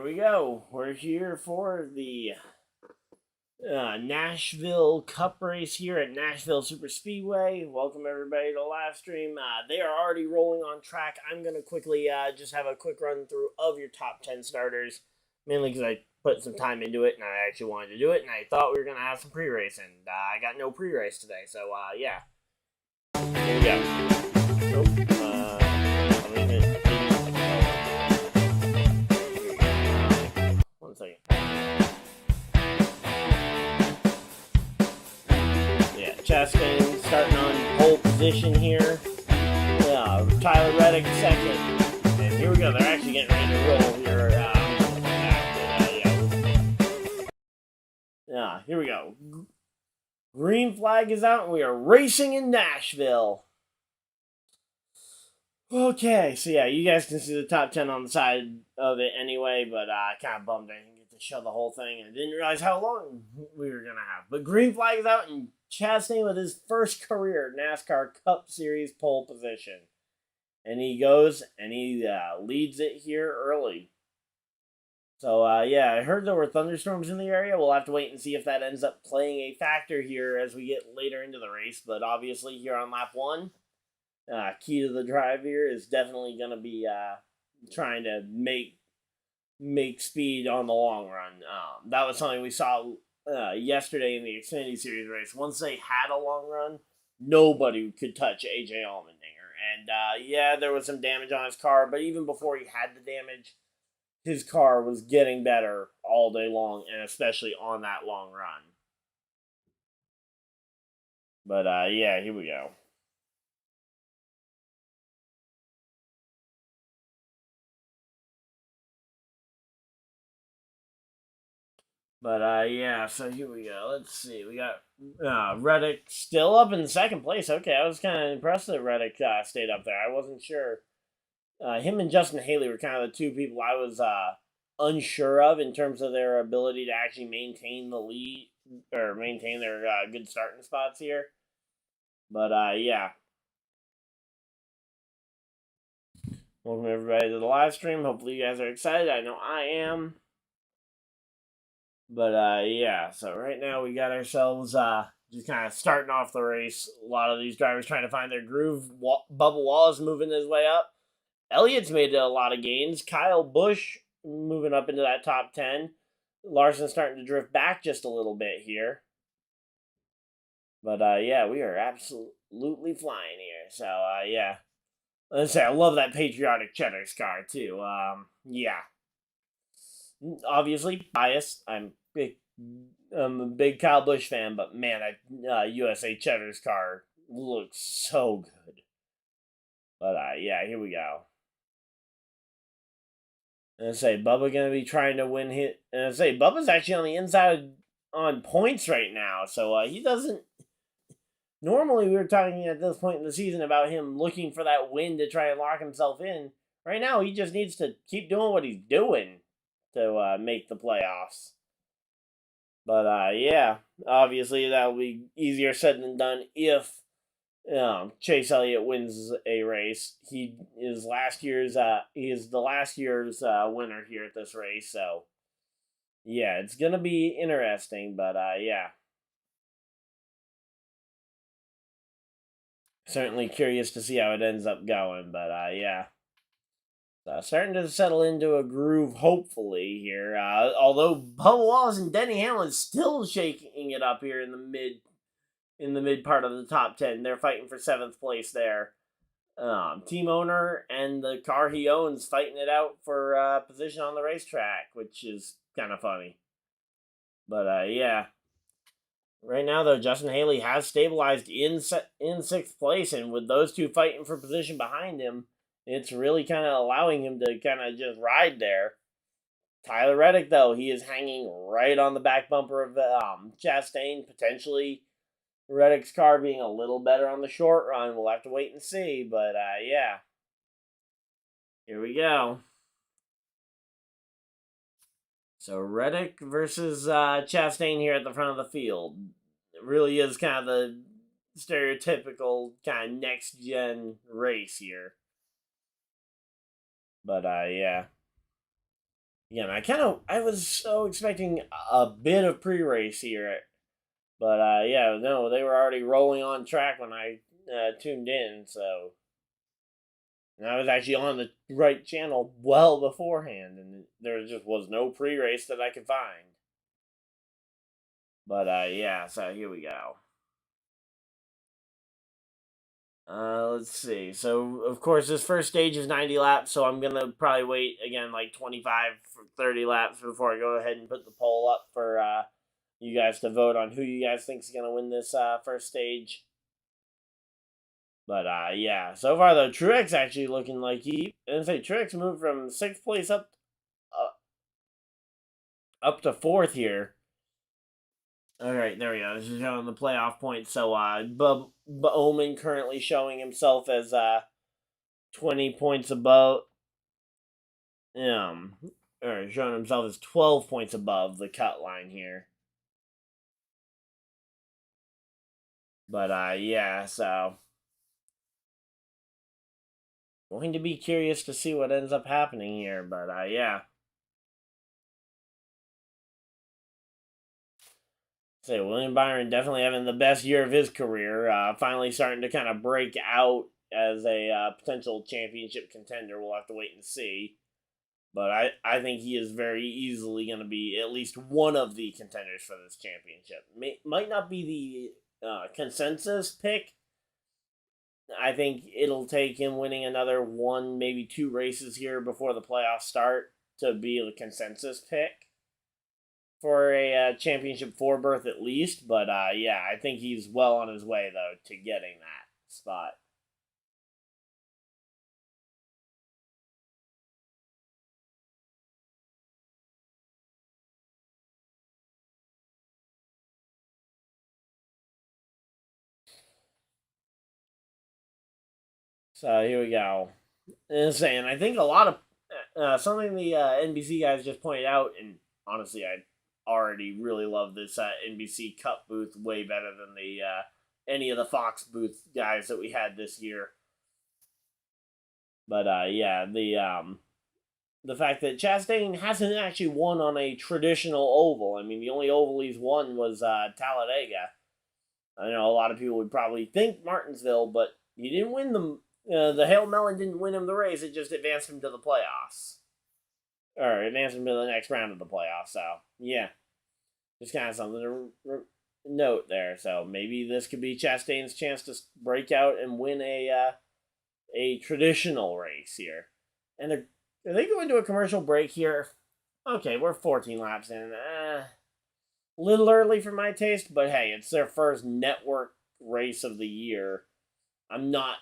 we go. We're here for the Nashville Cup race here at NashvilleSuperSpeedway. Welcome everybody to LiveStream. They are already rolling on track. I'm going to quickly just have a quick run through of your top 10 starters, mainly because I put some time into it and I actually wanted to do it, and I thought we were going to have some pre-race, and I got no pre-race today, so yeah. Here we go. One second. Yeah, Chastain starting on pole position here. Tyler Reddick second. And here we go. They're actually getting ready to roll here. Here we go. Green flag is out and we are racing in Nashville. Okay, so yeah, you guys can see the top 10 on the side of it anyway, but kind of bummed I didn't get to show the whole thing and didn't realize how long we were going to have. But green flag is out and Chastain with his first career NASCAR Cup Series pole position. And he goes and he leads it here early. So, yeah, I heard there were thunderstorms in the area. We'll have to wait and see if that ends up playing a factor here as we get later into the race. But obviously here on lap 1, key to the drive here is definitely going to be trying to make speed on the long run. That was something we saw yesterday in the Xfinity Series race. Once they had a long run, nobody could touch AJ Allmendinger. And, yeah, there was some damage on his car, but even before he had the damage, his car was getting better all day long, and especially on that long run. But, yeah, here we go. But, yeah, so here we go. Let's see. We got Reddick still up in second place. Okay, I was kind of impressed that Reddick stayed up there. I wasn't sure. Him and Justin Haley were kind of the two people I was unsure of in terms of their ability to actually maintain the lead or maintain their good starting spots here. But, yeah. Welcome everybody to the live stream. Hopefully you guys are excited. I know I am. But, yeah, so right now we got ourselves just kind of starting off the race. A lot of these drivers trying to find their groove. Bubba Wallace moving his way up. Elliott's made a lot of gains. Kyle Busch moving up into that top 10. Larson starting to drift back just a little bit here. But, yeah, we are absolutely flying here. So, yeah. Let's say I love that patriotic Cheddar's car, too. Yeah. Obviously, biased. I'm a big Kyle Busch fan, but man, that USA Cheddar's car looks so good. But, yeah, here we go. And I say, Bubba going to be trying to win hit. And I say, Bubba's actually on the inside on points right now. So, he doesn't. Normally, we were talking at this point in the season about him looking for that win to try and lock himself in. Right now, he just needs to keep doing what he's doing to make the playoffs. But, yeah, obviously, that'll be easier said than done if Chase Elliott wins a race. He is the last year's winner here at this race. So, yeah, it's going to be interesting, but, yeah. Certainly curious to see how it ends up going, but, yeah. Starting to settle into a groove, hopefully, here. Although Bubba Wallace and Denny Hamlin still shaking it up here in the mid part of the top 10. They're fighting for 7th place there. Team owner and the car he owns fighting it out for position on the racetrack, which is kind of funny. But, yeah. Right now, though, Justin Haley has stabilized in 6th place, and with those two fighting for position behind him, it's really kind of allowing him to kind of just ride there. Tyler Reddick, though, he is hanging right on the back bumper of Chastain. Potentially, Reddick's car being a little better on the short run. We'll have to wait and see, but, yeah. Here we go. So, Reddick versus Chastain here at the front of the field. It really is kind of the stereotypical kind of next-gen race here. But, yeah. Again, I was so expecting a bit of pre-race here, but yeah, no, they were already rolling on track when I tuned in, so. And I was actually on the right channel well beforehand, and there just was no pre-race that I could find. But yeah, so here we go. Let's see. So, of course, this first stage is 90 laps, so I'm going to probably wait, again, like 25 for 30 laps before I go ahead and put the poll up for you guys to vote on who you guys think is going to win this first stage. But, yeah, so far, though, Truex actually looking like Truex moved from 6th place up to 4th here. All right, there we go. This is showing the playoff points. So, Bowman currently showing himself as 20 points above, or showing himself as 12 points above the cut line here. But yeah, so going to be curious to see what ends up happening here. But yeah. Say William Byron definitely having the best year of his career. Finally starting to kind of break out as a potential championship contender. We'll have to wait and see. But I think he is very easily going to be at least one of the contenders for this championship. Might not be the consensus pick. I think it'll take him winning another one, maybe 2 races here before the playoffs start to be the consensus pick for a championship 4 berth at least. But yeah, I think he's well on his way, though, to getting that spot. So here we go. And I think a lot of something the NBC guys just pointed out, and honestly, I already really love this NBC Cup booth way better than the any of the Fox booth guys that we had this year. But yeah, the fact that Chastain hasn't actually won on a traditional oval. I mean, the only oval he's won was Talladega. I know a lot of people would probably think Martinsville, but he didn't win them. The Hail Melon didn't win him the race; it just advanced him to the playoffs, or advanced him to the next round of the playoffs. So yeah, just kind of something to note there. So maybe this could be Chastain's chance to break out and win a traditional race here. And are they going to a commercial break here? Okay, we're 14 laps in. Little early for my taste, but hey, it's their first network race of the year. I'm not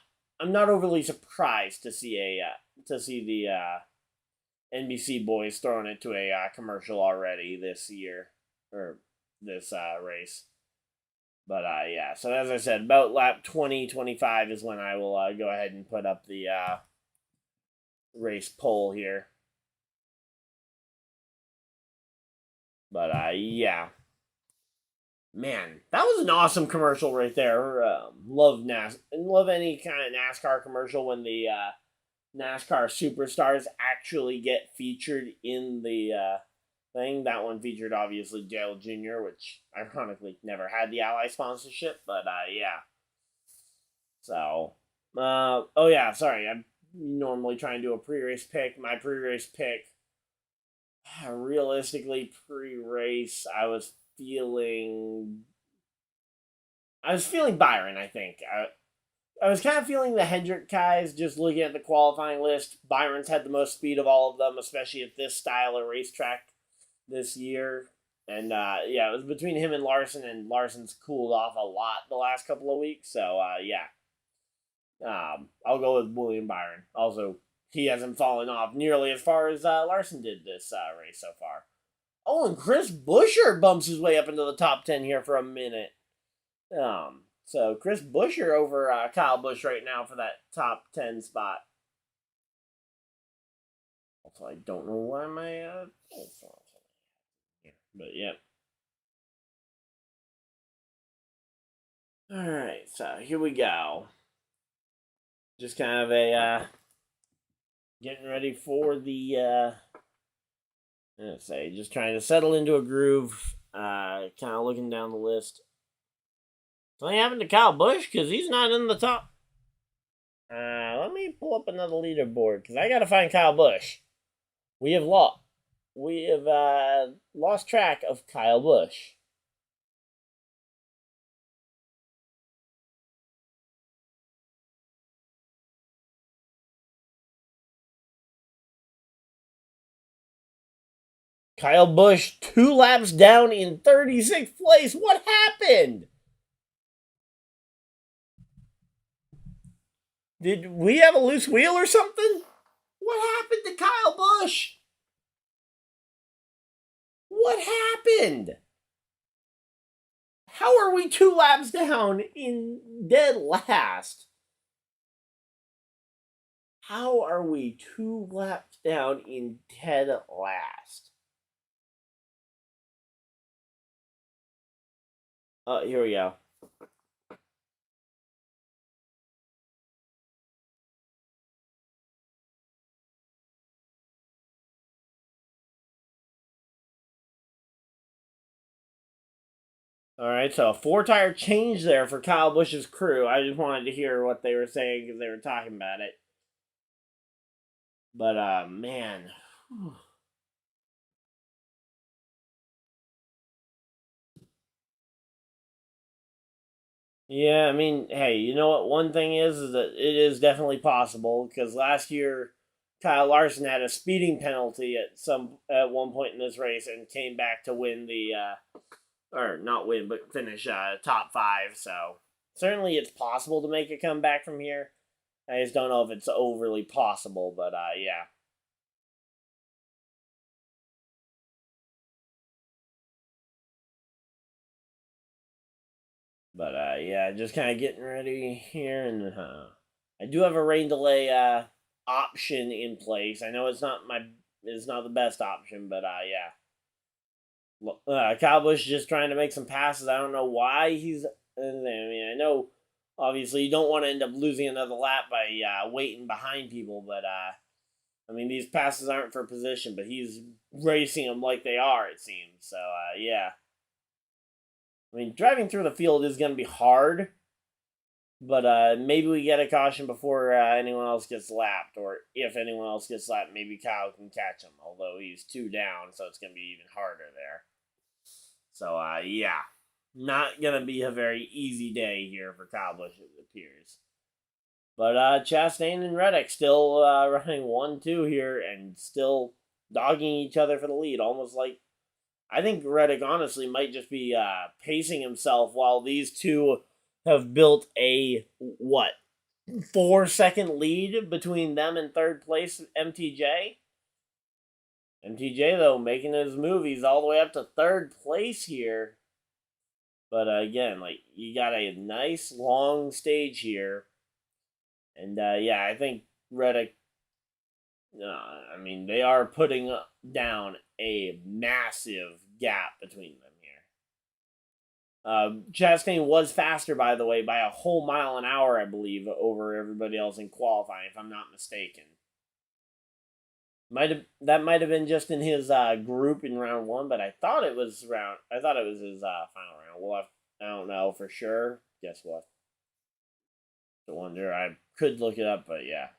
overly surprised to see the NBC boys throwing it to a commercial already this year, or this race. But yeah, so as I said, about lap 20-25 is when I will go ahead and put up the race poll here. But yeah. Man, that was an awesome commercial right there. Love any kind of NASCAR commercial when the NASCAR superstars actually get featured in the thing. That one featured obviously Dale Jr., which ironically never had the Ally sponsorship, but yeah. So, oh yeah, sorry, I'm normally trying to do a pre-race pick. My pre-race pick, realistically, pre-race, I was feeling Byron, I think. I was kind of feeling the Hendrick guys, just looking at the qualifying list. Byron's had the most speed of all of them, especially at this style of racetrack this year. And yeah, it was between him and Larson's cooled off a lot the last couple of weeks. So yeah, I'll go with William Byron. Also, he hasn't fallen off nearly as far as Larson did this race so far. Oh, and Chris Buescher bumps his way up into the top 10 here for a minute. So Chris Buescher over Kyle Busch right now for that top 10 spot. Also, I don't know why my but yeah. All right, so here we go. Just kind of a getting ready for the Let's say, just trying to settle into a groove. Kind of looking down the list. Something happened to Kyle Busch because he's not in the top. Let me pull up another leaderboard because I gotta find Kyle Busch. We have lost track of Kyle Busch. Kyle Busch 2 laps down in 36th place. What happened? Did we have a loose wheel or something? What happened to Kyle Busch? What happened? How are we 2 laps down in dead last? How are we 2 laps down in dead last? Here we go. All right, so a 4-tire change there for Kyle Busch's crew. I just wanted to hear what they were saying because they were talking about it. But, man. Yeah, I mean, hey, you know what? One thing is that it is definitely possible because last year Kyle Larson had a speeding penalty at one point in this race and came back to win or not win, but finish top 5. So certainly it's possible to make a comeback from here. I just don't know if it's overly possible, but yeah. But yeah, just kind of getting ready here, and I do have a rain delay option in place. I know it's not the best option, but yeah. Kyle Busch just trying to make some passes. I don't know why he's. I mean, I know obviously you don't want to end up losing another lap by waiting behind people, but I mean these passes aren't for position, but he's racing them like they are. It seems so. Yeah. I mean, driving through the field is going to be hard, but maybe we get a caution before anyone else gets lapped, or if anyone else gets lapped, maybe Kyle can catch him. Although he's 2 down, so it's going to be even harder there. So yeah, not going to be a very easy day here for Kyle Busch, it appears. But Chastain and Reddick still running 1-2 here and still dogging each other for the lead, almost like I think Reddick honestly might just be pacing himself while these two have built a 4-second lead between them and third place MTJ. MTJ though making his movies all the way up to third place here. But again, like you got a nice long stage here, and yeah, I think Reddick. I mean, they are putting down a massive gap between them here. Chastain was faster, by the way, by a whole mile an hour, I believe, over everybody else in qualifying, if I'm not mistaken. That might have been just in his group in round 1, but I thought it was his final round. Well, I don't know for sure. Guess what? I wonder. I could look it up, but yeah.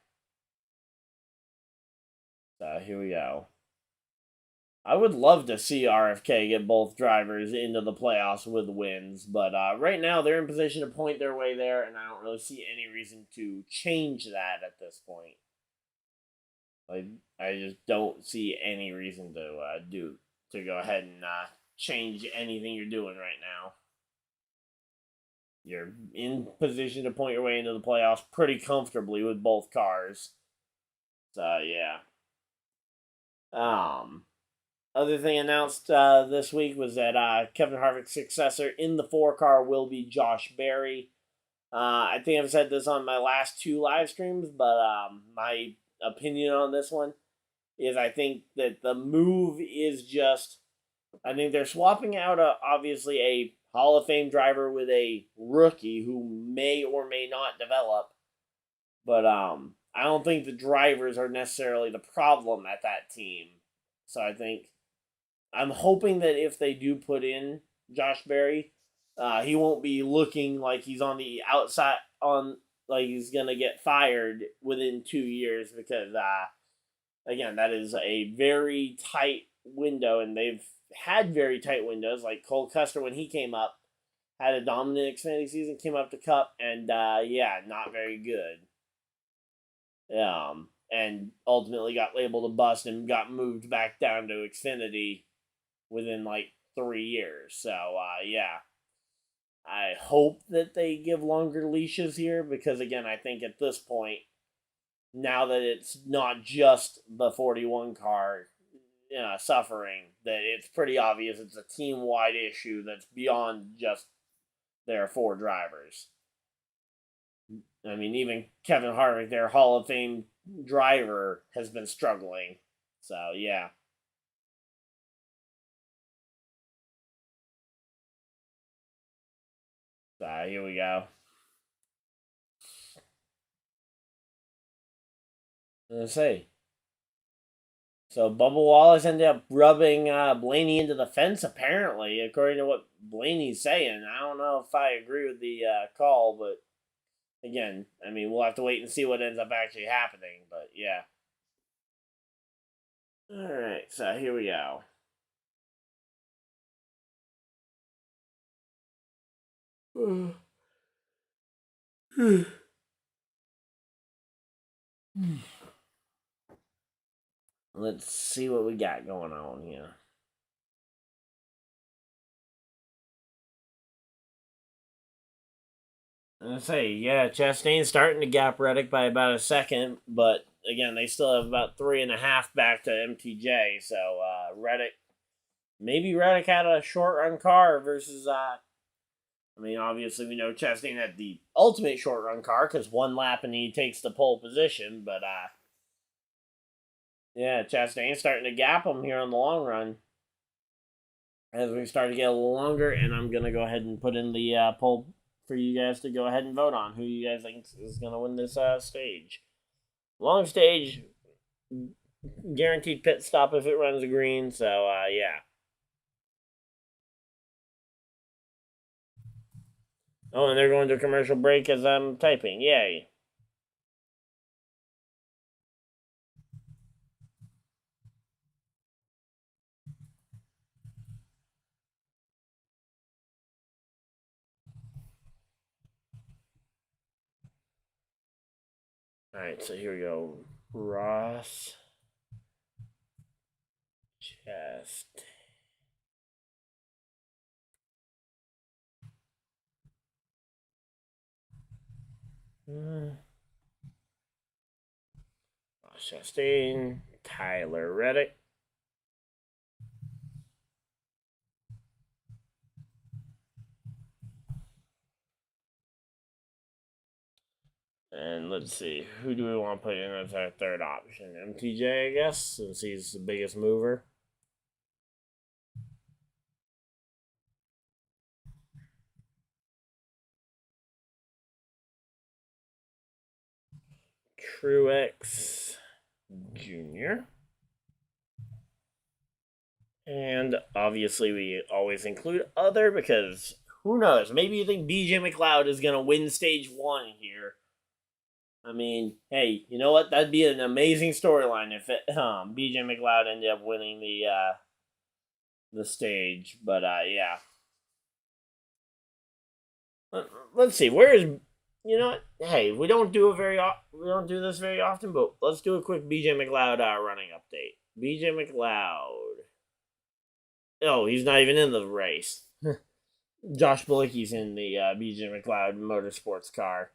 Here we go. I would love to see RFK get both drivers into the playoffs with wins, but right now they're in position to point their way there, and I don't really see any reason to change that at this point. Like, I just don't see any reason to go ahead and change anything you're doing right now. You're in position to point your way into the playoffs pretty comfortably with both cars. So yeah. Other thing announced this week was that Kevin Harvick's successor in the 4-car will be Josh Berry. I think I've said this on my last 2 live streams, but my opinion on this one is I think that the move is just, I think they're swapping out obviously a Hall of Fame driver with a rookie who may or may not develop, but I don't think the drivers are necessarily the problem at that team. So I think I'm hoping that if they do put in Josh Berry, he won't be looking like he's on the outside like he's gonna get fired within 2 years, because again, that is a very tight window, and they've had very tight windows. Like Cole Custer, when he came up, had a dominant Xfinity season, came up to Cup, and not very good. And ultimately got labeled a bust and got moved back down to Xfinity within like 3 years. So I hope that they give longer leashes here, because again, I think at this point, now that it's not just the 41 car suffering, that it's pretty obvious it's a team-wide issue that's beyond just their 4 drivers. I mean, even Kevin Harvick, their Hall of Fame driver, has been struggling. So, yeah. So, here we go. Let's see. So, Bubba Wallace ended up rubbing Blaney into the fence, apparently, according to what Blaney's saying. I don't know if I agree with the call, but again, I mean, we'll have to wait and see what ends up actually happening, but yeah. Alright, so here we go. Let's see what we got going on here. I say, yeah, Chastain's starting to gap Reddick by about a second, but again, they still have about 3.5 back to MTJ. So maybe Reddick had a short run car versus. I mean, obviously we know Chastain had the ultimate short run car because 1 lap and he takes the pole position, but yeah, Chastain's starting to gap him here on the long run as we start to get a little longer, and I'm gonna go ahead and put in the poll for you guys to go ahead and vote on who you guys think is going to win this stage. Long stage, guaranteed pit stop if it runs green, so yeah. Oh, and they're going to a commercial break as I'm typing. Yay. Alright, so here we go. Ross. Chest. Ross Chastain. Tyler Reddick. And let's see, who do we want to put in as our third option? MTJ, I guess, since he's the biggest mover. Truex Jr. And obviously, we always include other because who knows? Maybe you think BJ McLeod is going to win stage 1 here. I mean, hey, you know what? That'd be an amazing storyline if BJ McLeod ended up winning the stage. But yeah. Let's see. Where is, you know what? Hey, we don't do this very often, but let's do a quick BJ McLeod running update. BJ McLeod. Oh, he's not even in the race. Josh Bilicki's in the BJ McLeod Motorsports car.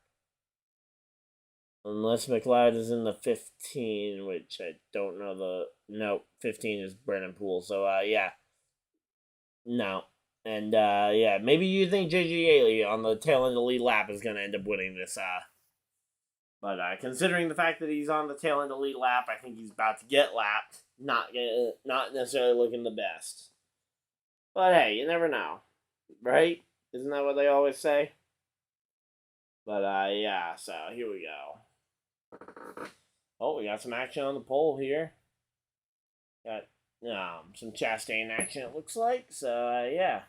Unless McLeod is in the 15, which I don't know No, 15 is Brennan Poole. So, yeah. No. And, yeah, maybe you think J.J. Yaley on the tail end of the lead lap is going to end up winning this, but considering the fact that he's on the tail end of the lead lap, I think he's about to get lapped. Not necessarily looking the best. But hey, you never know. Right? Isn't that what they always say? But, yeah, so here we go. Oh, we got some action on the pole here. Got some Chastain action, it looks like. So, yeah.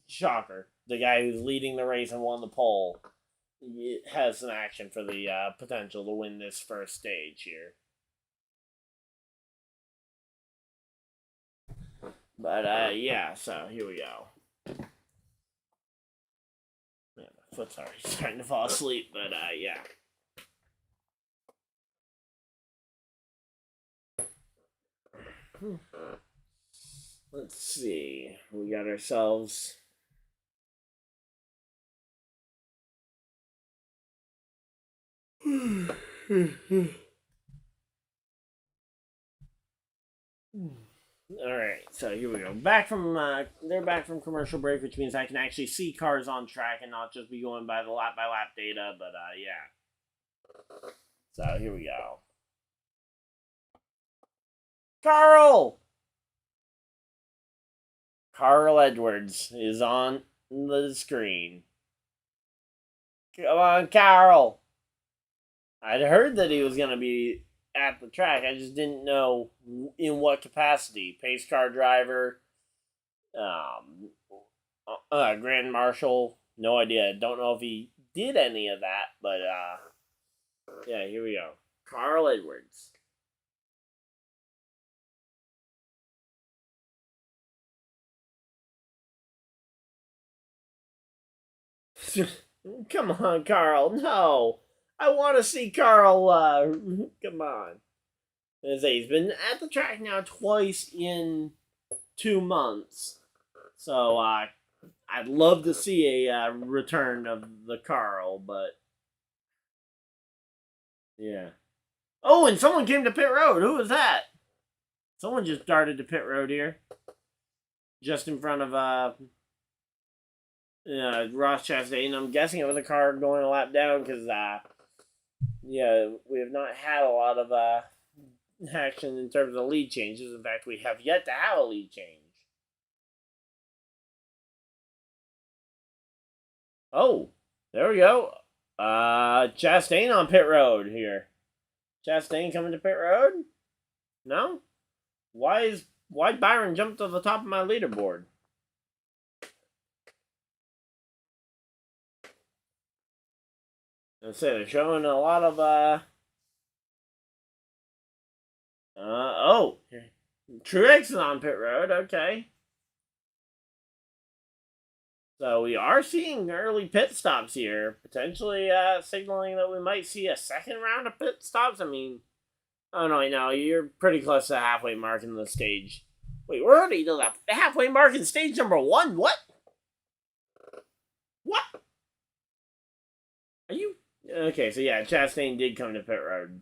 Shocker. The guy who's leading the race and won the pole has some action for the potential to win this first stage here. But, yeah, so here we go. Man, my foot's already starting to fall asleep, but, yeah. Let's see. We got ourselves... Alright, so here we go. They're back from commercial break, which means I can actually see cars on track and not just be going by the lap-by-lap data, but, yeah. So, here we go. Carl Edwards is on the screen. Come on, Carl! I'd heard that he was going to be at the track. I just didn't know in what capacity. Pace car driver, Grand Marshal, no idea. Don't know if he did any of that, but yeah, here we go. Carl Edwards. Come on, Carl. No. I want to see Carl. Come on. He's been at the track now twice in 2 months. So, I'd love to see a return of the Carl, but... Yeah. Oh, and someone came to pit road. Who was that? Someone just darted to pit road here. Just in front of, Ross Chastain. I'm guessing it was a car going a lap down because, yeah, we have not had a lot of action in terms of lead changes. In fact, we have yet to have a lead change. Oh, there we go. Chastain on pit road here. Chastain coming to pit road? No? Why Byron jumped to the top of my leaderboard? Let's say they're showing a lot of, oh, Truex is on pit road, okay. So we are seeing early pit stops here, potentially signaling that we might see a second round of pit stops. I mean, oh no, I know, you're pretty close to the halfway mark in the stage. Wait, we're already to the halfway mark in stage number 1? What? What? Are you... Okay, so yeah, Chastain did come to pit road.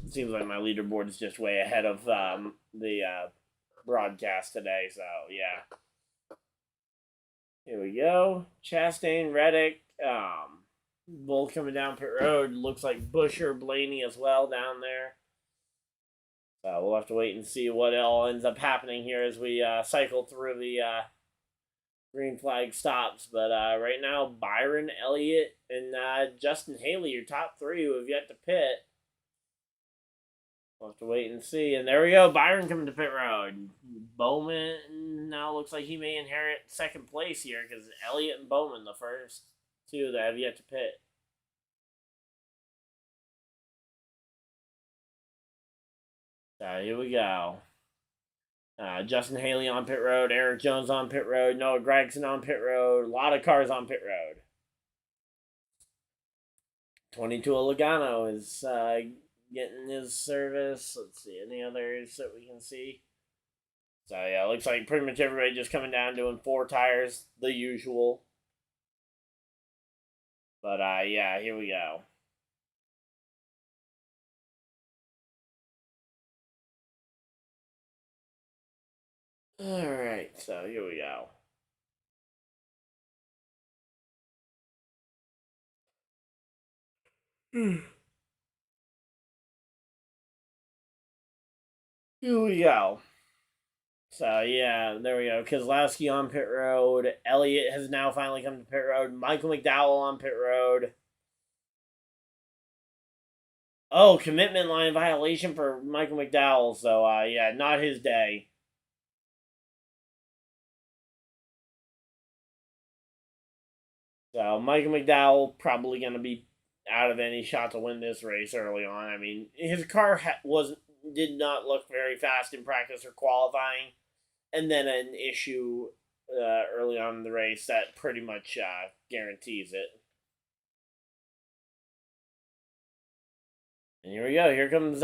Seems like my leaderboard is just way ahead of the broadcast today, so yeah. Here we go. Chastain, Reddick, both coming down pit road. Looks like Busher, Blaney as well down there. So we'll have to wait and see what all ends up happening here as we cycle through the green flag stops. But right now, Byron, Elliott, and Justin Haley, your top 3 who have yet to pit. We'll have to wait and see. And there we go, Byron coming to pit road. Bowman now looks like he may inherit second place here because Elliott and Bowman, the first 2 that have yet to pit. So here we go. Justin Haley on pit road, Eric Jones on pit road, Noah Gragson on pit road, a lot of cars on pit road. 22 Logano is getting his service. Let's see, any others that we can see? So yeah, looks like pretty much everybody just coming down doing 4 tires, the usual. But yeah, here we go. Alright, so here we go. Here we go. So, yeah, there we go. Keselowski on pit road. Elliott has now finally come to pit road. Michael McDowell on pit road. Oh, commitment line violation for Michael McDowell. So, yeah, not his day. So, Michael McDowell probably going to be out of any shot to win this race early on. I mean, his car did not look very fast in practice or qualifying. And then an issue early on in the race that pretty much guarantees it. And here we go. Here comes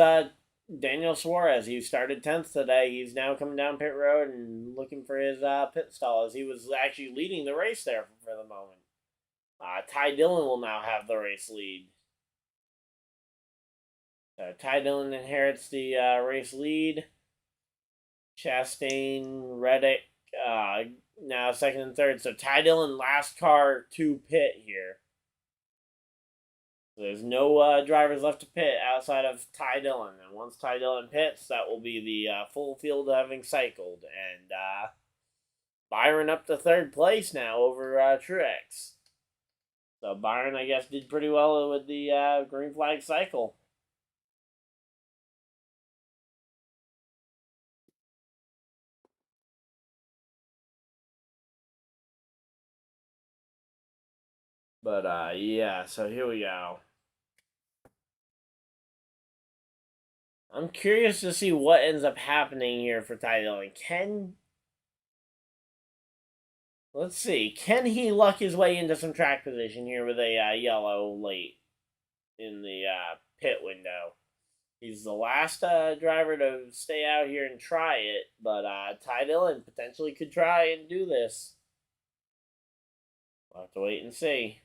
Daniel Suarez. He started 10th today. He's now coming down pit road and looking for his pit stall, as he was actually leading the race there for the moment. Ty Dillon will now have the race lead. So Ty Dillon inherits the race lead. Chastain, Reddick, now second and third. So Ty Dillon, last car to pit here. So there's no drivers left to pit outside of Ty Dillon. And once Ty Dillon pits, that will be the full field having cycled. And Byron up to third place now over Truex. So Byron, I guess, did pretty well with the green flag cycle. But, yeah, so here we go. I'm curious to see what ends up happening here for Ty Dillon. Let's see. Can he luck his way into some track position here with a yellow late in the pit window? He's the last driver to stay out here and try it, but Ty Dillon potentially could try and do this. We'll have to wait and see.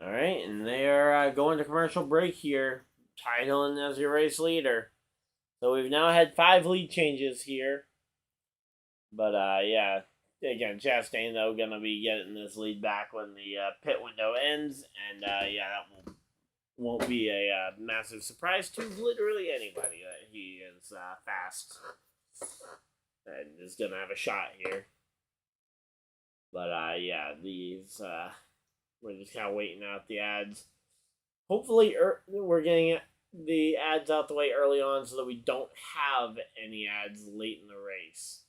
All right, and they are going to commercial break here. Ty Dillon as your race leader. So we've now had 5 lead changes here. But, yeah. Again, Chastain, though, going to be getting this lead back when the pit window ends. And, yeah, that won't be a massive surprise to literally anybody that he is fast and is going to have a shot here. But, yeah, these, we're just kind of waiting out the ads. Hopefully, we're getting the ads out the way early on so that we don't have any ads late in the race.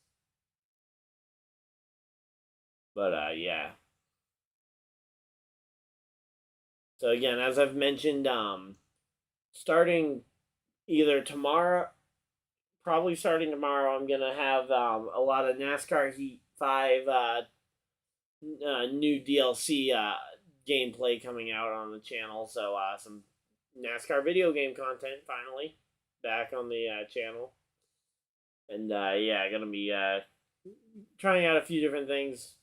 But, yeah. So, again, as I've mentioned, starting either tomorrow, probably starting tomorrow, I'm going to have a lot of NASCAR Heat 5 new DLC gameplay coming out on the channel. So, some NASCAR video game content finally back on the channel. And, yeah, going to be trying out a few different things.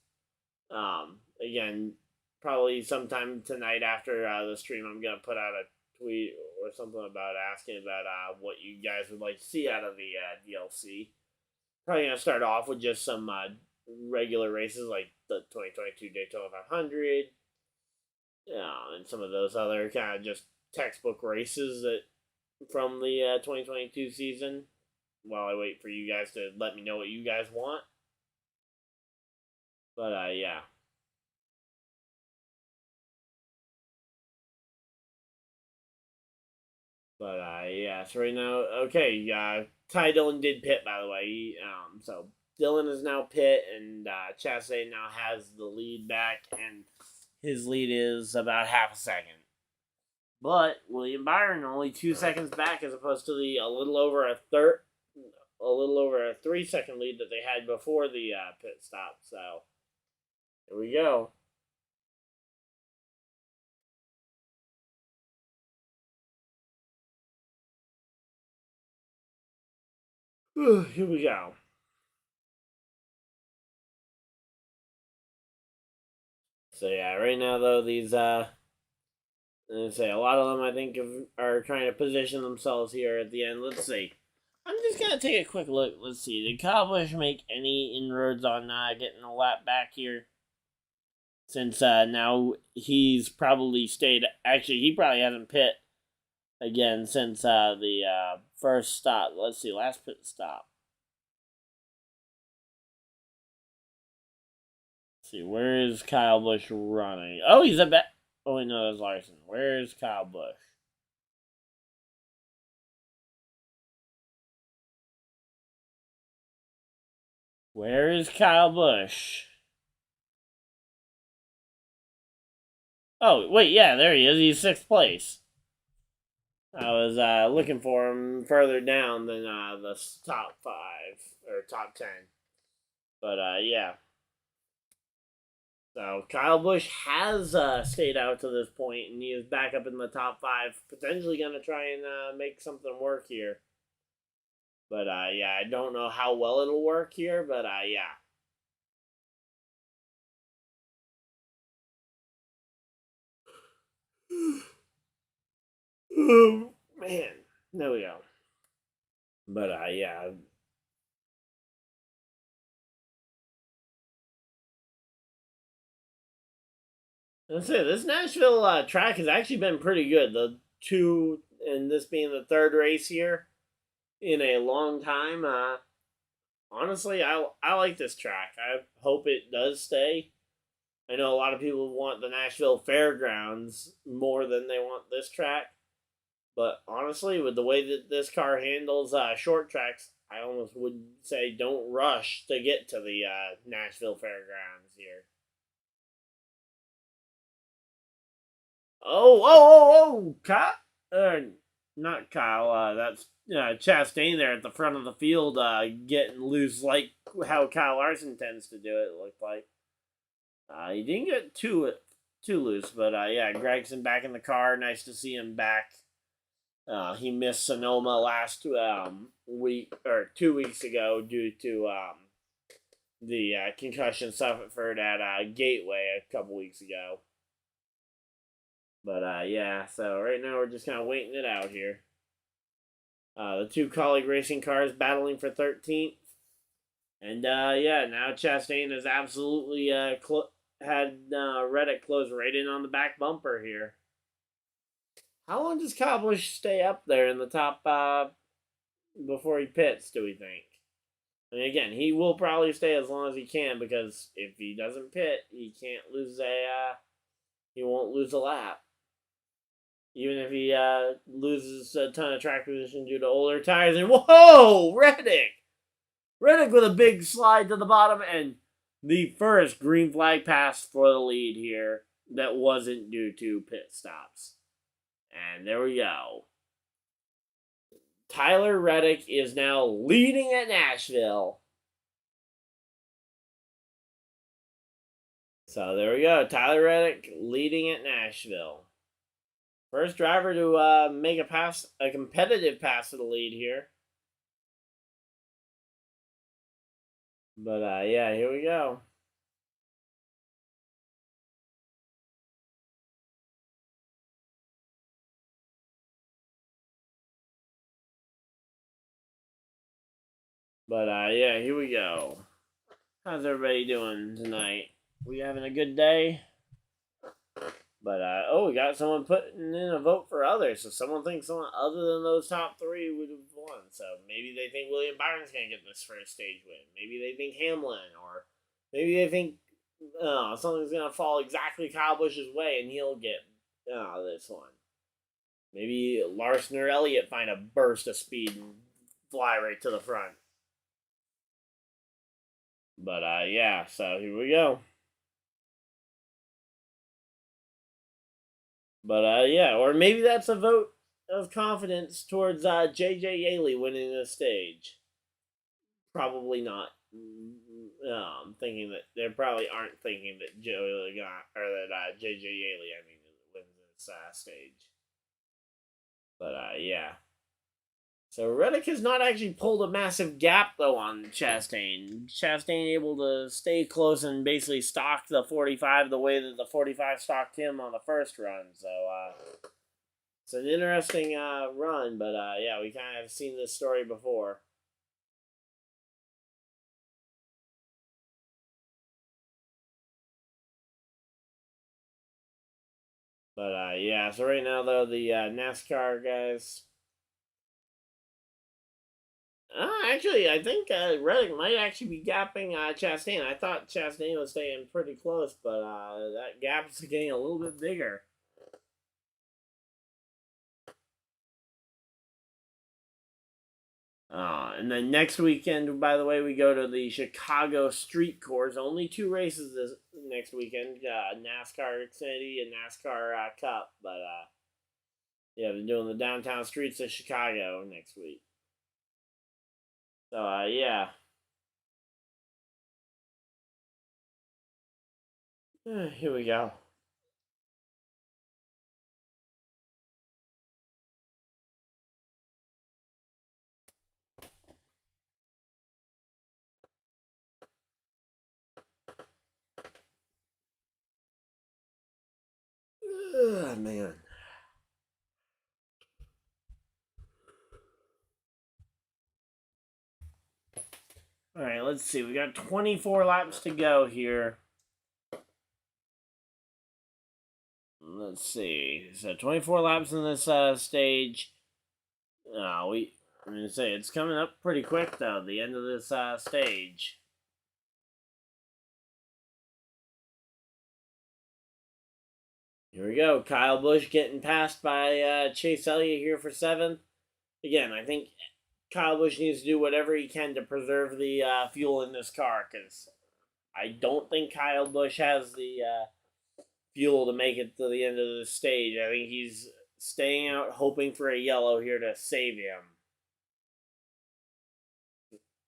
Again, probably sometime tonight after the stream, I'm going to put out a tweet or something about asking about what you guys would like to see out of the DLC. Probably going to start off with just some regular races like the 2022 Daytona 500 and some of those other kind of just textbook races that from the 2022 season while I wait for you guys to let me know what you guys want. But, yeah. But, yeah, so right now, okay, Ty Dillon did pit, by the way. So, Dillon is now pit, and Chastain now has the lead back, and his lead is about half a second. But William Byron only 2 seconds back as opposed to the a little over a 3-second lead that they had before the pit stop. So, here we go. Here we go. So yeah, right now though these I say a lot of them I think are trying to position themselves here at the end. Let's see. I'm just gonna take a quick look. Let's see. Did Kyle Busch make any inroads on getting a lap back here? Since now he's probably stayed. Actually, he probably hasn't pit again since the first stop. Let's see, last pit stop. Let's see, where is Kyle Busch running? Oh, he's at back. Oh, wait, no, that's Larson. Where is Kyle Busch? Where is Kyle Busch? Oh, wait, yeah, there he is. He's 6th place. I was looking for him further down than the top 5 or top 10. But yeah. So Kyle Busch has stayed out to this point, and he is back up in the top 5, potentially going to try and make something work here. But yeah, I don't know how well it'll work here, but yeah. Oh, man. There we go. But yeah. Let's say this Nashville track has actually been pretty good. The two, and this being the 3rd race here in a long time. Honestly, I like this track. I hope it does stay. I know a lot of people want the Nashville Fairgrounds more than they want this track. But honestly, with the way that this car handles short tracks, I almost would say don't rush to get to the Nashville Fairgrounds here. Oh, Kyle, not Kyle. That's Chastain there at the front of the field, getting loose like how Kyle Larson tends to do it. It looked like he didn't get too loose, but yeah, Gregson back in the car. Nice to see him back. He missed Sonoma last week or 2 weeks ago due to the concussion suffered at Gateway a couple weeks ago. But yeah, so right now we're just kind of waiting it out here. The two colleague racing cars battling for 13th. And yeah, now Chastain has absolutely had Reddick close right in on the back bumper here. How long does Kyle Busch stay up there in the top before he pits, do we think? I mean, again, he will probably stay as long as he can, because if he doesn't pit, he can't lose he won't lose a lap. Even if he loses a ton of track position due to older tires. And whoa, Reddick! Reddick with a big slide to the bottom, and the first green flag pass for the lead here that wasn't due to pit stops. And there we go. Tyler Reddick is now leading at Nashville. So there we go. Tyler Reddick leading at Nashville. First driver to make a competitive pass to the lead here. But yeah, here we go. But yeah, here we go. How's everybody doing tonight? We having a good day? But oh, we got someone putting in a vote for others. So someone thinks someone other than those top 3 would have won. So maybe they think William Byron's going to get this first stage win. Maybe they think Hamlin, or maybe they think something's going to fall exactly Kyle Busch's way and he'll get this one. Maybe Larson or Elliott find a burst of speed and fly right to the front. But yeah, so here we go. But yeah, or maybe that's a vote of confidence towards JJ Yaley winning the stage. Probably not. I'm thinking that they probably aren't thinking that JJ Yaley, wins this stage. But yeah. So Reddick has not actually pulled a massive gap though on Chastain. Chastain able to stay close and basically stalk the 45 the way that the 45 stalked him on the first run. So it's an interesting run, but yeah, we kind of have seen this story before. But yeah, so right now though the NASCAR guys. Actually, I think Reddick might actually be gapping Chastain. I thought Chastain was staying pretty close, but that gap's getting a little bit bigger. And then next weekend, by the way, we go to the Chicago Street Course. Only 2 races this next weekend: NASCAR Xfinity and NASCAR Cup. But yeah, they're doing the downtown streets of Chicago next week. So yeah. Here we go. Man. All right, let's see. We got 24 laps to go here. Let's see. So 24 laps in this stage. I'm gonna say it's coming up pretty quick though. The end of this stage. Here we go. Kyle Busch getting passed by Chase Elliott here for 7th. Again, I think Kyle Busch needs to do whatever he can to preserve the fuel in this car, because I don't think Kyle Busch has the fuel to make it to the end of the stage. I think he's staying out, hoping for a yellow here to save him.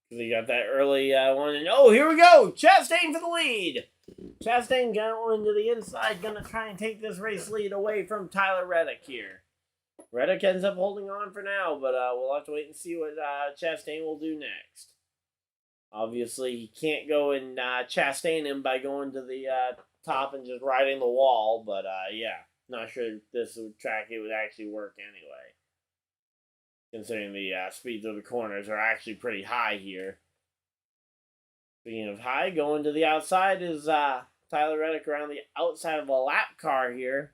Because he got that early one. And oh, here we go! Chastain for the lead! Chastain going to the inside, going to try and take this race lead away from Tyler Reddick here. Reddick ends up holding on for now, but we'll have to wait and see what Chastain will do next. Obviously, he can't go and Chastain him by going to the top and just riding the wall, but yeah, not sure this track it would actually work anyway. Considering the speeds of the corners are actually pretty high here. Speaking of high, going to the outside is Tyler Reddick around the outside of a lap car here.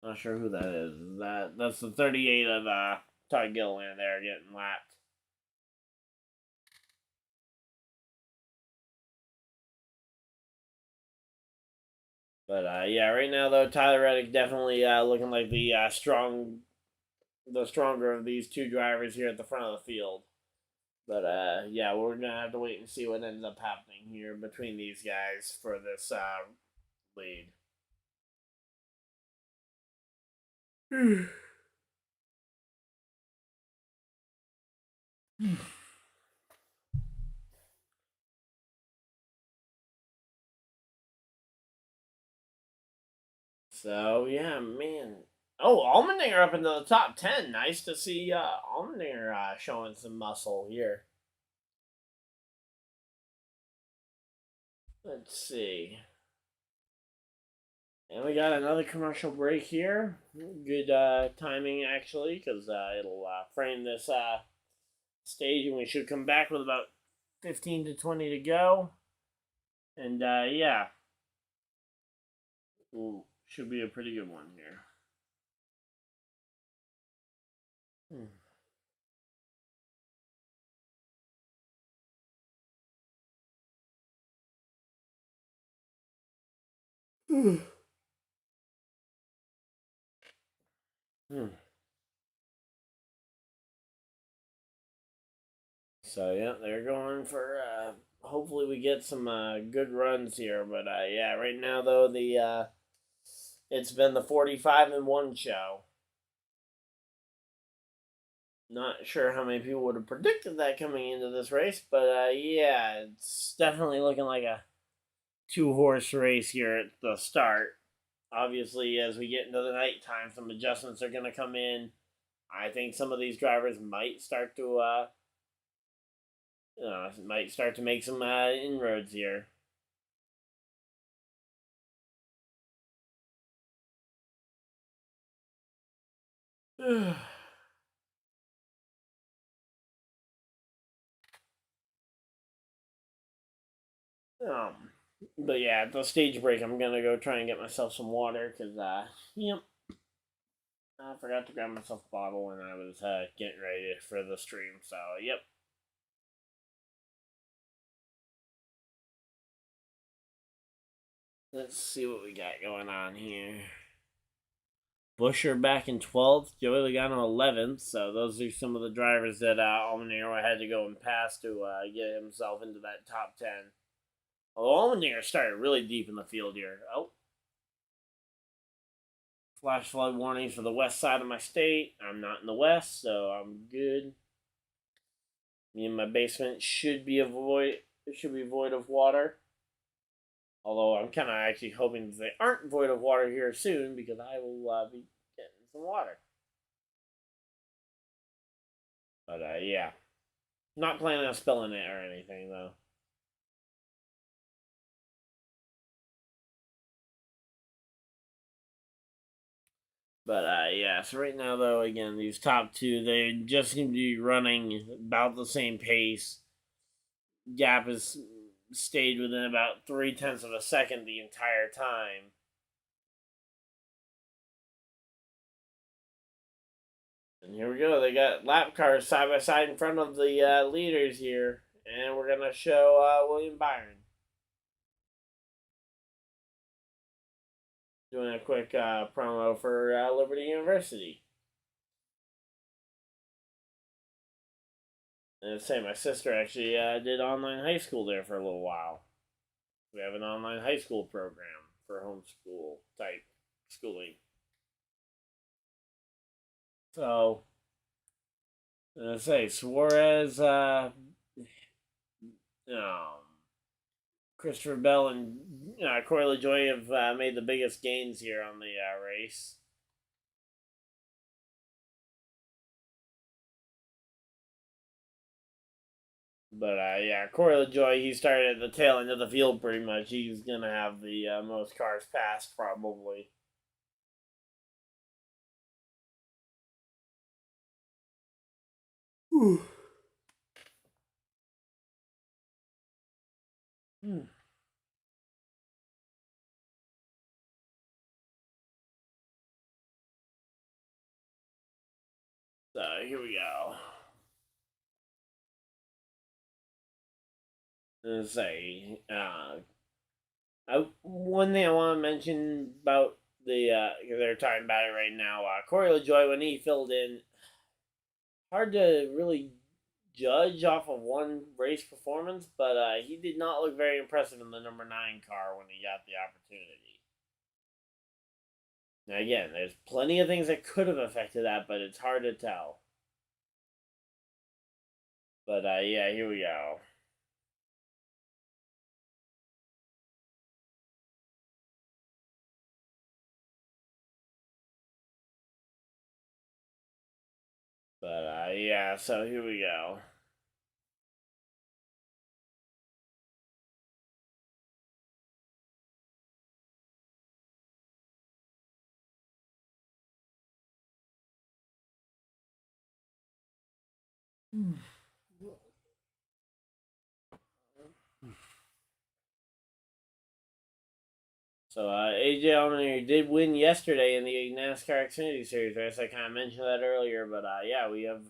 Not sure who that is. That's the 38 of Todd Gilliland there getting lapped. But yeah, right now though, Tyler Reddick definitely looking like the stronger of these 2 drivers here at the front of the field. But yeah, we're gonna have to wait and see what ends up happening here between these guys for this lead. So yeah, man. Oh, Allmendinger up into the top 10. Nice to see Allmendinger showing some muscle here. Let's see. And we got another commercial break here. Good timing, actually, because it'll frame this stage, and we should come back with about 15 to 20 to go. And yeah. Ooh, should be a pretty good one here. So yeah, they're going for hopefully we get some good runs here. But yeah, right now though the it's been the 45-1 show. Not sure how many people would have predicted that coming into this race, but yeah, it's definitely looking like a 2-horse race here at the start. Obviously, as we get into the nighttime, some adjustments are going to come in. I think some of these drivers might start to make some inroads here. But yeah, at the stage break, I'm gonna go try and get myself some water because, yep, I forgot to grab myself a bottle when I was getting ready for the stream. So, yep. Let's see what we got going on here. Busher back in 12th, Joey Logano 11th. So those are some of the drivers that Allmendinger had to go and pass to get himself into that top 10. Although Allmendinger started really deep in the field here. Oh. Flash flood warnings for the west side of my state. I'm not in the west, so I'm good. Me and my basement should be void of water. Although I'm kind of actually hoping they aren't void of water here soon because I will be getting some water. But yeah, not planning on spilling it or anything though. But yeah, so right now though, again, these top two, they just seem to be running about the same pace. Gap has stayed within about 0.3 of a second the entire time. And here we go. They got lap cars side by side in front of the leaders here. And we're going to show William Byron doing a quick promo for Liberty University. And I'd say my sister actually did online high school there for a little while. We have an online high school program for homeschool type schooling. So, let's say Suarez, Christopher Bell, and Corey LaJoie have made the biggest gains here on the race. But yeah, Corey LaJoie, he started at the tail end of the field pretty much. He's going to have the most cars passed probably. Whew. So here we go. Let's say, one thing I want to mention about they're talking about it right now. Corey LaJoie, when he filled in, hard to really judge off of one race performance, but he did not look very impressive in the number 9 car when he got the opportunity. Now again, there's plenty of things that could have affected that, but it's hard to tell. But yeah, here we go. But yeah, so here we go. So AJ Allmendinger did win yesterday in the NASCAR Xfinity Series race. I kind of mentioned that earlier, but yeah, we have.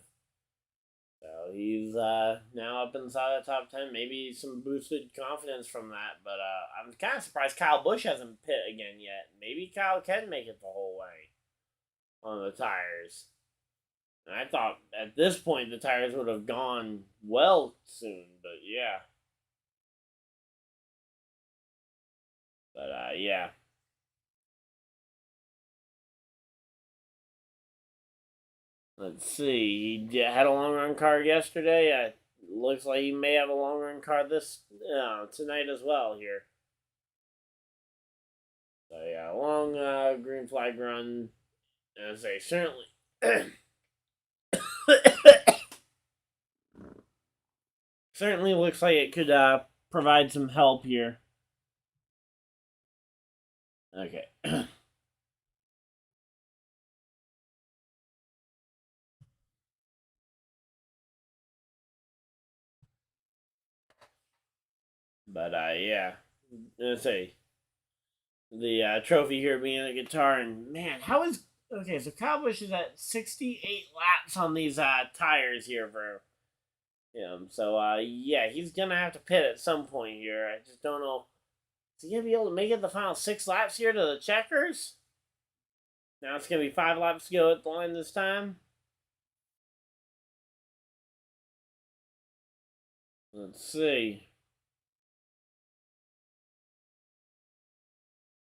So he's now up inside the top 10. Maybe some boosted confidence from that, but I'm kind of surprised Kyle Busch hasn't pit again yet. Maybe Kyle can make it the whole way on the tires. And I thought at this point the tires would have gone well soon, but yeah. But yeah. Let's see. He had a long run car yesterday. Looks like he may have a long run car tonight as well here. So yeah, long green flag run. As they certainly certainly looks like it could provide some help here. Okay. But yeah. let's say the trophy here being a guitar. And man, how is okay? So Kyle Busch is at 68 laps on these tires here for him. So yeah, he's gonna have to pit at some point here. I just don't know. Is he gonna be able to make it the final 6 laps here to the checkers? Now it's gonna be 5 laps to go at the line this time. Let's see.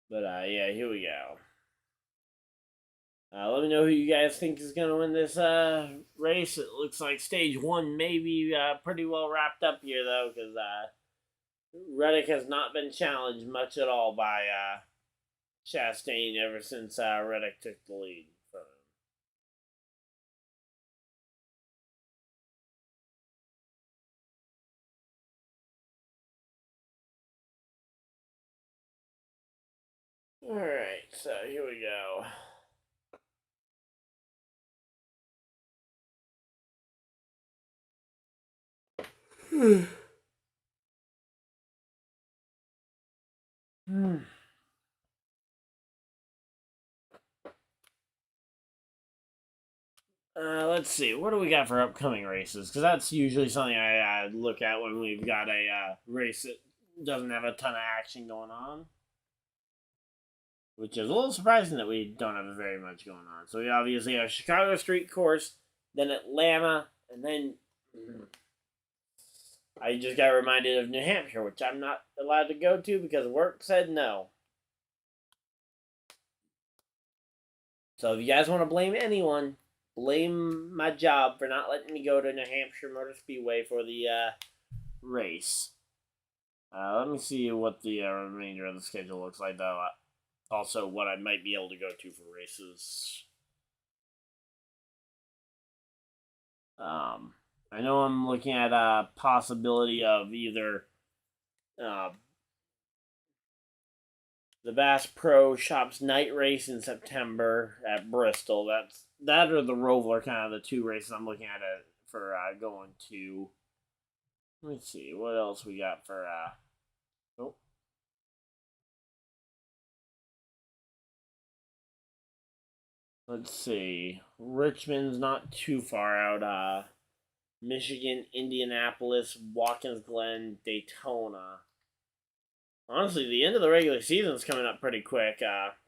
But yeah, here we go. Let me know who you guys think is going to win this race. It looks like stage 1 may be pretty well wrapped up here, though, because Reddick has not been challenged much at all by Chastain ever since Reddick took the lead from him. Alright, so here we go. Let's see. What do we got for upcoming races? Because that's usually something I look at when we've got a race that doesn't have a ton of action going on. Which is a little surprising that we don't have very much going on. So we obviously have Chicago Street Course, then Atlanta, and then I just got reminded of New Hampshire, which I'm not allowed to go to because work said no. So if you guys want to blame anyone, blame my job for not letting me go to New Hampshire Motor Speedway for the race. Let me see what the remainder of the schedule looks like, though. Also, what I might be able to go to for races. I know I'm looking at a possibility of either the Bass Pro Shops night race in September at Bristol. That or the Roval are kind of the 2 races I'm looking at for going to. Let me see what else we got for. Oh. Let's see. Richmond's not too far out. Michigan, Indianapolis, Watkins Glen, Daytona. Honestly, the end of the regular season is coming up pretty quick.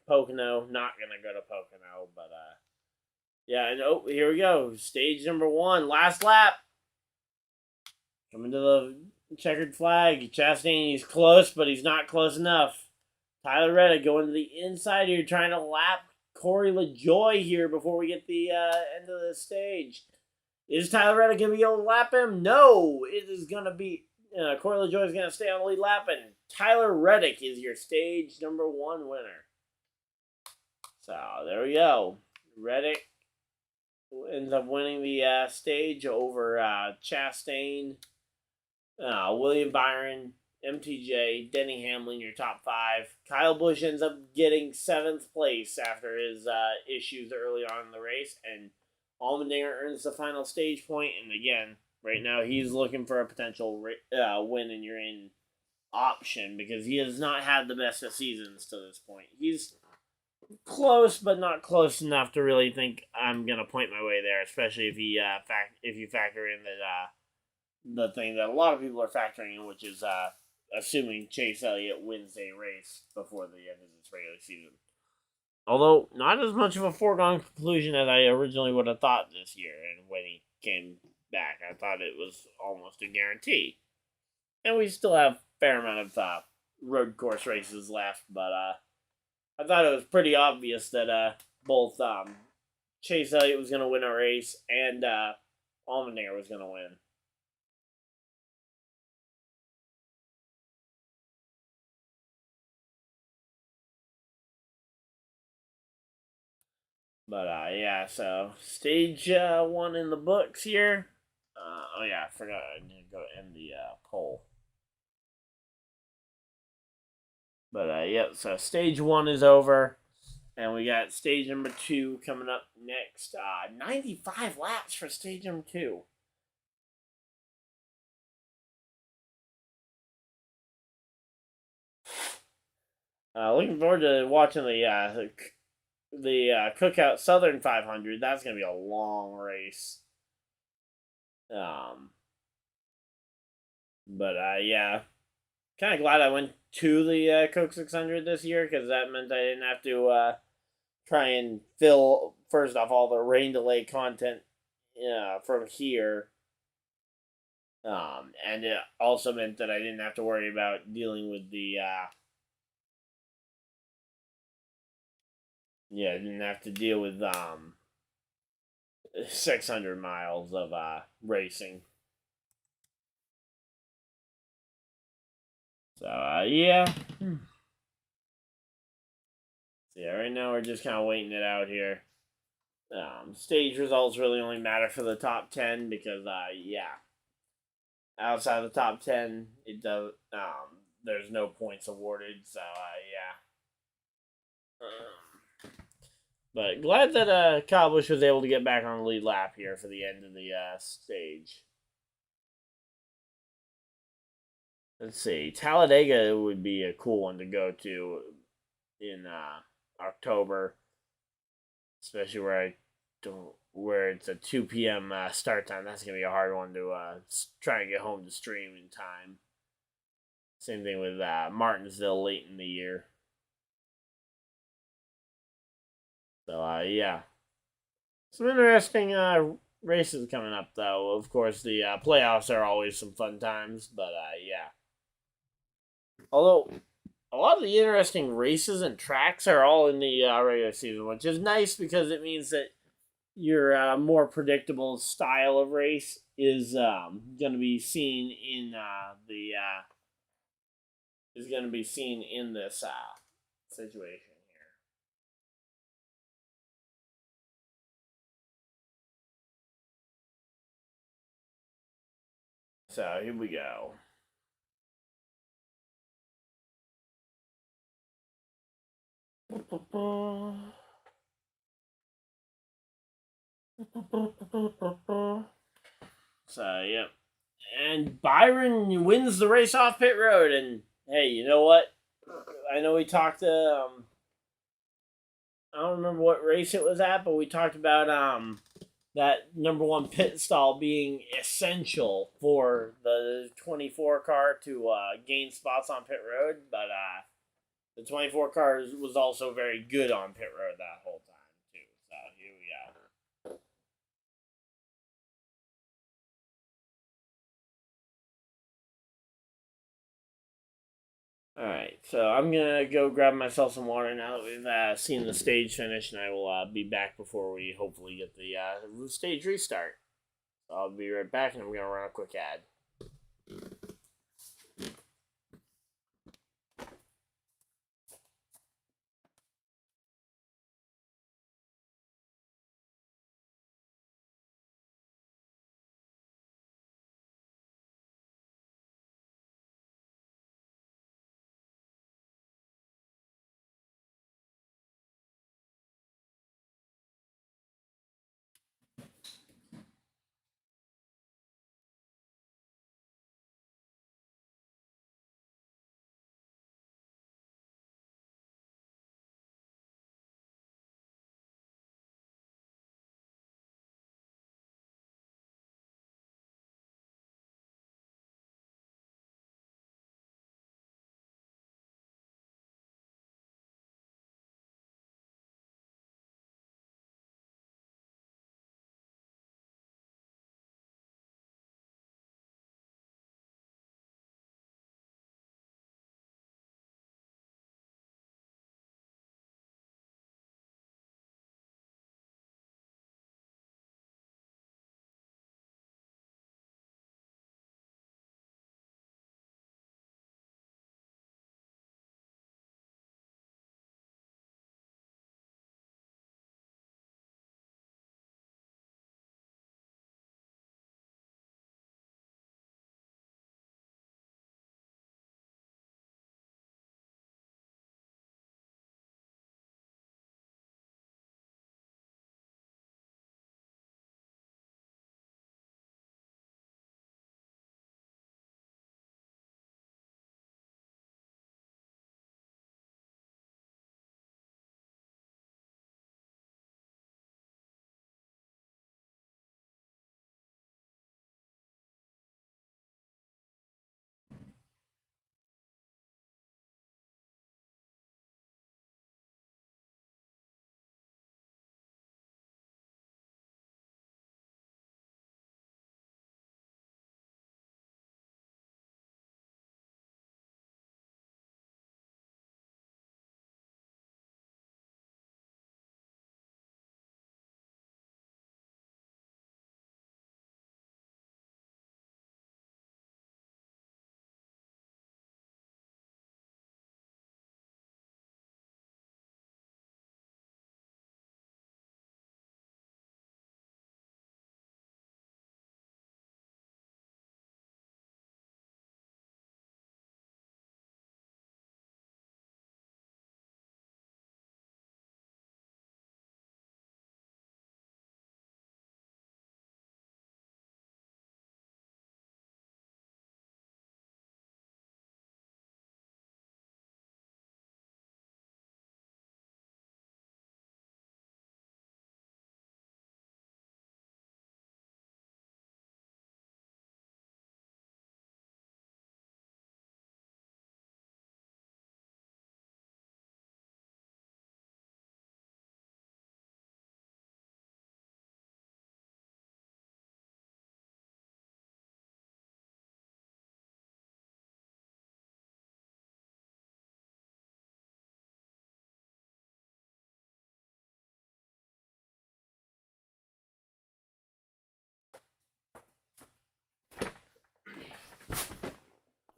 Pocono, not going to go to Pocono, but yeah, and oh, here we go. Stage number 1, last lap. Coming to the checkered flag. Chastain, he's close, but he's not close enough. Tyler Reddick going to the inside here, trying to lap Corey LaJoie here before we get the end of the stage. Is Tyler Reddick going to be able to lap him? No, it is going to be Corey LaJoie is going to stay on the lead lap, and Tyler Reddick is your stage number 1 winner. So there we go. Reddick ends up winning the stage over Chastain, William Byron, MTJ, Denny Hamlin, your top 5. Kyle Busch ends up getting 7th place after his issues early on in the race, and Allmendinger earns the final stage point. And again, right now he's looking for a potential win in your in option because he has not had the best of seasons to this point. He's close, but not close enough to really think I'm gonna point my way there, especially if you factor in that the thing that a lot of people are factoring in, which is assuming Chase Elliott wins a race before the end of this regular season. Although, not as much of a foregone conclusion as I originally would have thought this year, and when he came back, I thought it was almost a guarantee. And we still have a fair amount of road course races left, but I thought it was pretty obvious that both Chase Elliott was going to win a race and Allmendinger was going to win. But yeah, so stage 1 in the books here. Oh yeah, I forgot I need to go end the poll. But yep, so stage 1 is over. And we got stage number 2 coming up next. 95 laps for stage number 2. Looking forward to watching the Cookout Southern 500. That's gonna be a long race. But yeah, kind of glad I went to the Coke 600 this year because that meant I didn't have to try and fill first off all the rain delay content from here. And it also meant that I didn't have to worry about dealing with the I didn't have to deal with 600 miles of racing. So yeah. So yeah, right now we're just kind of waiting it out here. Stage results really only matter for the top 10 because outside of the top 10 it does there's no points awarded, so yeah. But glad that Kyle Busch was able to get back on the lead lap here for the end of the stage. Let's see. Talladega would be a cool one to go to in October, especially where it's a 2 p.m. Start time. That's gonna be a hard one to try and get home to stream in time. Same thing with Martinsville late in the year. So yeah, some interesting races coming up though. Of course, the playoffs are always some fun times, but yeah. Although a lot of the interesting races and tracks are all in the regular season, which is nice because it means that your more predictable style of race is going to be seen in this situation here. So here we go. So yep. And Byron wins the race off pit road. And hey, you know what? I know we talked to I don't remember what race it was at, but we talked about that number one pit stall being essential for the 24 car to gain spots on pit road. But the 24 car was also very good on pit road that whole time too. So here we go. Alright, so I'm gonna go grab myself some water now that we've seen the stage finish, and I will be back before we hopefully get the stage restart. So I'll be right back, and I'm gonna run a quick ad.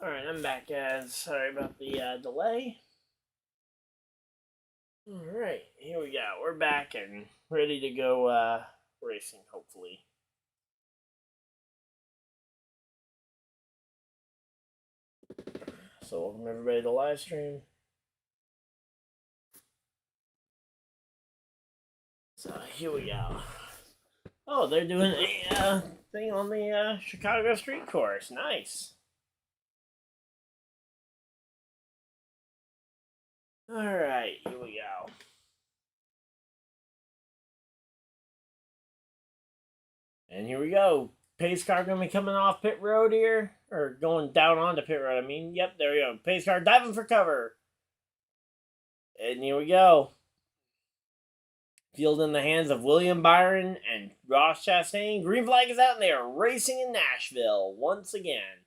Alright, I'm back, guys. Sorry about the delay. Alright, here we go. We're back and ready to go racing, hopefully. So, welcome everybody to LiveStream. So, here we go. Oh, they're doing a thing on the Chicago street course. Nice. Alright, here we go. And here we go. Pace car going to be coming off pit road here. Or going down onto pit road, I mean. Yep, there we go. Pace car diving for cover. And here we go. Field in the hands of William Byron and Ross Chastain. Green flag is out and they are racing in Nashville once again.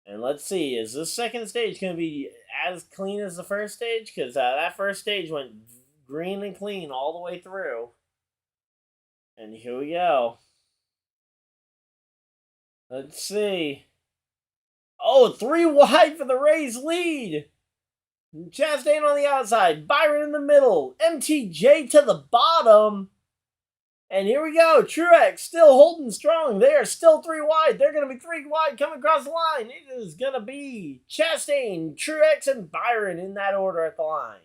And let's see, is this second stage going to be as clean as the first stage? Because that first stage went green and clean all the way through. And here we go. Let's see. Oh, 3 wide for the race lead. Chastain on the outside. Byron in the middle. MTJ to the bottom. And here we go. Truex still holding strong. They are still 3 wide. They're going to be 3 wide coming across the line. It is going to be Chastain, Truex, and Byron in that order at the line.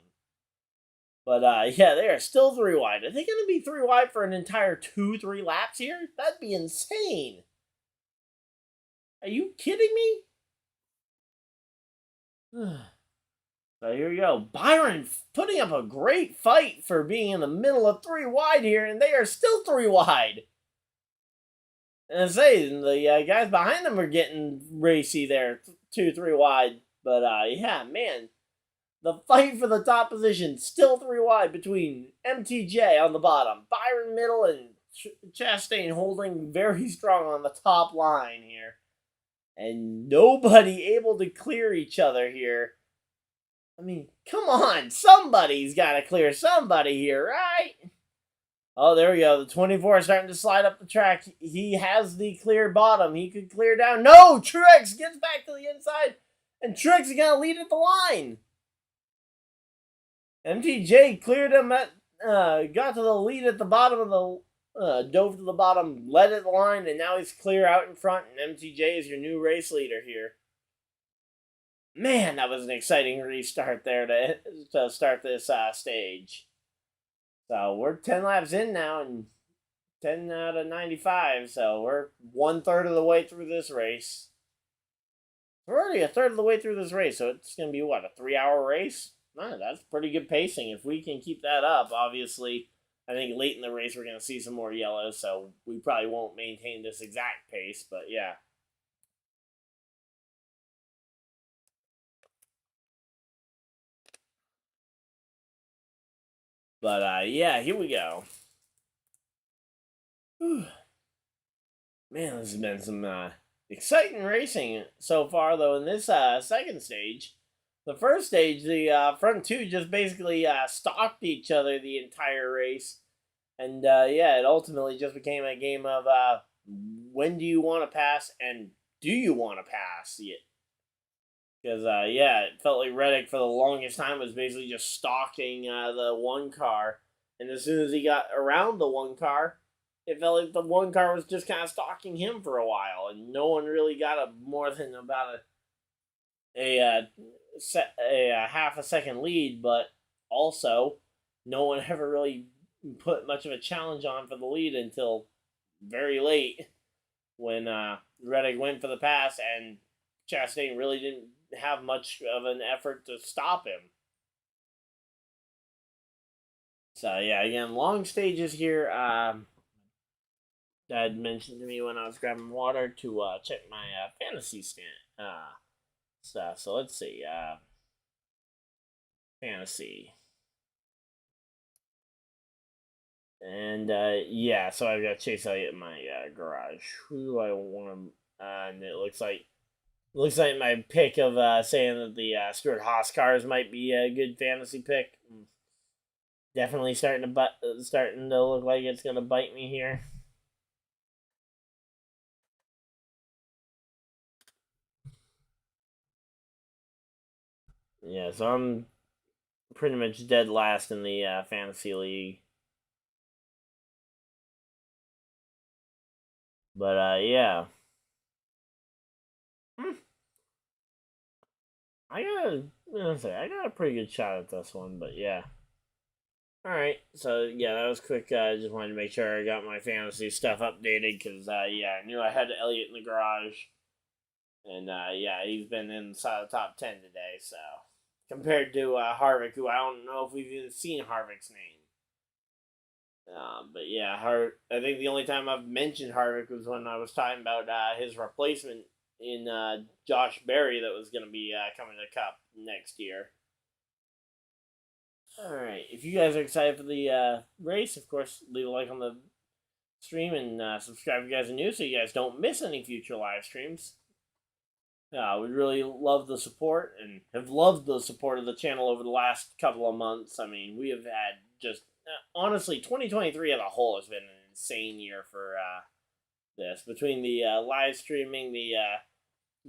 But, yeah, they are still 3 wide. Are they going to be 3 wide for an entire 2-3 laps here? That'd be insane. Are you kidding me? So here we go. Byron putting up a great fight for being in the middle of 3 wide here, and they are still 3 wide. And I say, the guys behind them are getting racy there, 2-3 wide. But, yeah, man, the fight for the top position, still 3 wide between MTJ on the bottom, Byron middle, and Chastain holding very strong on the top line here. And nobody able to clear each other here. I mean, come on. Somebody's got to clear somebody here, right? Oh, there we go. The 24 is starting to slide up the track. He has the clear bottom. He could clear down. No! Truex gets back to the inside. And Truex is going to lead at the line. MTJ cleared him at... got to the lead at the bottom of the... dove to the bottom, led at the line, and now he's clear out in front. And MTJ is your new race leader here. Man, that was an exciting restart there to start this stage. So we're 10 laps in now and 10 out of 95. So we're 1/3 of the way through this race. We're already 1/3 of the way through this race. So it's going to be, what, a 3-hour race? Man, that's pretty good pacing. If we can keep that up, obviously, I think late in the race we're going to see some more yellows. So we probably won't maintain this exact pace. But yeah. But, yeah, here we go. Whew. Man, this has been some exciting racing so far, though, in this second stage. The first stage, the front two just basically stalked each other the entire race. And, yeah, it ultimately just became a game of when do you want to pass and do you want to pass it? Because, yeah, it felt like Reddick for the longest time was basically just stalking the one car. And as soon as he got around the one car, it felt like the one car was just kind of stalking him for a while. And no one really got more than about a half a second lead. But also, no one ever really put much of a challenge on for the lead until very late when Reddick went for the pass and Chastain really didn't have much of an effort to stop him. So yeah, again, long stages here. Dad mentioned to me when I was grabbing water to check my fantasy stuff. So let's see. Fantasy. And yeah, so I've got Chase Elliott in my garage. Who do I want to? And it looks like my pick of saying that the Stewart Haas cars might be a good fantasy pick. Definitely starting to look like it's gonna bite me here. Yeah, so I'm pretty much dead last in the fantasy league. But yeah. I got a pretty good shot at this one, but yeah. Alright, so yeah, that was quick. I just wanted to make sure I got my fantasy stuff updated because, yeah, I knew I had Elliott in the garage. And, yeah, he's been inside the top 10 today, so. Compared to Harvick, who I don't know if we've even seen Harvick's name. But yeah, I think the only time I've mentioned Harvick was when I was talking about his replacement in Josh Berry that was going to be coming to Cup next year. Alright, if you guys are excited for the race, of course, leave a like on the stream and subscribe if you guys are new so you guys don't miss any future live streams. We really love the support and have loved the support of the channel over the last couple of months. I mean, we have had just, honestly, 2023 as a whole has been an insane year for this. Between the live streaming, the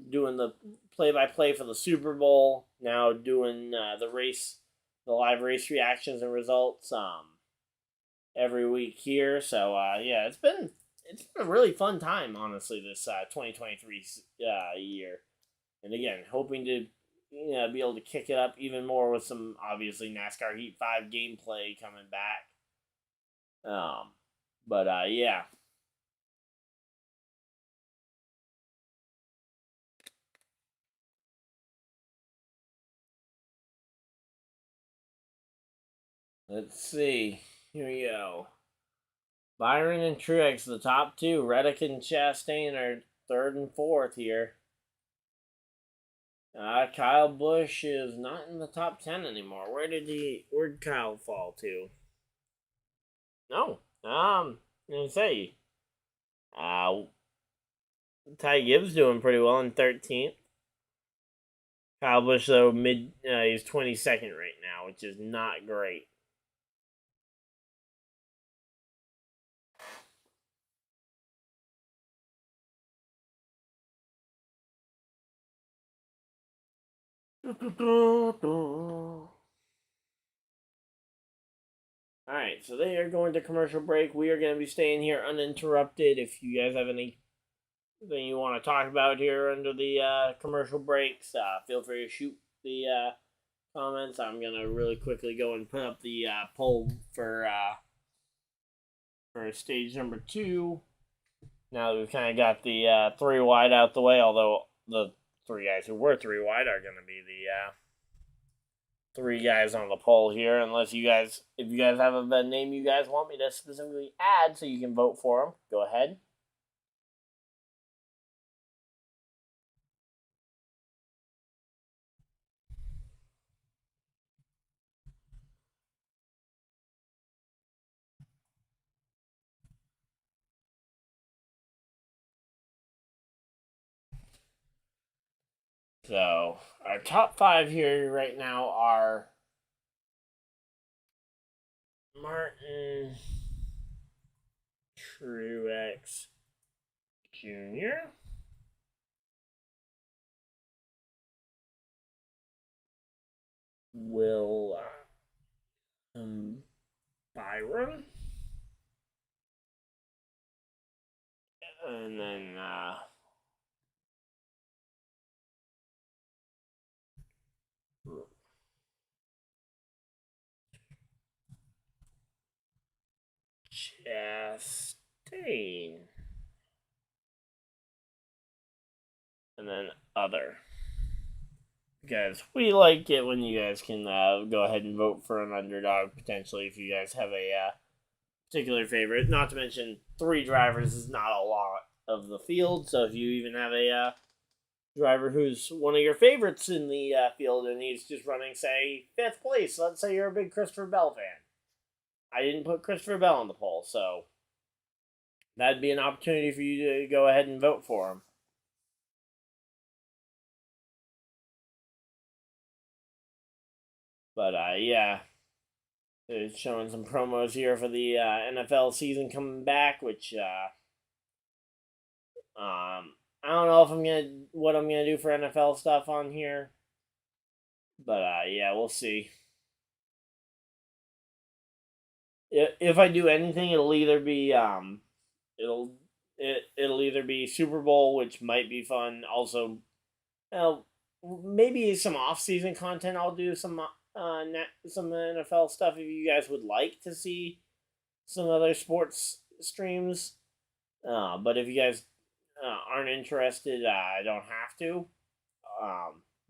doing the play-by-play for the Super Bowl, now doing the live race reactions and results every week here. So yeah, it's been a really fun time, honestly, this 2023 year. And again, hoping to be able to kick it up even more with some obviously NASCAR Heat 5 gameplay coming back. But yeah. Let's see. Here we go. Byron and Truex, the top two. Reddick and Chastain are third and fourth here. Kyle Busch is not in the top 10 anymore. Where'd Kyle fall to? No. Let's say, Ty Gibbs doing pretty well in 13th. Kyle Busch, though, he's 22nd right now, which is not great. Alright, so they are going to commercial break. We are going to be staying here uninterrupted. If you guys have anything you want to talk about here under the commercial breaks, feel free to shoot the comments. I'm going to really quickly go and put up the poll for stage number 2. Now that we've kind of got the 3 wide out the way, although the 3 guys who were 3 wide are going to be the 3 guys on the poll here, unless if you guys have a name you guys want me to specifically add so you can vote for them, go ahead. So, our top 5 here right now are Martin Truex Jr., Will Byron, and then Chastain, and then other. Guys, we like it when you guys can go ahead and vote for an underdog, potentially, if you guys have a particular favorite. Not to mention, 3 drivers is not a lot of the field, so if you even have a driver who's one of your favorites in the field and he's just running, say, 5th place, let's say you're a big Christopher Bell fan. I didn't put Christopher Bell on the poll, so that'd be an opportunity for you to go ahead and vote for him. But yeah, it's showing some promos here for the NFL season coming back, which I don't know if what I'm gonna do for NFL stuff on here, But yeah, we'll see. If I do anything, it'll either be it'll either be Super Bowl, which might be fun. Also, maybe some off-season content. I'll do some NFL stuff if you guys would like to see some other sports streams. But if you guys aren't interested, I don't have to.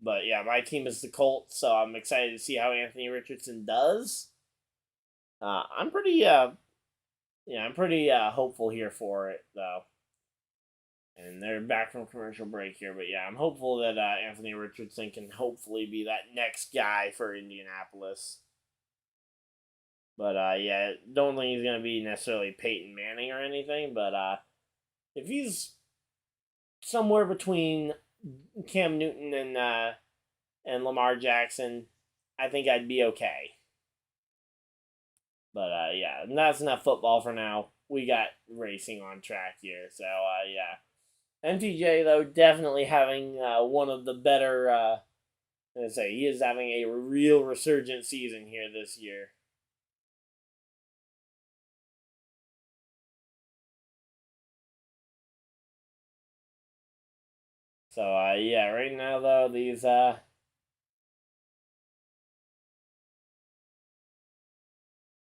But yeah, my team is the Colts, so I'm excited to see how Anthony Richardson does. I'm pretty hopeful here for it though. And they're back from commercial break here, but yeah, I'm hopeful that Anthony Richardson can hopefully be that next guy for Indianapolis. But yeah, don't think he's gonna be necessarily Peyton Manning or anything. But if he's somewhere between Cam Newton and Lamar Jackson, I think I'd be okay. But yeah, that's enough football for now. We got racing on track here, so yeah. MTJ though definitely having one of the better. He is having a real resurgent season here this year. So yeah, right now though these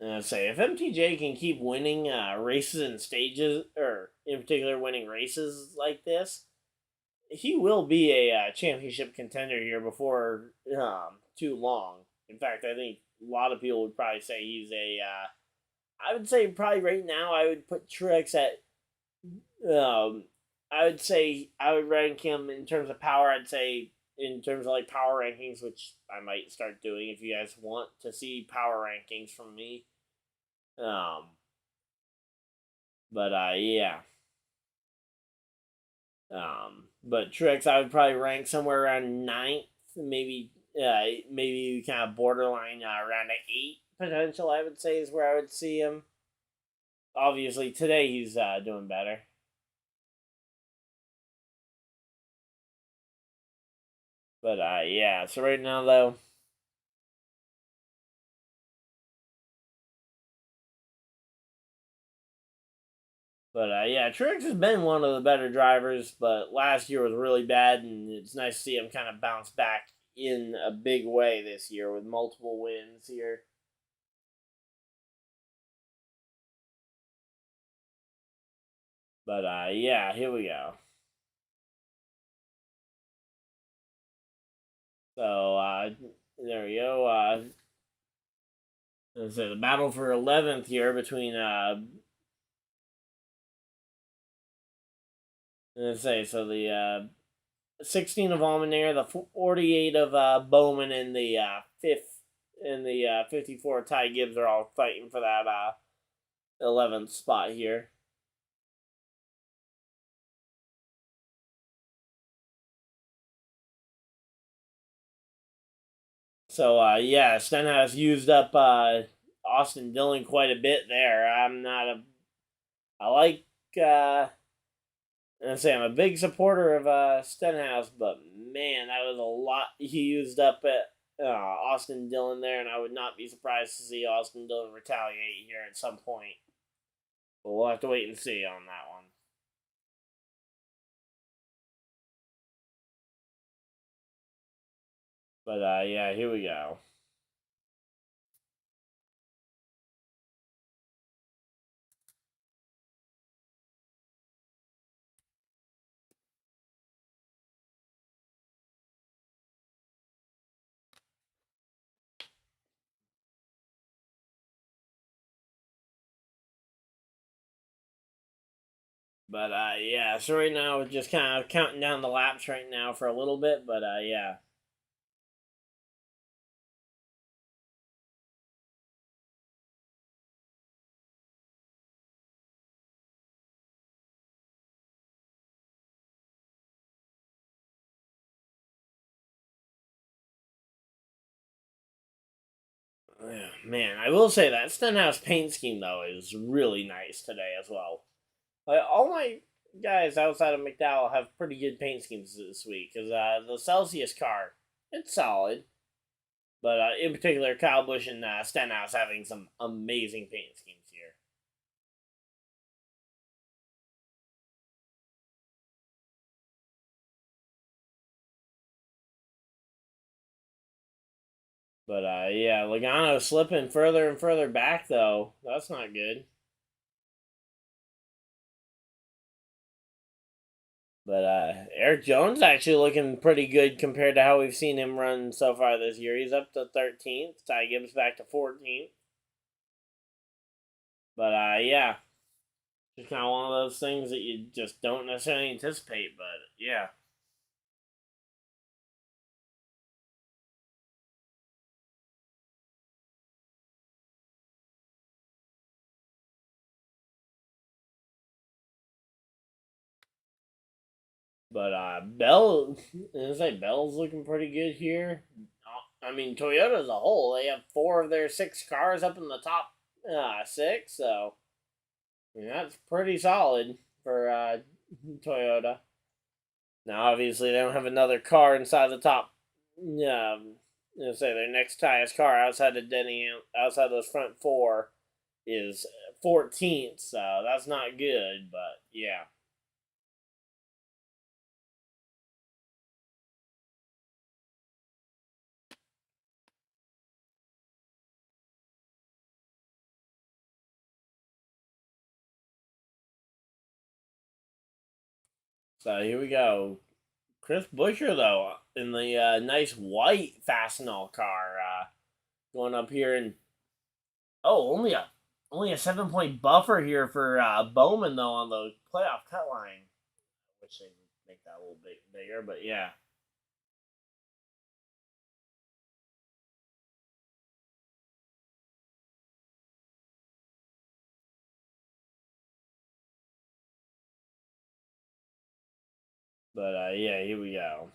if MTJ can keep winning races and stages, or in particular winning races like this, he will be a championship contender here before too long. In fact, I think a lot of people would probably say he's a. I would say probably right now I would put Truex at. I would say I would rank him in terms of power. I'd say in terms of like power rankings, which I might start doing if you guys want to see power rankings from me. But yeah. But Truex I would probably rank somewhere around 9th, maybe kind of borderline around an 8 potential. I would say is where I would see him. Obviously today he's doing better. But yeah, so right now though. But yeah, Truex has been one of the better drivers, but last year was really bad, and it's nice to see him kind of bounce back in a big way this year with multiple wins here. But yeah, here we go. So there we go. Let's say the battle for 11th here between let's say so the 16 of Almaner, the 48 of Bowman, and the 54 Ty Gibbs are all fighting for that 11th spot here. So yeah, Stenhouse used up Austin Dillon quite a bit there. I like I'm a big supporter of Stenhouse, but man, that was a lot he used up at Austin Dillon there, and I would not be surprised to see Austin Dillon retaliate here at some point. But we'll have to wait and see on that one. But yeah, here we go. But yeah, so right now we're just kind of counting down the laps right now for a little bit. But yeah. Man, I will say that Stenhouse paint scheme though is really nice today as well. All my guys outside of McDowell have pretty good paint schemes this week because the Celsius car, it's solid. But in particular, Kyle Busch and Stenhouse having some amazing paint schemes here. But yeah, Logano slipping further and further back, though. That's not good. But Eric Jones actually looking pretty good compared to how we've seen him run so far this year. He's up to 13th. Ty Gibbs back to 14th. But yeah, just kind of one of those things that you just don't necessarily anticipate. But yeah. But Bell, Bell's looking pretty good here. I mean, Toyota as a whole, they have 4 of their 6 cars up in the top 6, so I mean, that's pretty solid for Toyota. Now, obviously, they don't have another car inside the top. Their next highest car outside of Denny, outside those front 4, is 14th, so that's not good. But yeah. So here we go. Chris Buescher, though, in the nice white Fastenal car, going up here, and only a 7-point buffer here for Bowman, though, on the playoff cut line. I wish they'd make that a little bit bigger, but yeah. But yeah, here we go.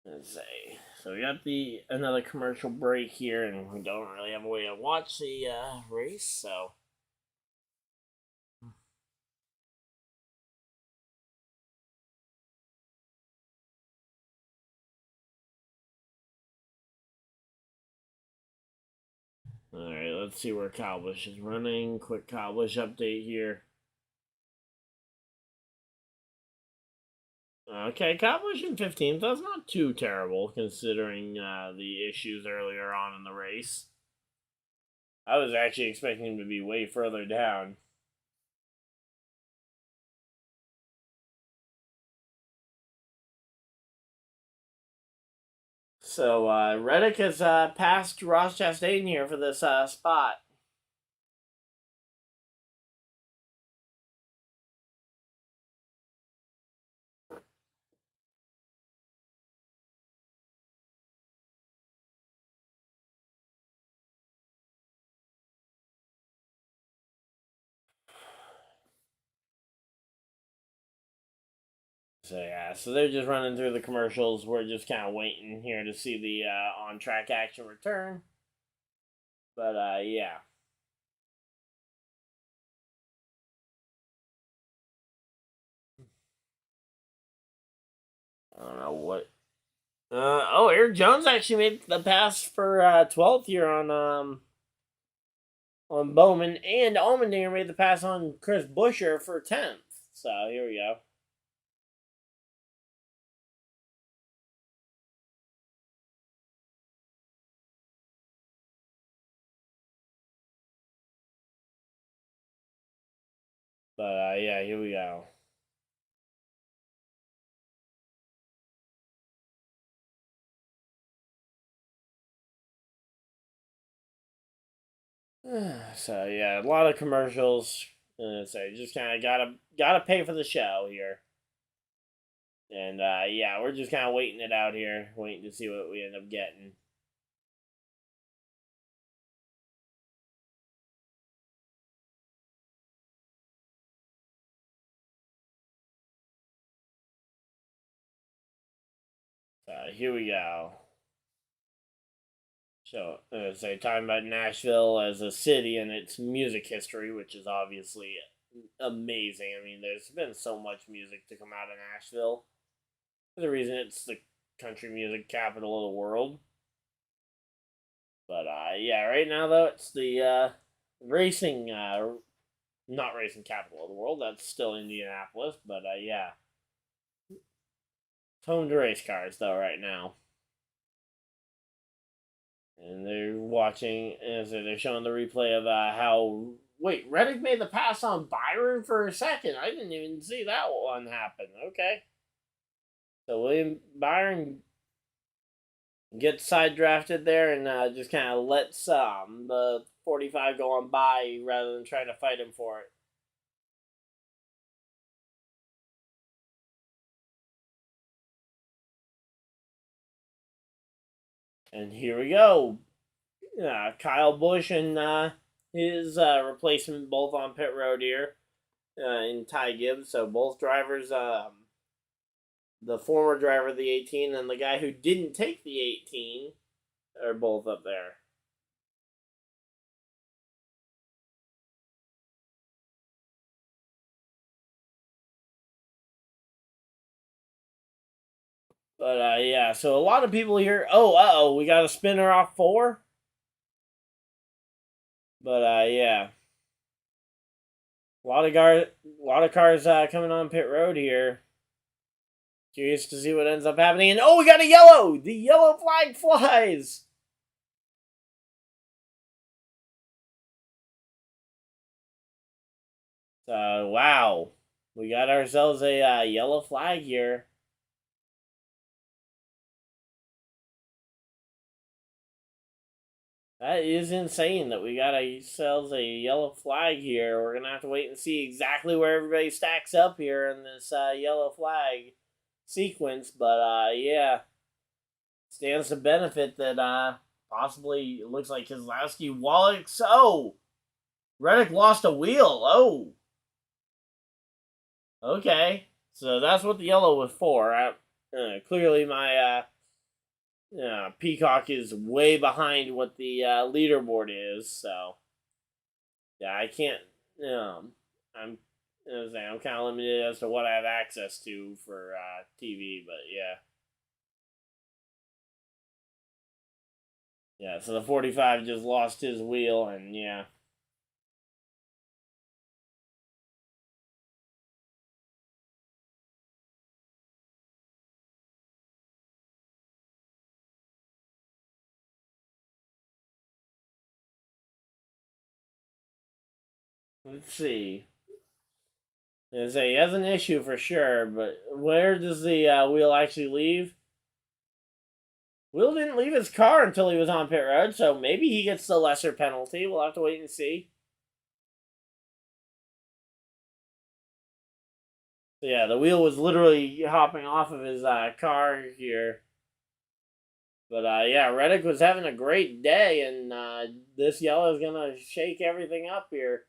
Let's see. So we got another commercial break here, and we don't really have a way to watch the race, so. Alright, let's see where Kyle Busch is running. Quick Kyle Busch update here. Okay, Kyle Busch in 15th. That's not too terrible considering the issues earlier on in the race. I was actually expecting him to be way further down. So Reddick has passed Ross Chastain here for this spot. So yeah, so they're just running through the commercials. We're just kind of waiting here to see the on-track action return. But yeah. I don't know what. Eric Jones actually made the pass for 12th here on Bowman, and Allmendinger made the pass on Chris Buescher for 10th. So here we go. But yeah, here we go. So yeah, a lot of commercials. So just kind of gotta pay for the show here. And yeah, we're just kind of waiting it out here, waiting to see what we end up getting. So here we go. So, talking about Nashville as a city and its music history, which is obviously amazing. I mean, there's been so much music to come out of Nashville. For the reason it's the country music capital of the world. But yeah, right now though it's the racing, not racing capital of the world. That's still Indianapolis. But yeah, it's home to race cars though right now. And they're watching, as they're showing the replay of how. Wait, Reddick made the pass on Byron for a second. I didn't even see that one happen. Okay. So William Byron gets side drafted there and just kind of lets the 45 go on by rather than trying to fight him for it. And here we go. Kyle Busch and his replacement both on pit road here in Ty Gibbs. So both drivers, the former driver of the 18 and the guy who didn't take the 18 are both up there. But yeah, so a lot of people here. Oh, we got a spinner off 4. But yeah, a lot of cars coming on pit road here. Curious to see what ends up happening. And we got a yellow. The yellow flag flies. So wow, we got ourselves a yellow flag here. That is insane that we got ourselves a yellow flag here. We're going to have to wait and see exactly where everybody stacks up here in this yellow flag sequence. But yeah, stands to benefit that possibly it looks like Keselowski, Wallach. Reddick lost a wheel. Okay. So that's what the yellow was for. Clearly my Peacock is way behind what the leaderboard is, so yeah, I can't. I'm kind of limited as to what I have access to for TV, but yeah. So the 45 just lost his wheel, and yeah. Let's see. He has an issue for sure, but where does the wheel actually leave? Wheel didn't leave his car until he was on pit road, so maybe he gets the lesser penalty. We'll have to wait and see. So yeah, the wheel was literally hopping off of his car here. But yeah, Reddick was having a great day, and this yellow is going to shake everything up here.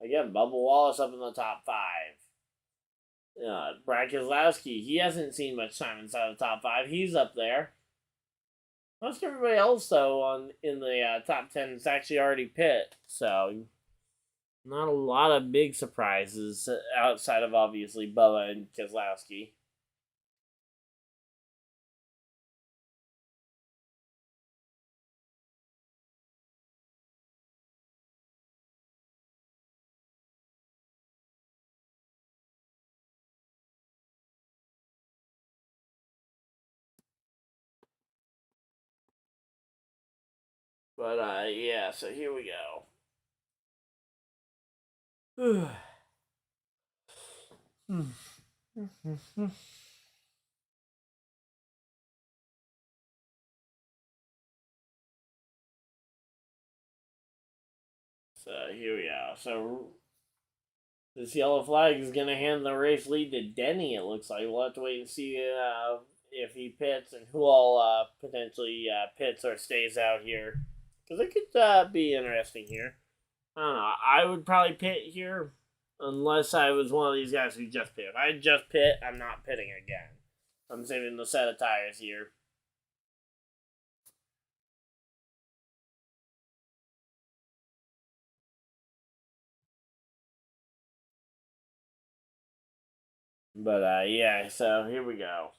Again, Bubba Wallace up in the top 5. Brad Keselowski, he hasn't seen much time inside the top 5. He's up there. Most everybody else, though, in the top 10 is actually already pit. So, not a lot of big surprises outside of, obviously, Bubba and Keselowski. But yeah, so here we go. So here we go. So this yellow flag is going to hand the race lead to Denny, it looks like. We'll have to wait and see if he pits and who all potentially pits or stays out here. Because it could be interesting here. I don't know. I would probably pit here unless I was one of these guys who just pit. If I just pit, I'm not pitting again. I'm saving the set of tires here. But yeah, so here we go.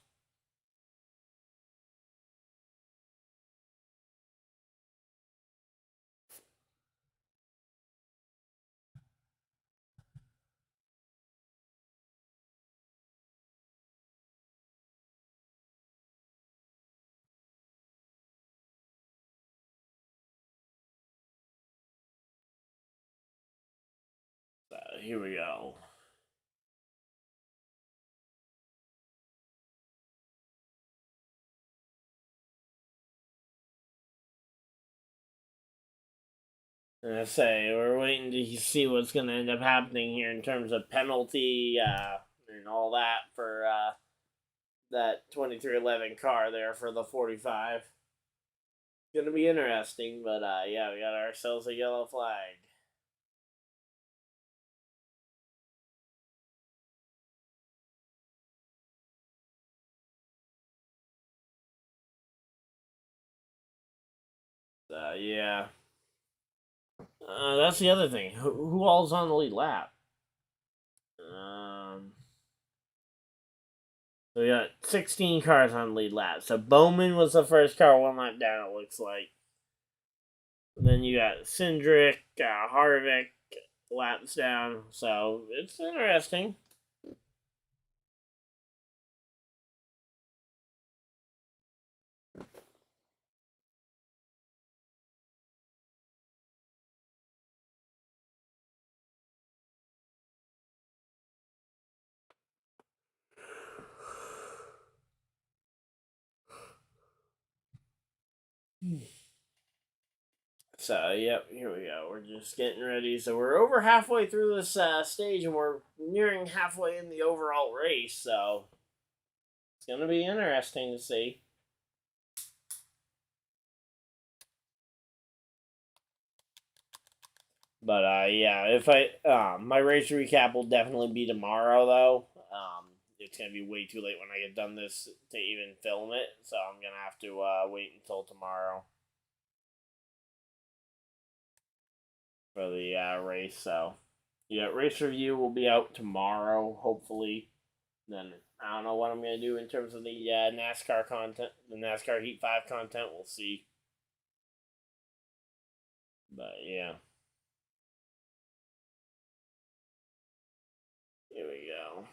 here we go. And I say, we're waiting to see what's going to end up happening here in terms of penalty and all that for that 2311 car there for the 45. It's going to be interesting, but yeah, we got ourselves a yellow flag. Yeah. That's the other thing. Who all's on the lead lap? So we got 16 cars on the lead lap. So Bowman was the first car one lap down, it looks like. Then you got Cindric, Harvick, laps down. So it's interesting. So, yep, here we go. We're just getting ready. So, we're over halfway through this stage, and we're nearing halfway in the overall race. So, it's going to be interesting to see. But, yeah, if my race recap will definitely be tomorrow, though. It's going to be way too late when I get done this to even film it. So, I'm going to have to wait until tomorrow for the race. So, yeah, race review will be out tomorrow, hopefully. Then I don't know what I'm going to do in terms of the NASCAR content, the NASCAR Heat 5 content. We'll see. But, yeah. Here we go.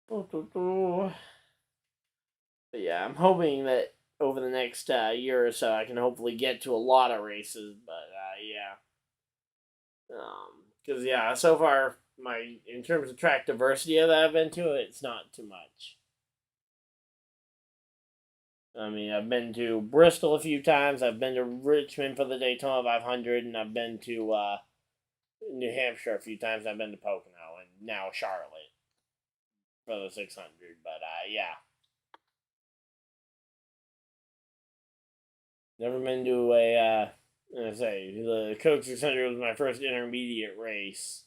But, yeah, I'm hoping that over the next year or so, I can hopefully get to a lot of races. But, yeah. Because, yeah, so far, in terms of track diversity that I've been to, it's not too much. I mean, I've been to Bristol a few times. I've been to Richmond for the Daytona 500, and I've been to New Hampshire a few times. I've been to Pocono, and now Charlotte for the 600. But yeah, never been to a. I say the Coke 600 was my first intermediate race.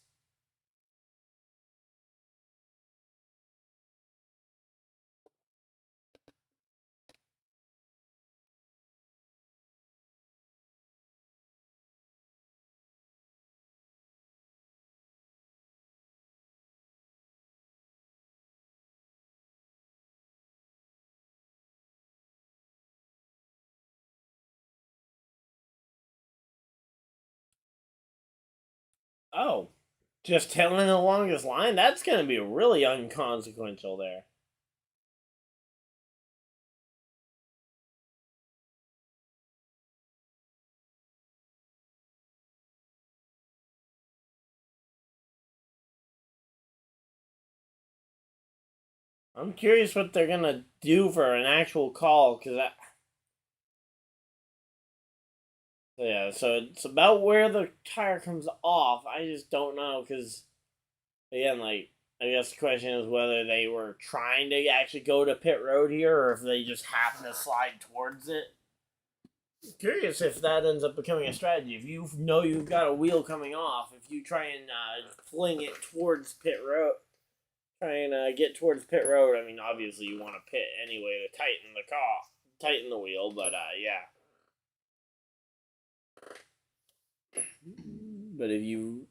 Oh, just tailing the longest line? That's going to be really unconsequential there. I'm curious what they're going to do for an actual call, because yeah, so it's about where the tire comes off. I just don't know, because, again, like, I guess the question is whether they were trying to actually go to pit road here, or if they just happen to slide towards it. I'm curious if that ends up becoming a strategy. If you know you've got a wheel coming off, if you try and fling it towards pit road, try and get towards pit road, I mean, obviously you want to pit anyway to tighten the wheel, but yeah. But if you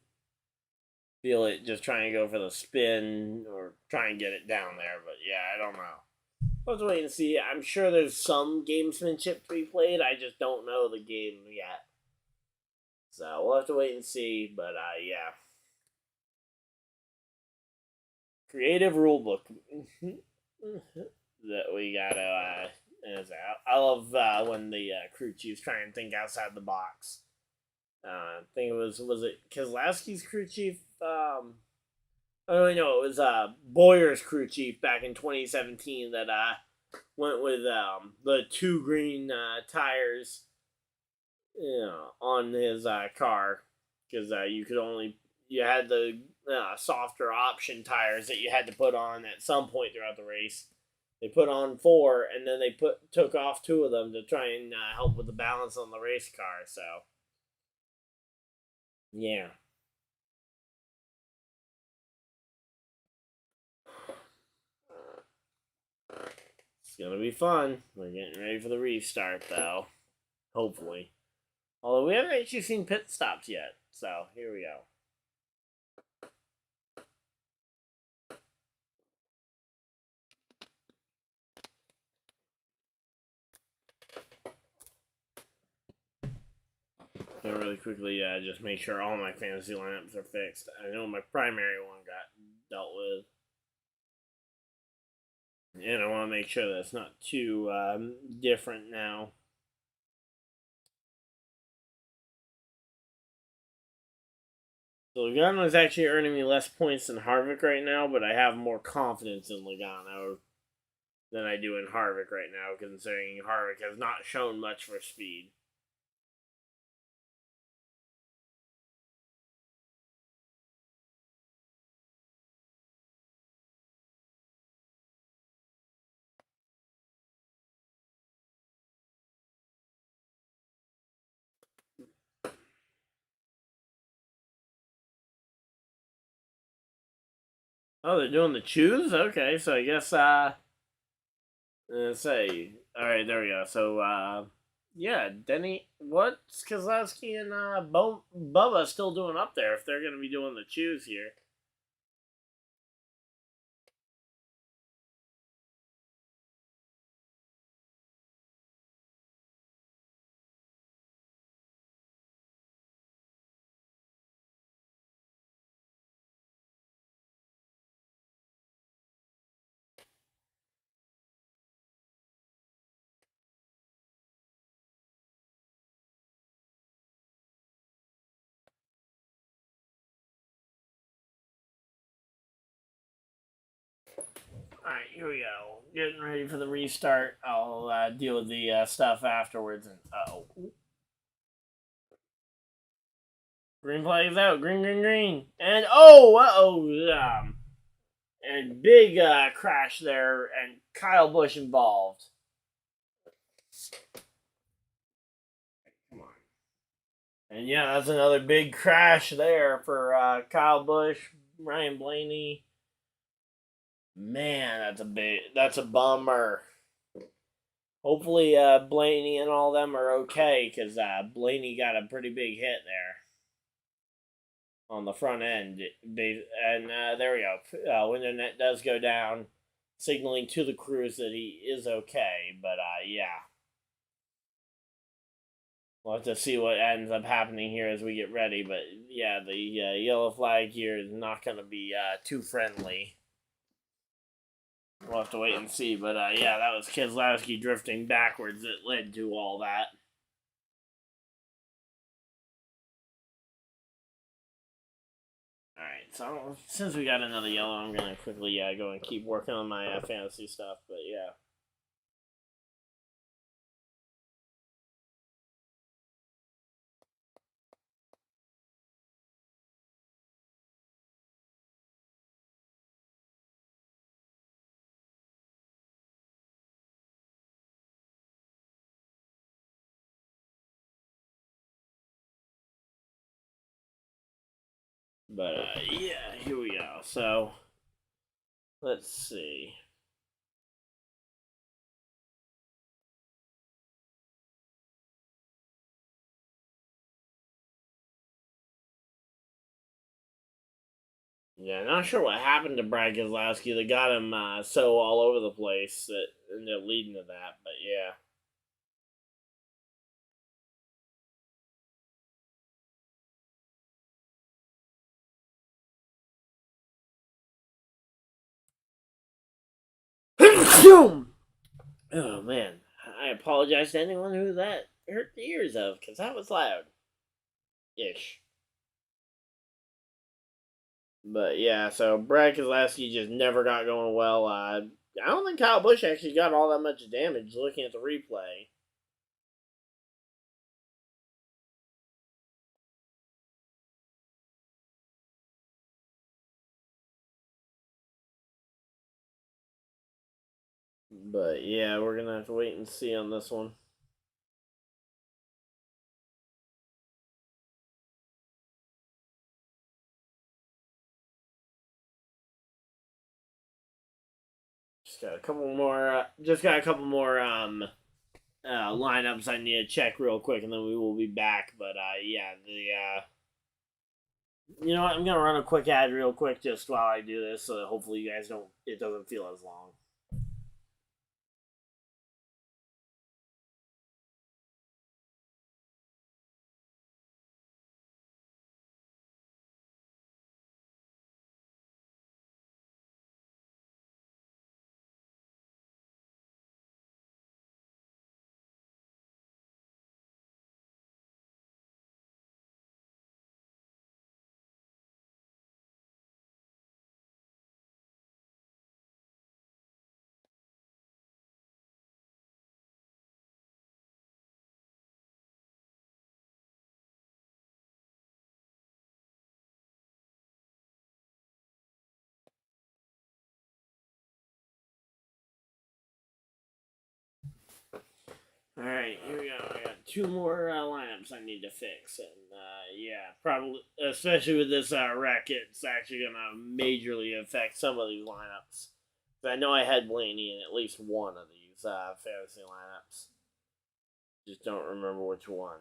feel it just trying to go for the spin or try and get it down there, but yeah, I don't know. Let's wait and see. I'm sure there's some gamesmanship to be played. I just don't know the game yet. So we'll have to wait and see, but yeah. Creative rulebook. that we gotta. I love when the crew chiefs try and think outside the box. I think it was it Keselowski's crew chief? Oh no, it was Boyer's crew chief back in 2017 that went with the 2 green tires, on his car, because you had the softer option tires that you had to put on at some point throughout the race. They put on 4, and then they took off 2 of them to try and help with the balance on the race car. So, yeah. It's going to be fun. We're getting ready for the restart, though. Hopefully. Although we haven't actually seen pit stops yet. So, here we go. Gonna really quickly just make sure all my fantasy lineups are fixed. I know my primary one got dealt with. And I want to make sure that it's not too different now. So Logano is actually earning me less points than Harvick right now, but I have more confidence in Logano than I do in Harvick right now, considering Harvick has not shown much for speed. Oh, they're doing the choose? Okay, so I guess, let's say, alright, there we go. So, yeah, Denny, what's Keselowski and, Bubba still doing up there if they're going to be doing the choose here? Alright, here we go. Getting ready for the restart. I'll deal with the stuff afterwards. And uh-oh. Green flag is out. Green, green, green. And and big crash there, and Kyle Busch involved. Come on. And yeah, that's another big crash there for Kyle Busch, Ryan Blaney. Man, that's a bummer. Hopefully, Blaney and all them are okay, because Blaney got a pretty big hit there on the front end. And there we go. When the net does go down, signaling to the crews that he is okay. But yeah. We'll have to see what ends up happening here as we get ready. But yeah, the yellow flag here is not going to be too friendly. We'll have to wait and see. But yeah, that was Keselowski drifting backwards that led to all that. Alright, so since we got another yellow, I'm going to quickly go and keep working on my fantasy stuff. But yeah. But yeah, here we go. So let's see. Yeah, not sure what happened to Brad Keselowski that got him so all over the place that ended up leading to that. But yeah. Oh man, I apologize to anyone who that hurt the ears of, because that was loud. Ish. But yeah, so Brad Keselowski just never got going well. I don't think Kyle Busch actually got all that much damage looking at the replay. But yeah, we're gonna have to wait and see on this one. Just got a couple more. Lineups I need to check real quick, and then we will be back. But yeah, you know what? I'm gonna run a quick ad real quick just while I do this, so that hopefully you guys don't. It doesn't feel as long. All right, here we go. I got two more lineups I need to fix, and yeah, probably especially with this wreck, it's actually gonna majorly affect some of these lineups. But I know I had Blaney in at least one of these fantasy lineups. Just don't remember which one.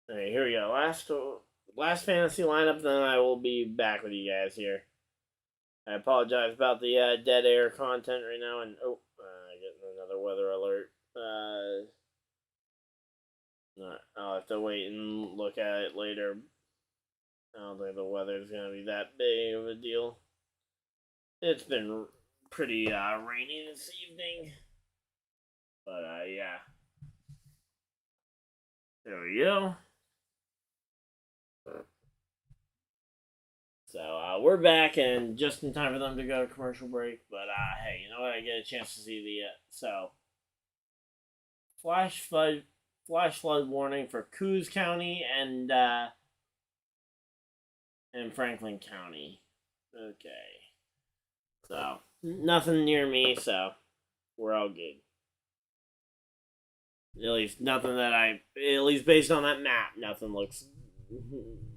All right, here we go. Last fantasy lineup, then I will be back with you guys here. I apologize about the dead air content right now, and getting another weather alert. I'll have to wait and look at it later. I don't think the weather's gonna be that big of a deal. It's been pretty rainy this evening, but yeah. There we go. So we're back, and just in time for them to go to commercial break. But hey, you know what? I get a chance to see the flash flood warning for Coos County and Franklin County. Okay, so nothing near me, so we're all good. At least nothing that at least based on that map, nothing looks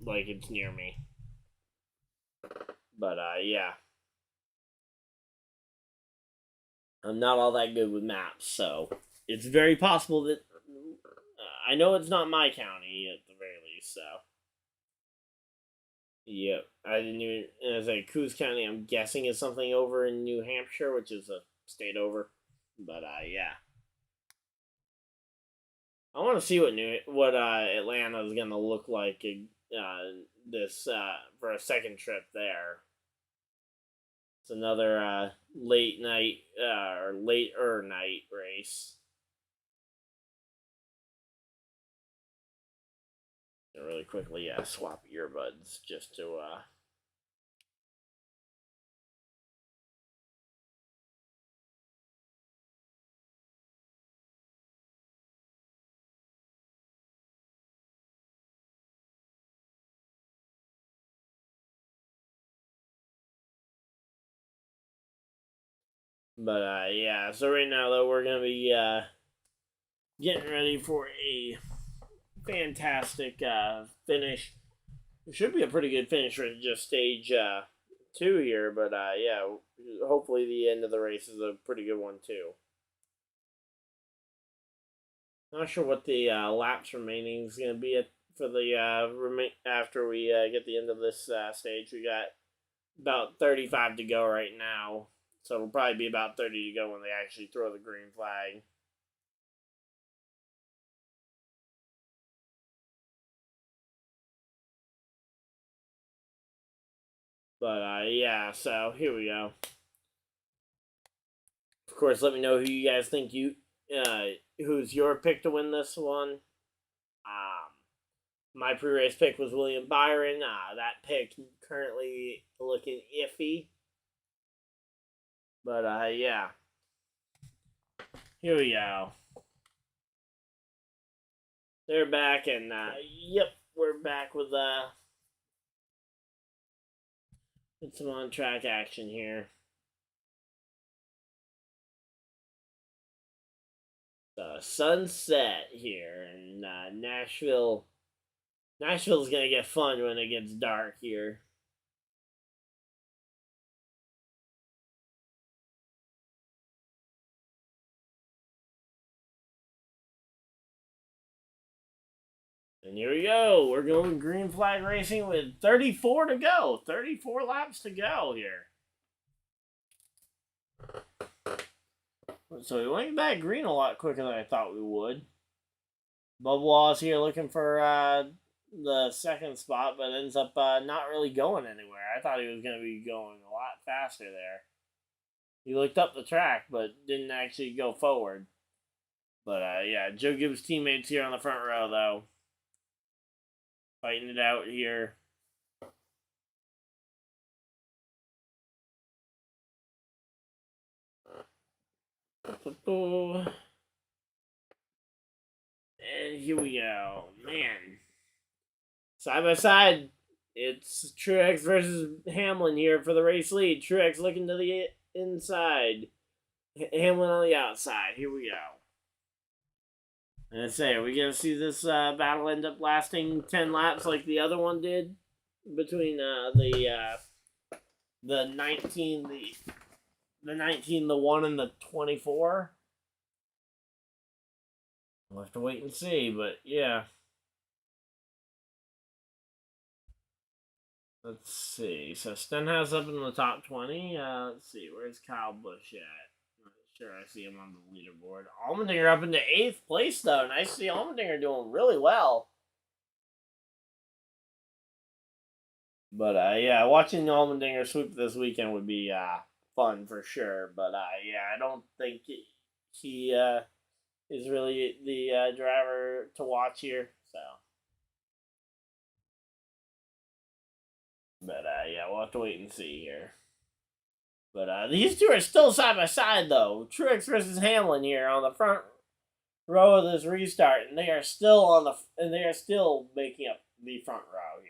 like it's near me. But yeah. I'm not all that good with maps, so it's very possible that I know it's not my county at the very least. So, yep, I didn't even as a Coos County. I'm guessing is something over in New Hampshire, which is a state over. But yeah, I want to see what Atlanta is gonna look like this for a second trip there. It's another late night or later night race. And really quickly, swap earbuds just to But yeah, so right now though we're gonna be getting ready for a fantastic finish. It should be a pretty good finish for just stage 2 here, but yeah, hopefully the end of the race is a pretty good one too. Not sure what the laps remaining is gonna be for the after we get the end of this stage. We got about 35 to go right now, so it'll probably be about 30 to go when they actually throw the green flag. But yeah, so here we go. Of course, let me know who you guys think who's your pick to win this one. My pre-race pick was William Byron. That pick currently looking iffy. But yeah. Here we go. They're back, and yep, we're back with some on-track action here. The sunset here in Nashville. Nashville's gonna get fun when it gets dark here. And here we go. We're going green flag racing with 34 to go. 34 laps to go here. So we went back green a lot quicker than I thought we would. Bubba Wallace here looking for the second spot, but ends up not really going anywhere. I thought he was going to be going a lot faster there. He looked up the track, but didn't actually go forward. But yeah, Joe Gibbs' teammates here on the front row, though. Fighting it out here. And here we go. Man. Side by side, it's Truex versus Hamlin here for the race lead. Truex looking to the inside. Hamlin on the outside. Here we go. And I say, are we going to see this battle end up lasting 10 laps like the other one did? Between the 19, the 1, and the 24? We'll have to wait and see, but yeah. Let's see. So Stenhouse up in the top 20. Let's see. Where's Kyle Busch at? Sure, I see him on the leaderboard. Allmendinger up into 8th place, though. Nice to see Allmendinger doing really well. But, yeah, watching Allmendinger sweep this weekend would be fun for sure. But, yeah, I don't think he is really the driver to watch here. So, but, yeah, we'll have to wait and see here. But these two are still side by side, though. Truex versus Hamlin here on the front row of this restart, and they are still making up the front row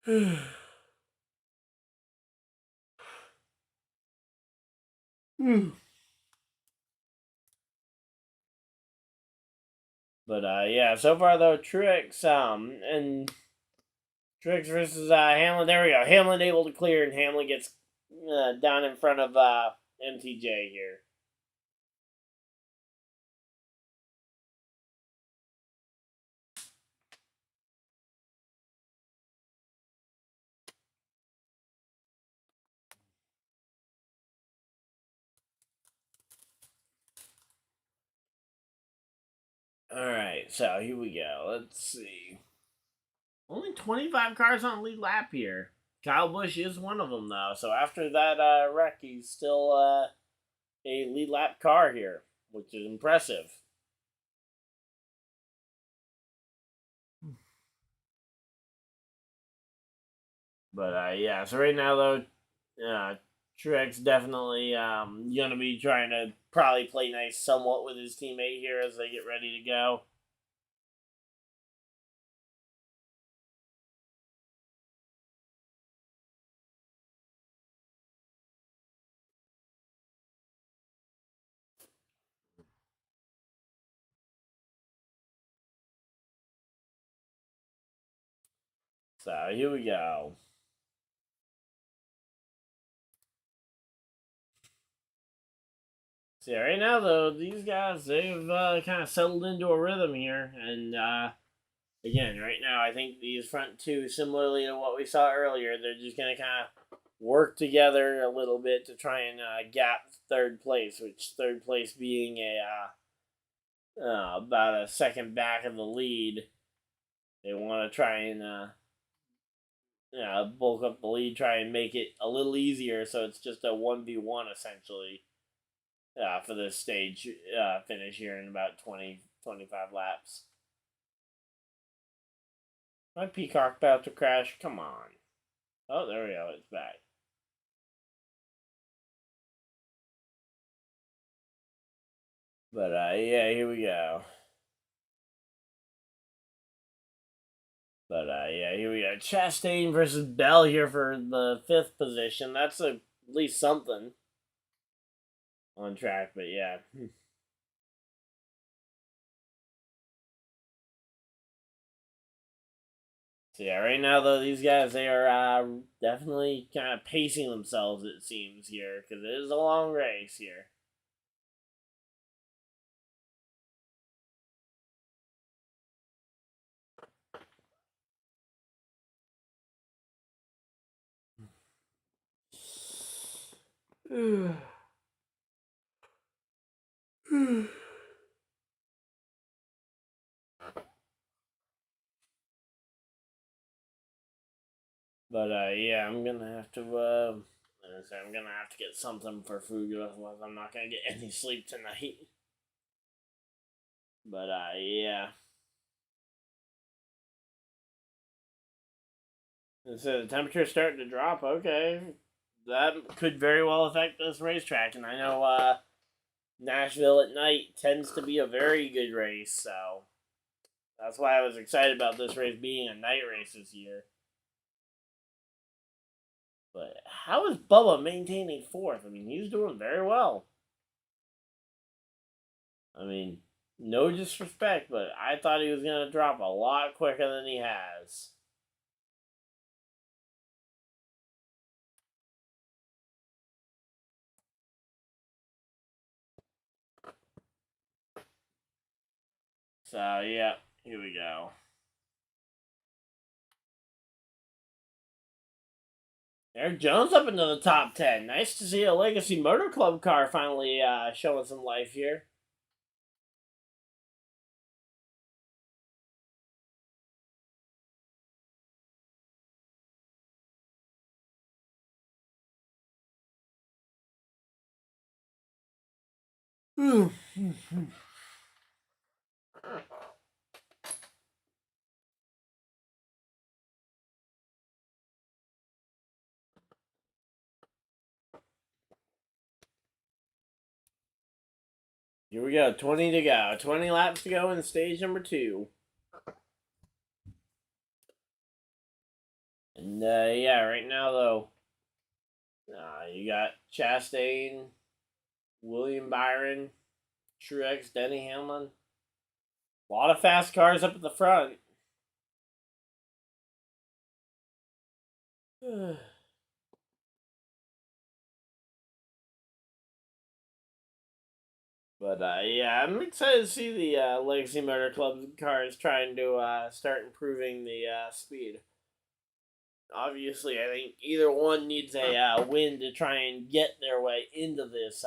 here. But yeah, so far though, Truex versus Hamlin. There we go. Hamlin able to clear, and Hamlin gets down in front of MTJ here. Alright, so here we go. Let's see. Only 25 cars on lead lap here. Kyle Busch is one of them, though. So after that wreck, he's still a lead lap car here, which is impressive. But yeah, so right now, though, Truex definitely going to be trying to probably play nice somewhat with his teammate here as they get ready to go. So here we go. So yeah, right now though, these guys they've kind of settled into a rhythm here, and again, right now I think these front two, similarly to what we saw earlier, they're just gonna kind of work together a little bit to try and gap third place, which third place being about a second back of the lead. They want to try and bulk up the lead, try and make it a little easier, so it's just a 1v1 essentially for this stage finish here in about 20-25 laps. My Peacock about to crash. Come on. Oh, there we go. It's back. But yeah, here we go. But yeah, here we go. Chastain versus Bell here for the 5th position. That's at least something on track. But yeah. So yeah, right now though, these guys they are definitely kind of pacing themselves. It seems here because it is a long race here. But yeah, I'm gonna have to I'm gonna have to get something for food, otherwise I'm not gonna get any sleep tonight. But yeah. And so the temperature's starting to drop. Okay, that could very well affect this racetrack, and I know Nashville at night tends to be a very good race, so that's why I was excited about this race being a night race this year. But how is Bubba maintaining 4th? I mean, he's doing very well. I mean, no disrespect, but I thought he was going to drop a lot quicker than he has. So, yeah, here we go. Eric Jones up into the top 10. Nice to see a Legacy Motor Club car finally showing some life here. Here we go, 20 to go. 20 laps to go in stage number 2. And yeah, right now though, you got Chastain, William Byron, Truex, Denny Hamlin. A lot of fast cars up at the front. But yeah, I'm excited to see the Legacy Motor Club cars trying to start improving the speed. Obviously, I think either one needs a win to try and get their way into this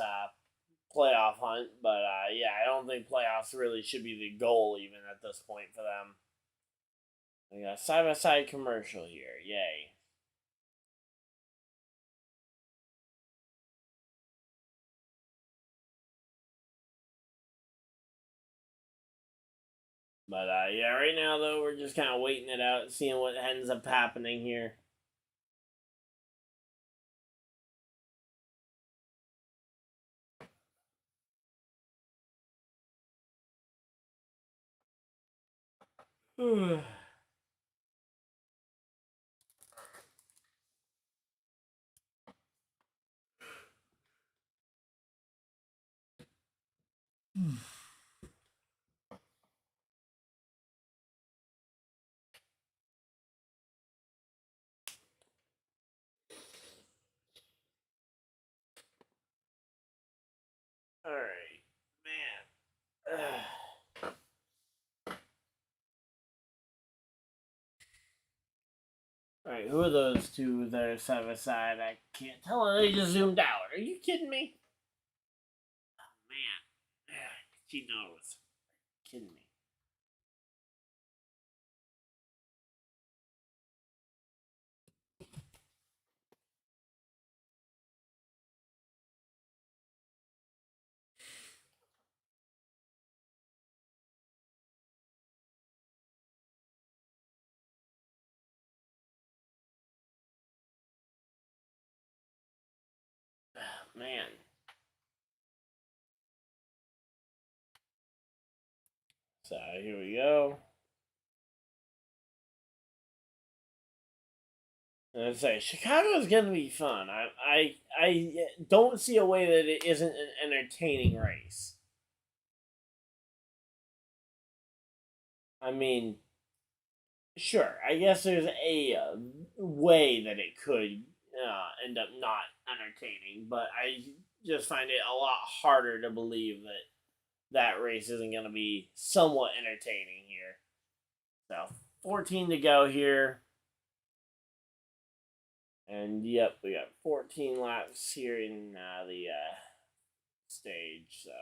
playoff hunt. But yeah, I don't think playoffs really should be the goal even at this point for them. We got a side-by-side commercial here. Yay. But yeah, right now though, we're just kind of waiting it out, seeing what ends up happening here. Alright, Wait, who are those two that are side by side? I can't tell. They just zoomed out. Are you kidding me? Oh, man. She knows. Kidding me. Oh, man. So here we go. And I say Chicago is gonna be fun. I don't see a way that it isn't an entertaining race. I mean, sure, I guess there's a way that it could end up not entertaining, but I just find it a lot harder to believe that that race isn't going to be somewhat entertaining here. So, 14 to go here. And yep, we got 14 laps here in the stage, so.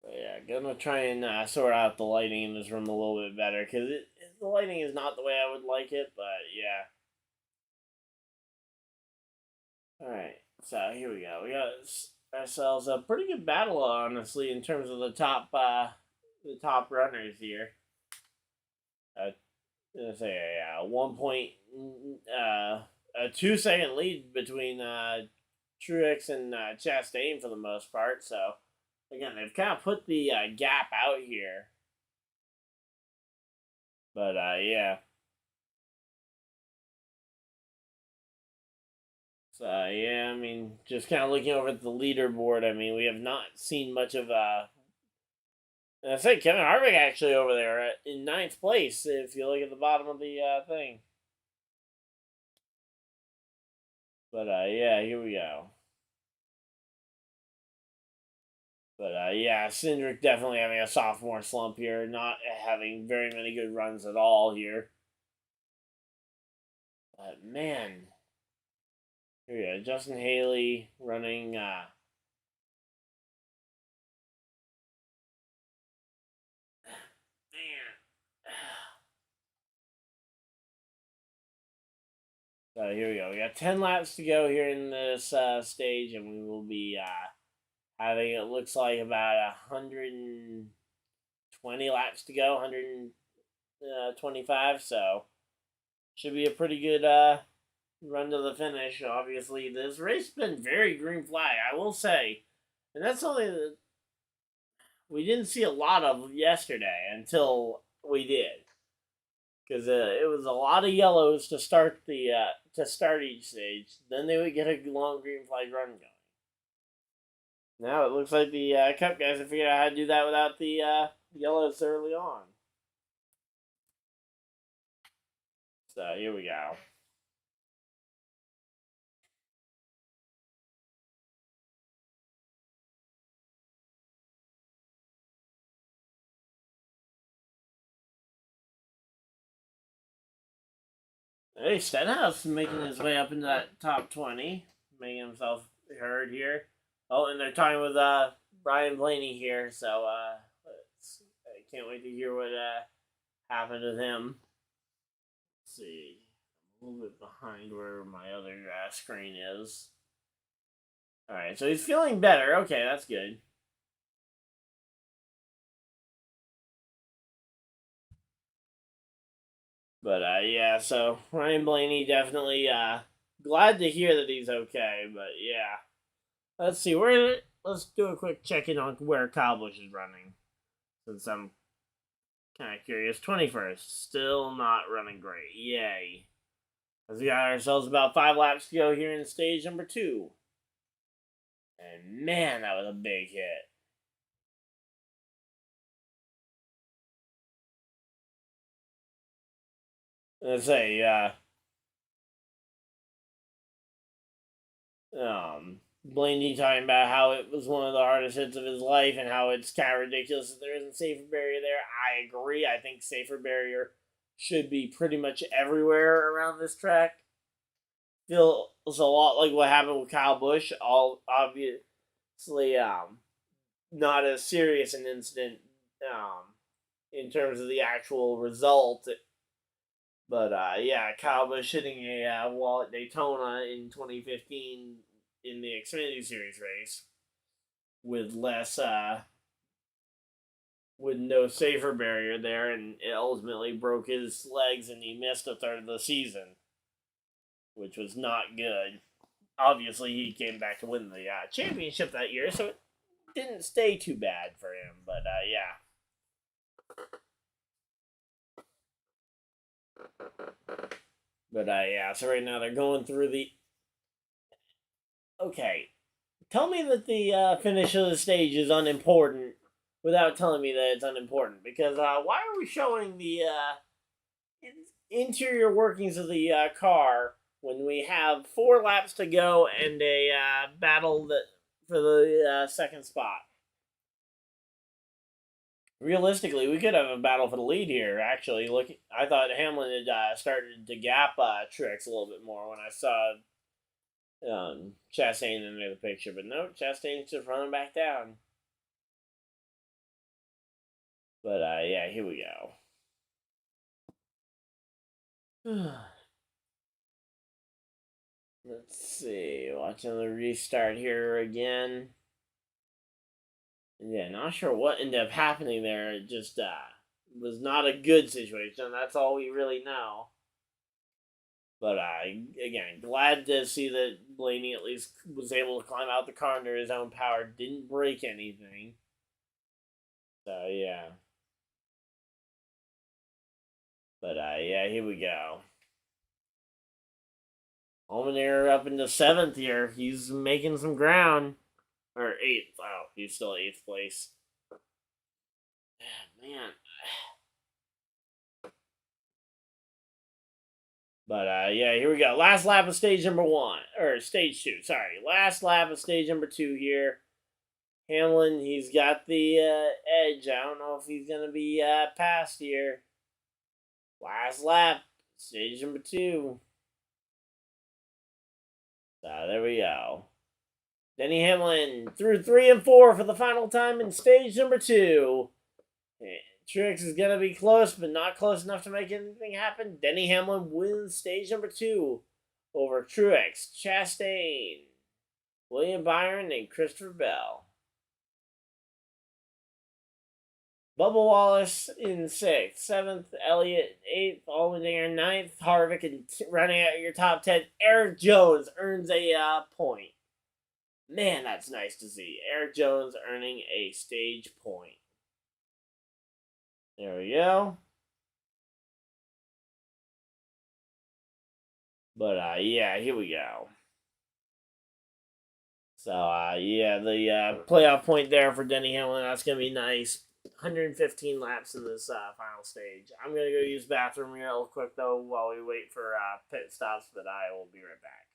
But yeah, gonna try and sort out the lighting in this room a little bit better, because the lighting is not the way I would like it, but yeah. Alright, so here we go. We got ourselves a pretty good battle, honestly, in terms of the top runners here. Let's say a 2 second lead between Truex and Chastain for the most part. So again, they've kind of put the gap out here. But yeah. So yeah, I mean, just kind of looking over at the leaderboard. I mean, we have not seen much of I say Kevin Harvick actually over there in 9th place. If you look at the bottom of the thing. But yeah, here we go. But yeah, Cindric definitely having a sophomore slump here, not having very many good runs at all here. But man, here we go. Justin Haley running. Man. So here we go. We got 10 laps to go here in this stage, and we will be having, it looks like, about 120 laps to go, 125. So should be a pretty good run to the finish. Obviously, this race has been very green flag, I will say. And that's something that we didn't see a lot of yesterday until we did. Because it was a lot of yellows to start each stage. Then they would get a long green flag run going. Now it looks like the Cup guys have figured out how to do that without the yellows early on. So here we go. Hey, Stenhouse making his way up into that top 20, making himself heard here. Oh, and they're talking with Brian Blaney here, so I can't wait to hear what happened with him. Let's see, I'm a little bit behind where my other screen is. All right, so he's feeling better. Okay, that's good. But yeah, so Ryan Blaney definitely glad to hear that he's okay. But yeah, let's see let's do a quick check in on where Kyle Busch is running, since I'm kind of curious. 21st, still not running great. Yay! As we got ourselves about 5 laps to go here in stage number 2. And man, that was a big hit. Let's say, Blaney talking about how it was one of the hardest hits of his life and how it's kind of ridiculous that there isn't safer barrier there. I agree. I think safer barrier should be pretty much everywhere around this track. Feels a lot like what happened with Kyle Busch. All obviously not as serious an incident in terms of the actual result. But yeah, Kyle Busch hitting a wall at Daytona in 2015 in the Xfinity Series race with with no safer barrier there, and it ultimately broke his legs and he missed a third of the season, which was not good. Obviously, he came back to win the championship that year, so it didn't stay too bad for him. But yeah. But yeah, so right now they're going through the. Okay, tell me that the finish of the stage is unimportant without telling me that it's unimportant. Because why are we showing the interior workings of the car when we have 4 laps to go and a battle for the second spot? Realistically, we could have a battle for the lead here. Actually, look, I thought Hamlin had started to gap Truex a little bit more when I saw Chastain in the picture, but no, Chastain's just running back down. But yeah, here we go. Let's see, watching the restart here again. Yeah, not sure what ended up happening there. It just was not a good situation. That's all we really know. But again, glad to see that Blaney at least was able to climb out the car under his own power. Didn't break anything. So yeah. But yeah, here we go. Allmendinger up into 7th here. He's making some ground. Or 8th. Oh, he's still 8th place. Man. But yeah, here we go. Last lap of stage number 1. Or stage 2, sorry. Last lap of stage number 2 here. Hamlin, he's got the edge. I don't know if he's going to be passed here. Last lap, stage number 2. So there we go. Denny Hamlin through 3 and 4 for the final time in stage number 2. Truex is going to be close, but not close enough to make anything happen. Denny Hamlin wins stage number 2 over Truex, Chastain, William Byron, and Christopher Bell. Bubba Wallace in 6th, 7th, Elliott 8th, Allmendinger 9th, Harvick, and running out your top 10, Eric Jones earns a point. Man, that's nice to see. Eric Jones earning a stage point. There we go. But yeah, here we go. So yeah, the playoff point there for Denny Hamlin. That's gonna be nice. 115 laps in this final stage. I'm gonna go use the bathroom real quick though while we wait for pit stops, but I will be right back.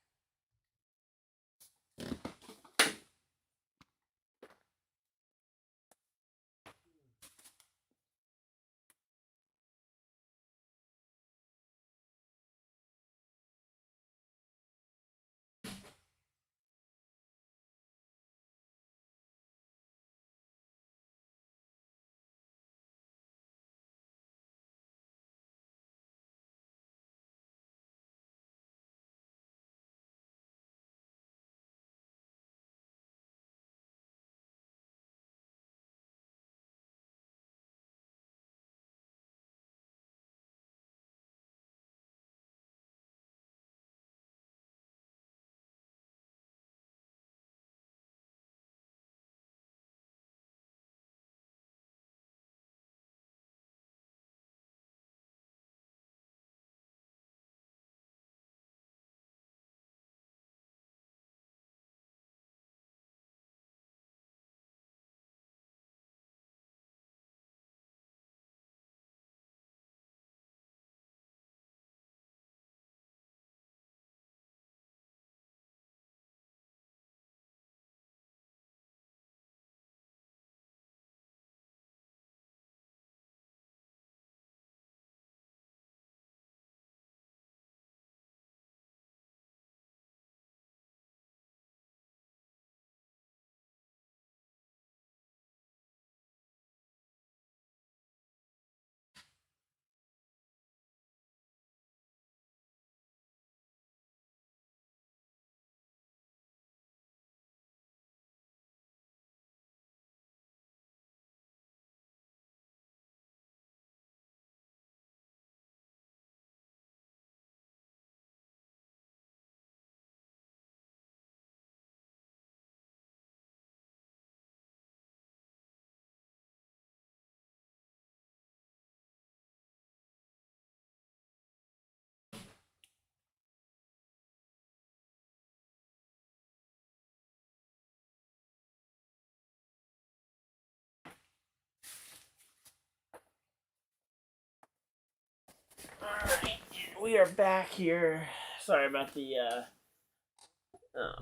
we are back here. Sorry about the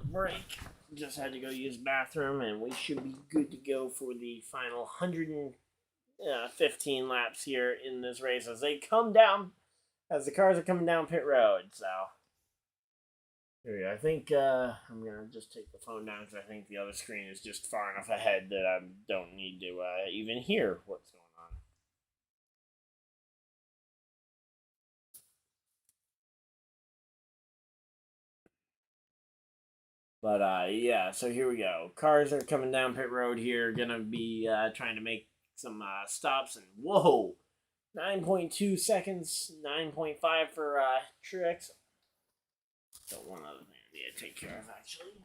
break. Just had to go use the bathroom, and we should be good to go for the final 115 laps here in this race as they come down, as the cars are coming down pit road. So, here we go. I think I'm going to just take the phone down because I think the other screen is just far enough ahead that I don't need to even hear what's going on. But, yeah, so here we go. Cars are coming down pit road here. Gonna be trying to make some stops. And, whoa! 9.2 seconds. 9.5 for Truex. So, one other thing I need to take care of, actually.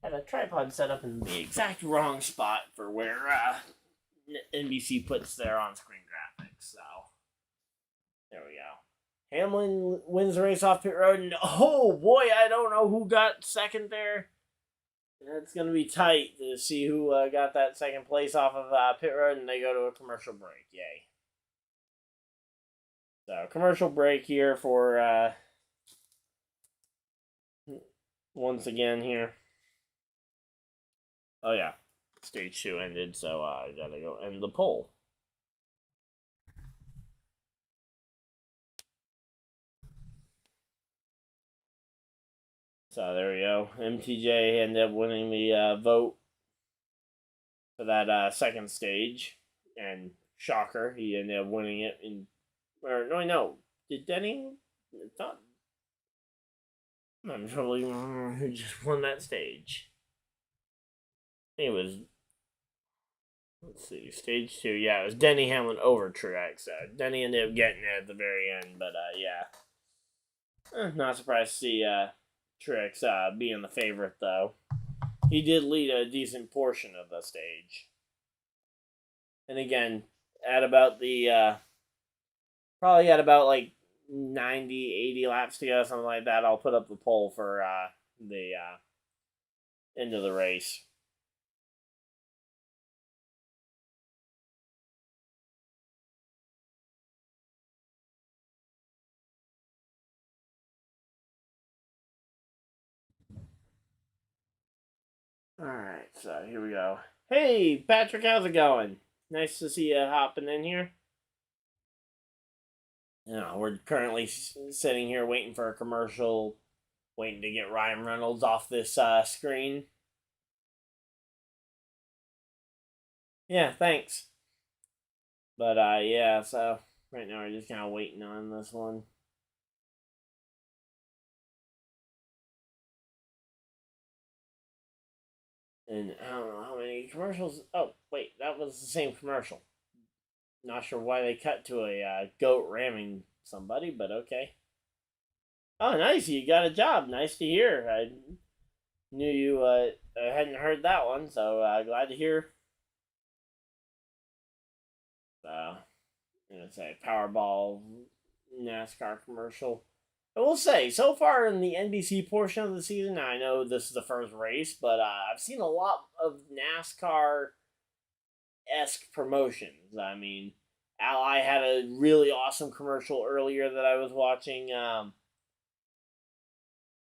Had a tripod set up in the exact wrong spot for where NBC puts their on-screen graphics. So, there we go. Hamlin wins the race off pit road, and oh boy, I don't know who got second there. It's going to be tight to see who got that second place off of pit road, and they go to a commercial break. Yay. So, commercial break here for, once again here. Oh yeah, stage 2 ended, so I gotta go end the poll. So there we go. MTJ ended up winning the vote for that second stage, and shocker, he ended up winning it in. Or no, did Denny? It's not. I'm totally remember who just won that stage. I think it was. Let's see, stage 2. Yeah, it was Denny Hamlin over Truex. Denny ended up getting it at the very end, but yeah, not surprised to see Truex being the favorite, though. He did lead a decent portion of the stage. And again, at about the, probably at about like 90, 80 laps to go, something like that, I'll put up the poll for the end of the race. Alright, so here we go. Hey, Patrick, how's it going? Nice to see you hopping in here. We're currently sitting here waiting for a commercial, waiting to get Ryan Reynolds off this screen. Yeah, thanks. But, yeah, so right now we're just kind of waiting on this one. And I don't know how many commercials. Oh, wait, that was the same commercial. Not sure why they cut to a goat ramming somebody, but okay. Oh, nice. You got a job. Nice to hear. I knew you hadn't heard that one, so glad to hear. I'm going to say Powerball NASCAR commercial. I will say, so far in the NBC portion of the season, I know this is the first race, but I've seen a lot of NASCAR-esque promotions. I mean, Ally had a really awesome commercial earlier that I was watching.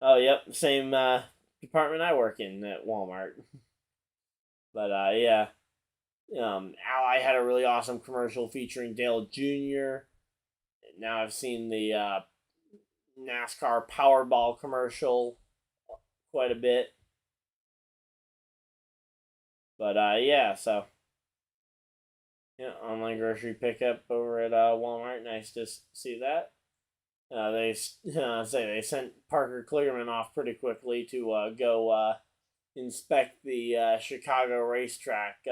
Oh, yep, same department I work in at Walmart. But, yeah. Ally had a really awesome commercial featuring Dale Jr. Now I've seen the NASCAR Powerball commercial quite a bit. But, yeah, so. Yeah, online grocery pickup over at Walmart. Nice to see that. They sent Parker Kligerman off pretty quickly to go inspect the Chicago racetrack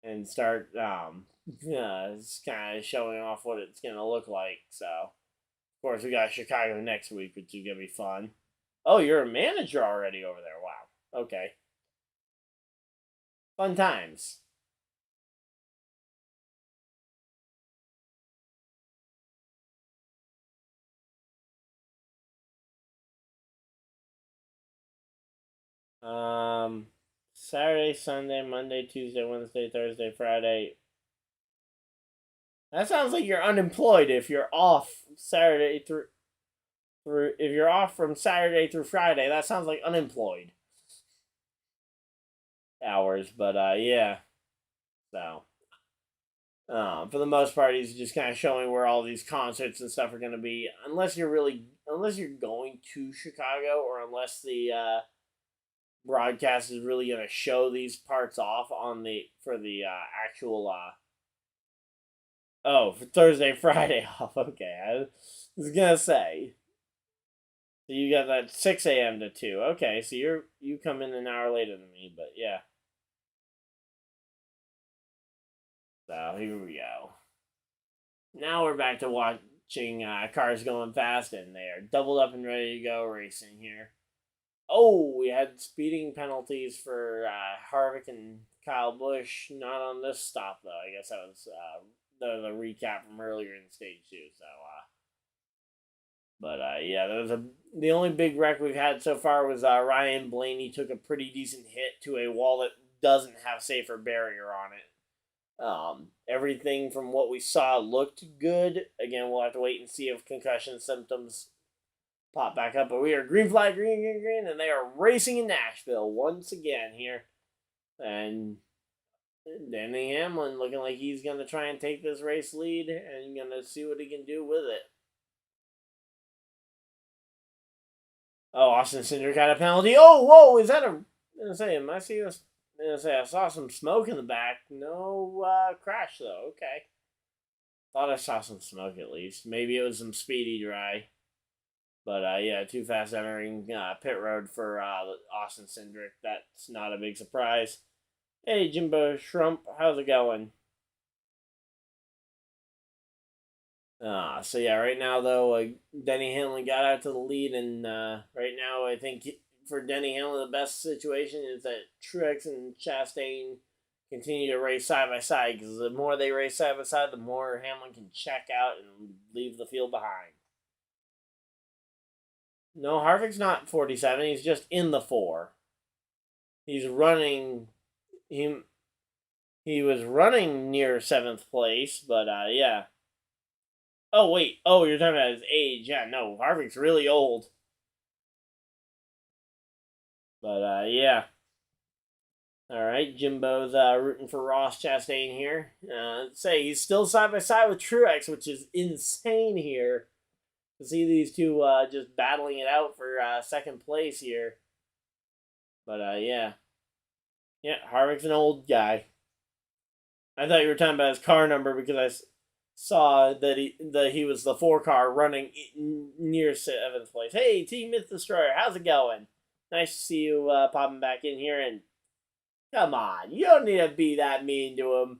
and start it's kind of showing off what it's going to look like. So, of course, we got Chicago next week, which is going to be fun. Oh, you're a manager already over there. Wow. Okay. Fun times. Saturday, Sunday, Monday, Tuesday, Wednesday, Thursday, Friday. That sounds like you're unemployed if you're off Saturday through if you're off from Saturday through Friday. That sounds like unemployed hours. But yeah. So for the most part, he's just kind of showing where all these concerts and stuff are going to be. Unless you're going to Chicago, or unless the broadcast is really going to show these parts off on for the actual for Thursday, Friday off. Okay, I was gonna say. So you got that 6 a.m. to 2. Okay, so you come in an hour later than me, but yeah. So here we go. Now we're back to watching cars going fast, and they are doubled up and ready to go racing here. Oh, we had speeding penalties for Harvick and Kyle Busch. Not on this stop, though. I guess that was the recap from earlier in stage 2. So, yeah, the only big wreck we've had so far was Ryan Blaney took a pretty decent hit to a wall that doesn't have safer barrier on it. Everything from what we saw looked good. Again, we'll have to wait and see if concussion symptoms pop back up. But we are green flag, green, green, green, and they are racing in Nashville once again here. And Denny Hamlin looking like he's going to try and take this race lead and going to see what he can do with it. Oh, Austin Cindric got a penalty. Oh, whoa, is that am I seeing this? I saw some smoke in the back. No crash, though. Okay. Thought I saw some smoke at least. Maybe it was some speedy dry. But, yeah, too fast entering pit road for Austin Cindric. That's not a big surprise. Hey, Jimbo Shrump, how's it going? So, yeah, right now, though, Denny Hamlin got out to the lead. And right now, I think for Denny Hamlin, the best situation is that Truex and Chastain continue to race side by side, because the more they race side by side, the more Hamlin can check out and leave the field behind. No, Harvick's not 47. He's just in the 4. He's running. He was running near 7th place, but yeah. Oh wait. Oh, you're talking about his age. Yeah, no, Harvick's really old. But yeah. All right, Jimbo's rooting for Ross Chastain here. Say he's still side by side with Truex, which is insane here to see these two just battling it out for second place here. But yeah, Harvick's an old guy. I thought you were talking about his car number because I saw that he was the 4 car running near 7th place. Hey, Team Myth Destroyer, how's it going? Nice to see you popping back in here. And come on, you don't need to be that mean to him.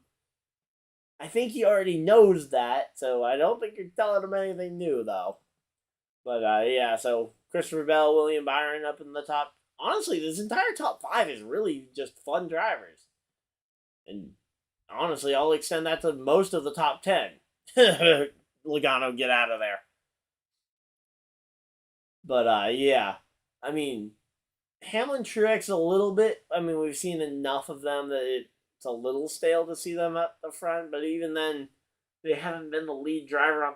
I think he already knows that, so I don't think you're telling him anything new, though. But yeah, so Christopher Bell, William Byron up in the top. Honestly, this entire top 5 is really just fun drivers. And honestly, I'll extend that to most of the top 10. Logano, get out of there. But yeah, I mean, Hamlin Truex a little bit. I mean, we've seen enough of them that it's a little stale to see them up the front. But even then, they haven't been the lead driver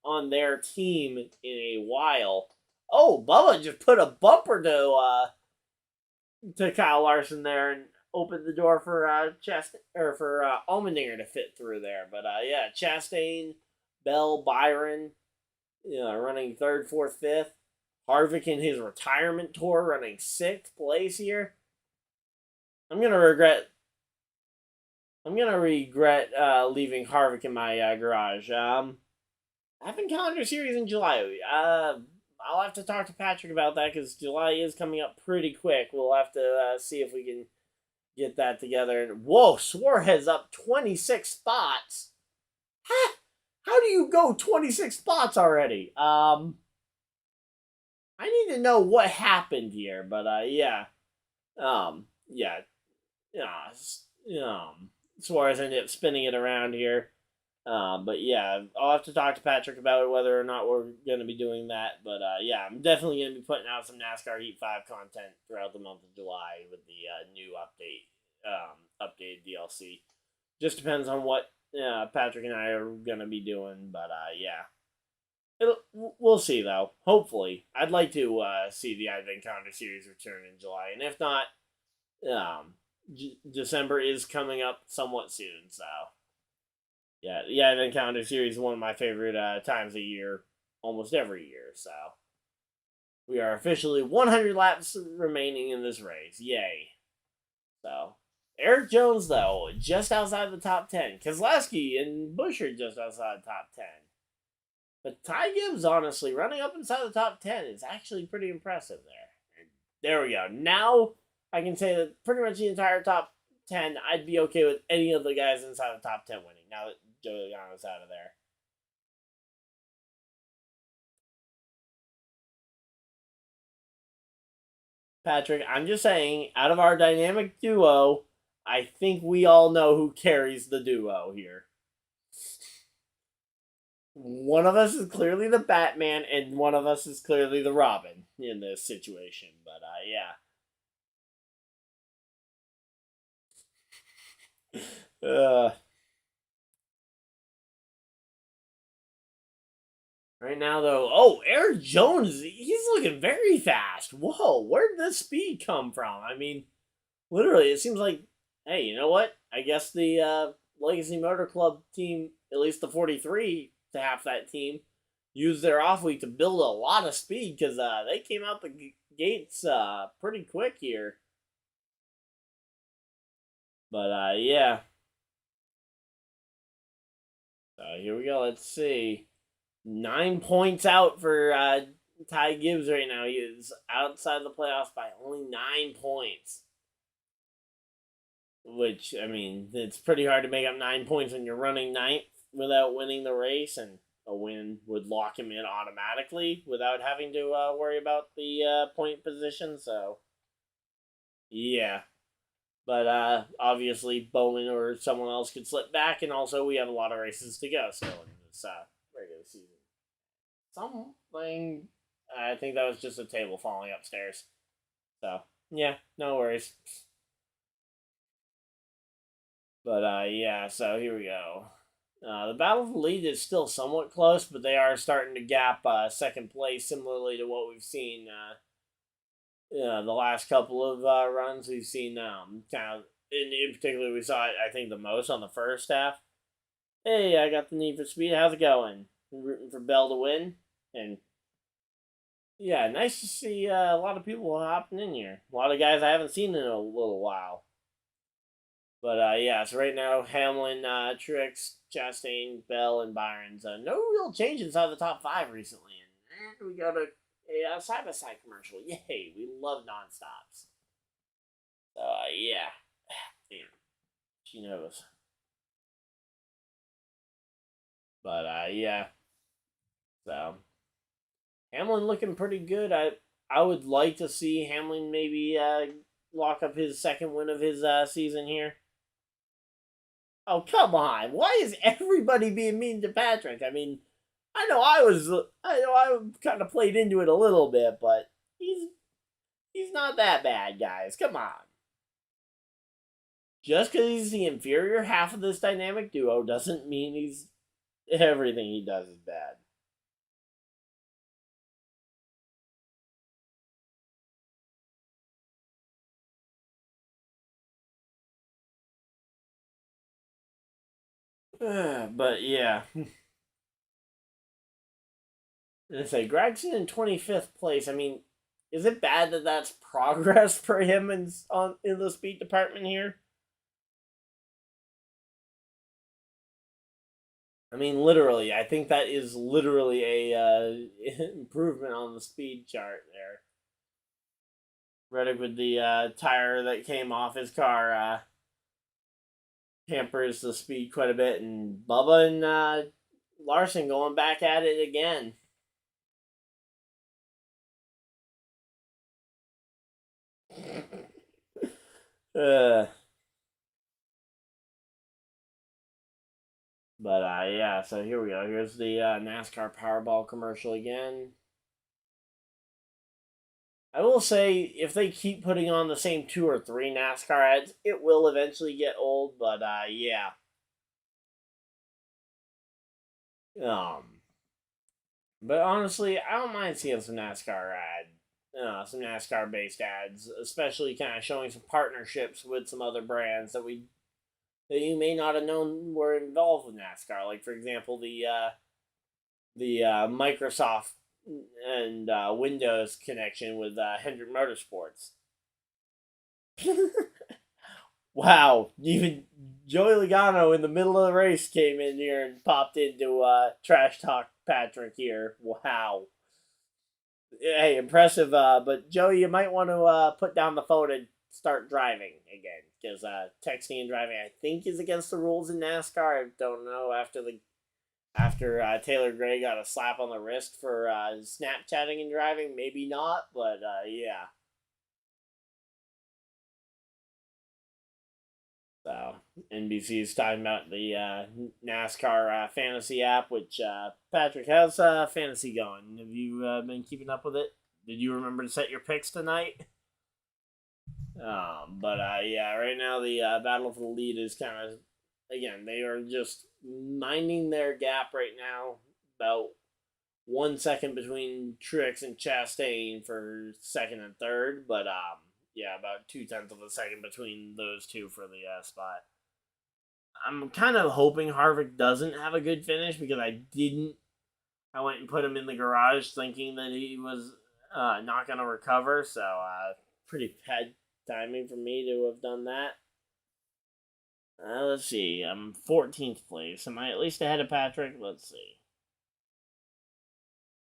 on their team in a while. Oh, Bubba just put a bumper to Kyle Larson there and opened the door for Allmendinger to fit through there. But yeah, Chastain, Bell, Byron, running 3rd, 4th, 5th. Harvick in his retirement tour running 6th place here. I'm gonna regret leaving Harvick in my garage. I haven't calendar series in July. I'll have to talk to Patrick about that because July is coming up pretty quick. We'll have to see if we can get that together. And whoa, Suarez up 26 spots. How do you go 26 spots already? I need to know what happened here, but yeah. Suarez ended up spinning it around here. But yeah, I'll have to talk to Patrick about whether or not we're going to be doing that. But yeah, I'm definitely going to be putting out some NASCAR Heat 5 content throughout the month of July with the new updated DLC. Just depends on what Patrick and I are gonna be doing. But yeah, we'll see though. Hopefully, I'd like to see the Advent Calendar series return in July, and if not, December is coming up somewhat soon. So yeah, the Advent Calendar series is one of my favorite times of year, almost every year. So we are officially 100 laps remaining in this race. Yay! So Eric Jones, though, just outside the top 10. Keselowski and Buescher just outside the top 10. But Ty Gibbs, honestly, running up inside the top 10 is actually pretty impressive there. And there we go. Now I can say that pretty much the entire top 10, I'd be okay with any of the guys inside the top 10 winning, now that Joe Logano's out of there. Patrick, I'm just saying, out of our dynamic duo, I think we all know who carries the duo here. One of us is clearly the Batman, and one of us is clearly the Robin in this situation. But yeah. Right now, though, Eric Jones, he's looking very fast. Whoa, where did this speed come from? I mean, literally, it seems like, hey, you know what? I guess the Legacy Motor Club team, at least the 43 to half that team, used their off week to build a lot of speed because they came out the gates pretty quick here. But yeah. So here we go. Let's see. 9 points out for Ty Gibbs right now. He is outside the playoffs by only 9 points. Which, I mean, it's pretty hard to make up 9 points when you're running ninth without winning the race, and a win would lock him in automatically without having to worry about the point position. So, yeah. But obviously, Bowman or someone else could slip back, and also we have a lot of races to go still in this regular season. Something, I think that was just a table falling upstairs. So, yeah, no worries. But yeah, so here we go. The battle for the lead is still somewhat close, but they are starting to gap second place, similarly to what we've seen the last couple of runs. We've seen kind of, in particular, we saw it, I think, the most on the first half. Hey, I got the Need for Speed. How's it going? I'm rooting for Bell to win. And yeah, nice to see a lot of people hopping in here. A lot of guys I haven't seen in a little while. But yeah, so right now, Hamlin, Truex, Chastain, Bell, and Byron's no real change inside the top 5 recently. And we got a side-by-side commercial. Yay, we love non-stops. So yeah. Damn. She knows. But yeah. So Hamlin looking pretty good. I would like to see Hamlin maybe lock up his second win of his season here. Oh, come on. Why is everybody being mean to Patrick? I mean, I know I kind of played into it a little bit, but he's not that bad, guys. Come on. Just because he's the inferior half of this dynamic duo doesn't mean everything he does is bad. But yeah. I say Gregson in 25th place. I mean, is it bad that that's progress for him in the speed department here? I mean, literally, I think that is literally a improvement on the speed chart there. Reddick with the tire that came off his car hampers the speed quite a bit, and Bubba and Larson going back at it again. But yeah, so here we go. Here's the NASCAR Powerball commercial again. I will say, if they keep putting on the same 2 or 3 NASCAR ads, it will eventually get old, but yeah. But honestly, I don't mind seeing some some NASCAR based ads, especially kind of showing some partnerships with some other brands that you may not have known were involved with NASCAR. Like for example, the Microsoft and Windows connection with Hendrick Motorsports. Wow, even Joey Logano in the middle of the race came in here and popped into trash talk Patrick here. Wow. Hey, impressive. But Joey, you might want to put down the phone and start driving again, because texting and driving, I think, is against the rules in NASCAR. I don't know after Taylor Gray got a slap on the wrist for Snapchatting and driving, maybe not, but yeah. So NBC is talking about the NASCAR fantasy app, which Patrick, how's fantasy going? Have you been keeping up with it? Did you remember to set your picks tonight? But yeah, right now the battle for the lead is kind of, again, they are just minding their gap right now. About 1 second between Truex and Chastain for second and third, but yeah, about 0.2 of a second between those two for the spot. I'm kind of hoping Harvick doesn't have a good finish, because I went and put him in the garage thinking that he was not going to recover, so pretty bad timing for me to have done that. Let's see, I'm 14th place. Am I at least ahead of Patrick? Let's see.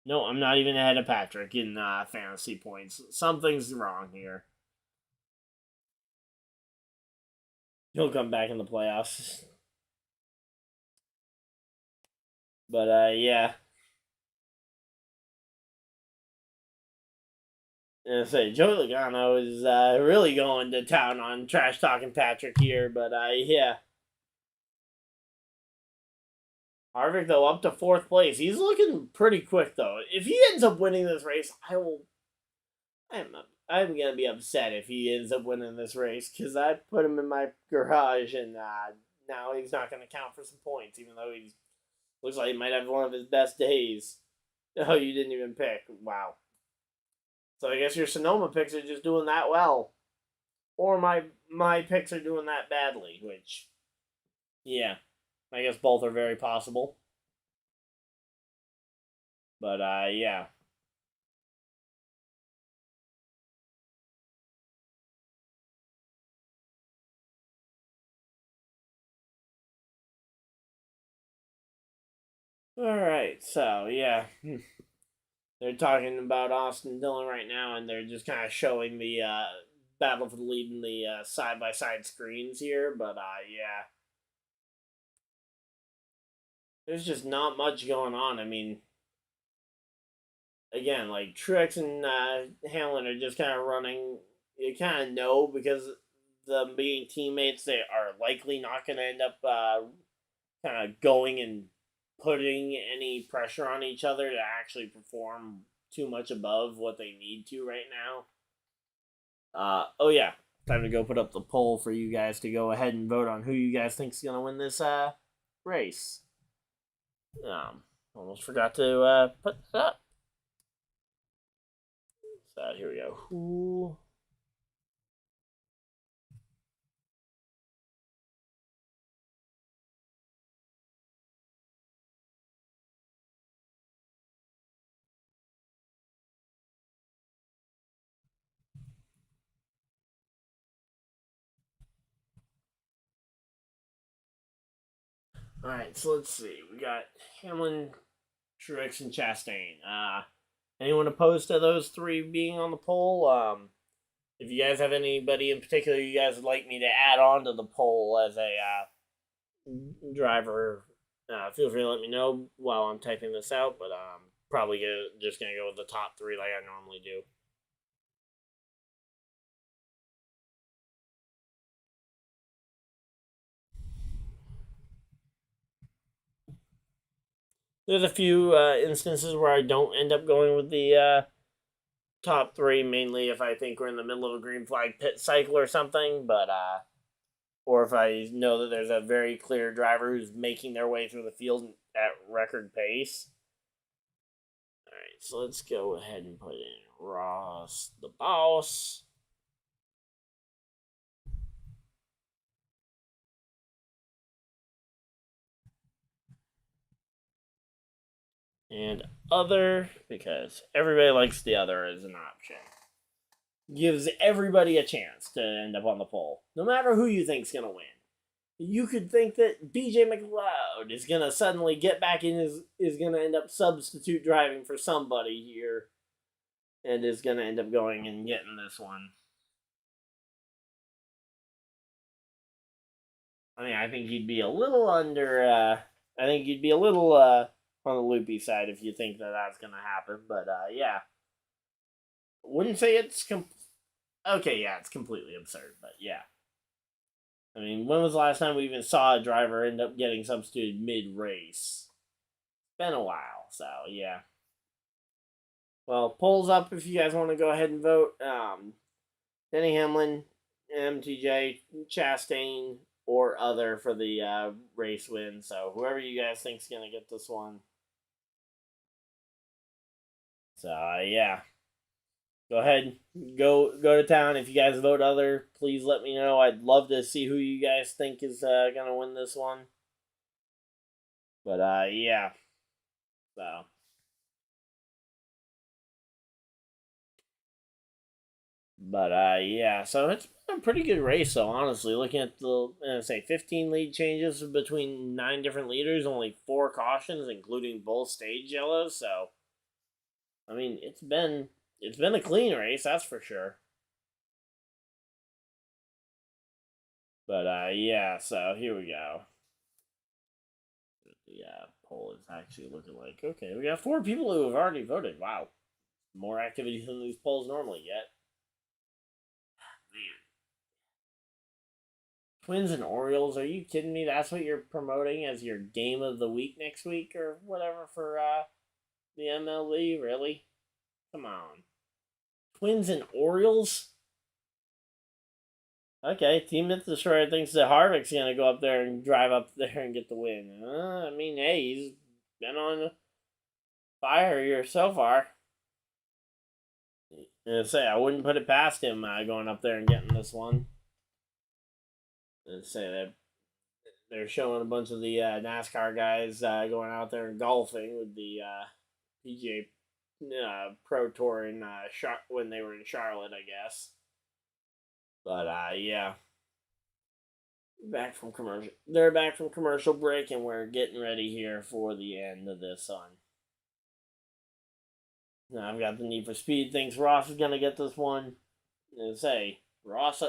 No, I'm not even ahead of Patrick in fantasy points. Something's wrong here. He'll come back in the playoffs. But yeah. And I say Joey Logano is really going to town on trash talking Patrick here, but yeah. Harvick though up to 4th place. He's looking pretty quick though. If he ends up winning this race, I'm gonna be upset if he ends up winning this race, because I put him in my garage and now he's not gonna count for some points, even though he looks like he might have one of his best days. Oh, you didn't even pick. Wow. So I guess your Sonoma picks are just doing that well, or my picks are doing that badly. Which, yeah, I guess both are very possible. But yeah. All right. So yeah. They're talking about Austin Dillon right now, and they're just kind of showing the battle for the lead in the side by side screens here. But yeah, there's just not much going on. I mean, again, like Truex and Hamlin are just kind of running. You kind of know, because them being teammates, they are likely not going to end up kind of going and putting any pressure on each other to actually perform too much above what they need to right now. Oh yeah, time to go put up the poll for you guys to go ahead and vote on who you guys think is gonna win this race. Almost forgot to put this up. So here we go. Who? All right, so let's see. We got Hamlin, Truex, and Chastain. Anyone opposed to those three being on the poll? If you guys have anybody in particular you guys would like me to add on to the poll as a driver, feel free to let me know while I'm typing this out. But probably just gonna go with the top three like I normally do. There's a few instances where I don't end up going with the top three, mainly if I think we're in the middle of a green flag pit cycle or something. But or if I know that there's a very clear driver who's making their way through the field at record pace. Alright, so let's go ahead and put in Ross the Boss. And other, because everybody likes the other as an option. Gives everybody a chance to end up on the pole, no matter who you think's going to win. You could think that BJ McLeod is going to suddenly get back in, is going to end up substitute driving for somebody here, and is going to end up going and getting this one. I mean, I think you'd be a little under, I think you'd be a little on the loopy side if you think that that's going to happen, but yeah. Wouldn't say it's, okay, yeah, it's completely absurd, but yeah. I mean, when was the last time we even saw a driver end up getting substituted mid-race? It's been a while, so yeah. Well, polls up if you guys want to go ahead and vote. Denny Hamlin, MTJ, Chastain, or other for the race win. So whoever you guys think's gonna get this one. So yeah. Go ahead, go to town. If you guys vote other, please let me know. I'd love to see who you guys think is gonna win this one. But yeah, so yeah, so it's been a pretty good race. So honestly, looking at the 15 lead changes between 9 different leaders, only 4 cautions, including both stage yellows. So I mean, it's been a clean race, that's for sure. But yeah, so here we go. The poll is actually looking like, okay, we got 4 people who have already voted. Wow, more activity than these polls normally get. Man, Twins and Orioles, are you kidding me? That's what you're promoting as your game of the week next week or whatever for the MLB? Really? Come on. Twins and Orioles? Okay, Team Myth Destroyer thinks that Harvick's going to go up there and drive up there and get the win. I mean, hey, he's been on fire here so far. And say, I wouldn't put it past him going up there and getting this one. And say that they're showing a bunch of the NASCAR guys going out there and golfing with the PGA Pro Tour in when they were in Charlotte, I guess. But yeah, back from commercial. They're back from commercial break, and we're getting ready here for the end of this one. Now I've got the Need for Speed. Thinks Ross is gonna get this one. And say Ross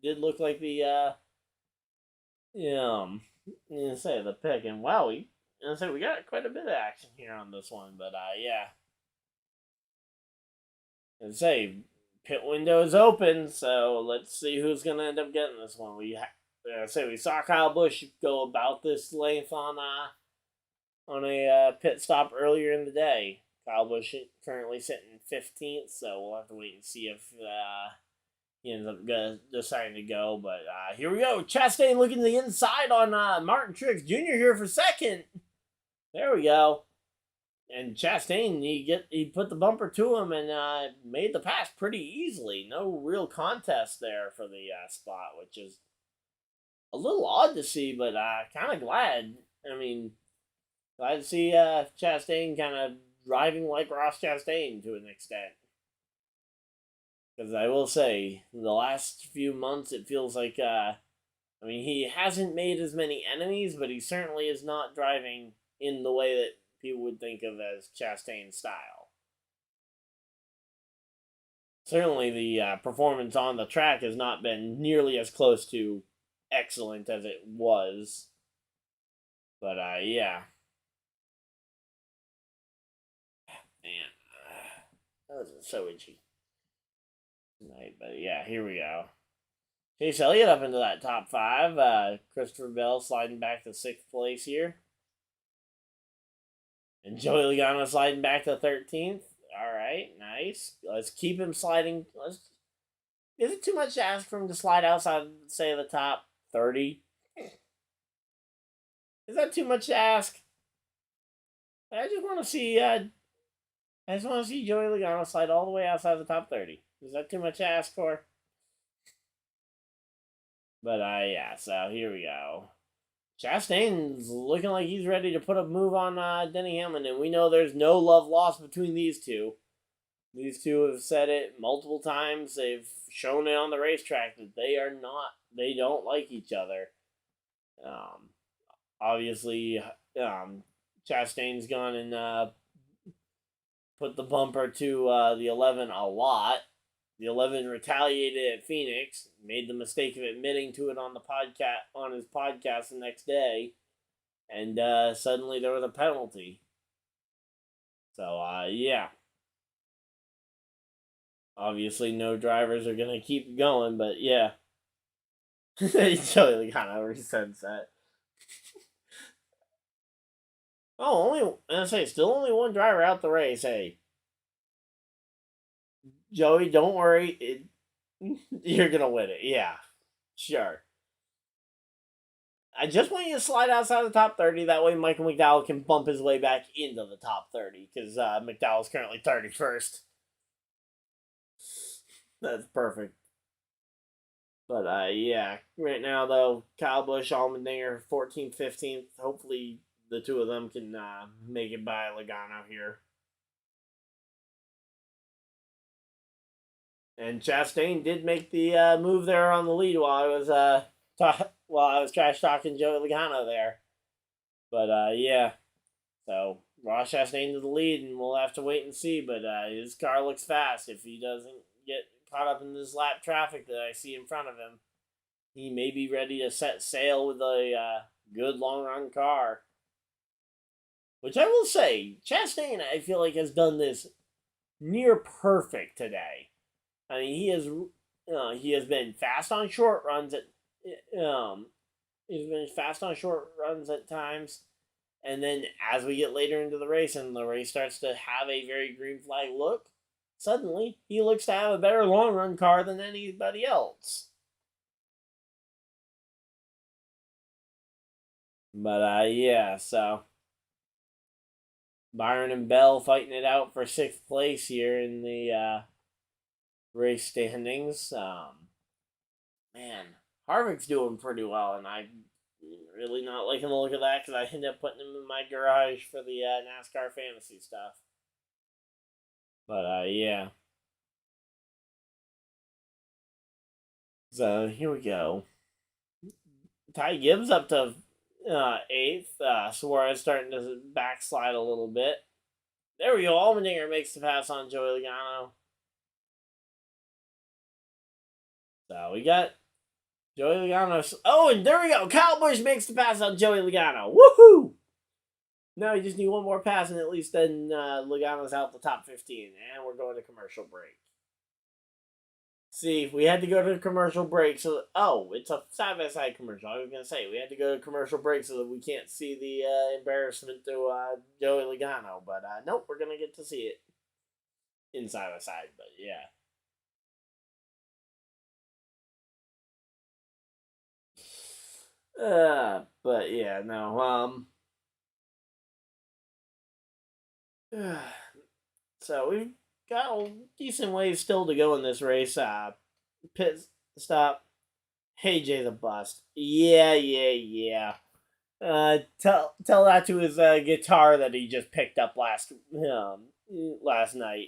did look like the say the pick, and wow, we got quite a bit of action here on this one. But yeah, and say pit window is open, so let's see who's gonna end up getting this one. We saw Kyle Busch go about this length on a pit stop earlier in the day. Kyle Busch currently sitting 15th, so we'll have to wait and see if he ends up deciding to go. But here we go. Chastain looking to the inside on Martin Truex Jr. here for second. There we go. And Chastain, he put the bumper to him and made the pass pretty easily. No real contest there for the spot, which is a little odd to see, but kind of glad. I mean, glad to see Chastain kind of driving like Ross Chastain to an extent. Because I will say, the last few months, it feels like, he hasn't made as many enemies, but he certainly is not driving in the way that people would think of as Chastain style. Certainly the performance on the track has not been nearly as close to excellent as it was. But yeah. Man, that was so itchy tonight. But yeah, here we go. Chase Elliott up into that top 5. Christopher Bell sliding back to 6th place here. And Joey Logano sliding back to 13th. All right, nice. Let's keep him sliding. Is it too much to ask for him to slide outside, say, the top 30. Is that too much to ask? I just want to see. I just want to see Joey Logano slide all the way outside the top 30. Is that too much to ask for? But yeah. So here we go. Chastain's looking like he's ready to put a move on Denny Hamlin, and we know there's no love lost between these two. These two have said it multiple times. They've shown it on the racetrack that they don't like each other. Obviously, Chastain's gone and put the bumper to the 11 a lot. The 11 retaliated at Phoenix, made the mistake of admitting to it on his podcast the next day, and suddenly there was a penalty. So yeah. Obviously, no drivers are gonna keep going, but yeah. Joey Logano resents that. Still only one driver out the race. Hey, Joey, don't worry. You're going to win it. Yeah, sure. I just want you to slide outside the top 30. That way Michael McDowell can bump his way back into the top 30. Because McDowell's currently 31st. That's perfect. But yeah. Right now, though, Kyle Busch, Allmendinger, 14th, 15th. Hopefully the two of them can make it by Logano here. And Chastain did make the move there on the lead while I was trash talking Joey Logano there. But yeah, so Ross Chastain to the lead, and we'll have to wait and see. But his car looks fast. If he doesn't get caught up in this lap traffic that I see in front of him, he may be ready to set sail with a good long run car. Which I will say, Chastain, I feel like, has done this near perfect today. I mean, he has been fast on short runs at times, and then as we get later into the race and the race starts to have a very green flag look, suddenly he looks to have a better long run car than anybody else. But yeah, so Byron and Bell fighting it out for 6th place here in the race standings. Man, Harvick's doing pretty well, and I'm really not liking the look of that because I ended up putting him in my garage for the NASCAR fantasy stuff. But yeah. So here we go. Ty Gibbs up to 8th. Suarez starting to backslide a little bit. There we go. Allmendinger makes the pass on Joey Logano. So we got Joey Logano. Oh, and there we go. Kyle Busch makes the pass on Joey Logano. Woohoo! Now we just need one more pass, and at least then Logano's out the top 15. And we're going to commercial break. See, we had to go to commercial break. It's a side-by-side commercial. I was going to say, we had to go to commercial break so that we can't see the embarrassment to Joey Logano. But nope, we're going to get to see it in side-by-side. But yeah. But yeah, no, so we've got a decent ways still to go in this race. Pit stop. Hey, Jay the Bust. Yeah. Tell that to his guitar that he just picked up last night.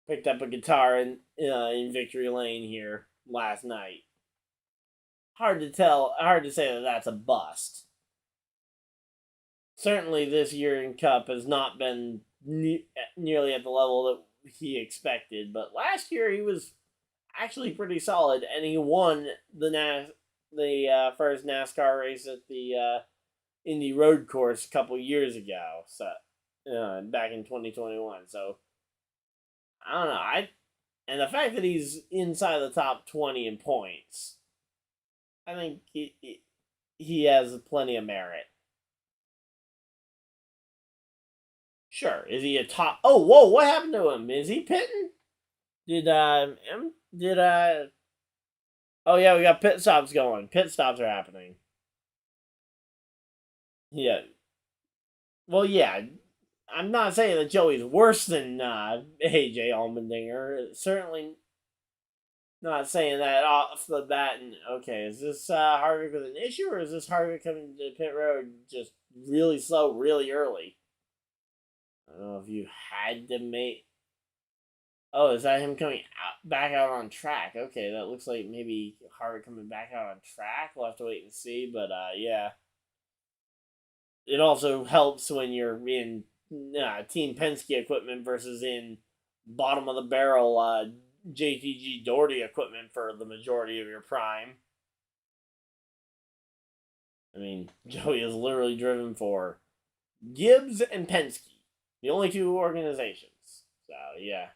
Picked up a guitar in Victory Lane here last night. Hard to say that that's a bust. Certainly this year in Cup has not been nearly at the level that he expected, but last year he was actually pretty solid, and he won the first NASCAR race at the Indy Road Course a couple years ago, so back in 2021. So I don't know. And the fact that he's inside the top 20 in points, I think he has plenty of merit. Sure. Is he a top? Oh, whoa! What happened to him? Is he pitting? Did Oh yeah, we got pit stops going. Pit stops are happening. Yeah. Well, yeah. I'm not saying that Joey's worse than AJ Allmendinger. Certainly not saying that off the bat. And okay, is this Harvick with an issue, or is this Harvick coming to pit road just really slow, really early? I don't know if you had to make. Oh, is that him coming back out on track? Okay, that looks like maybe Harvick coming back out on track. We'll have to wait and see. But yeah, it also helps when you're in Team Penske equipment versus in bottom of the barrel JTG Doherty equipment for the majority of your prime. I mean, Joey is literally driven for Gibbs and Penske, the only two organizations. So yeah.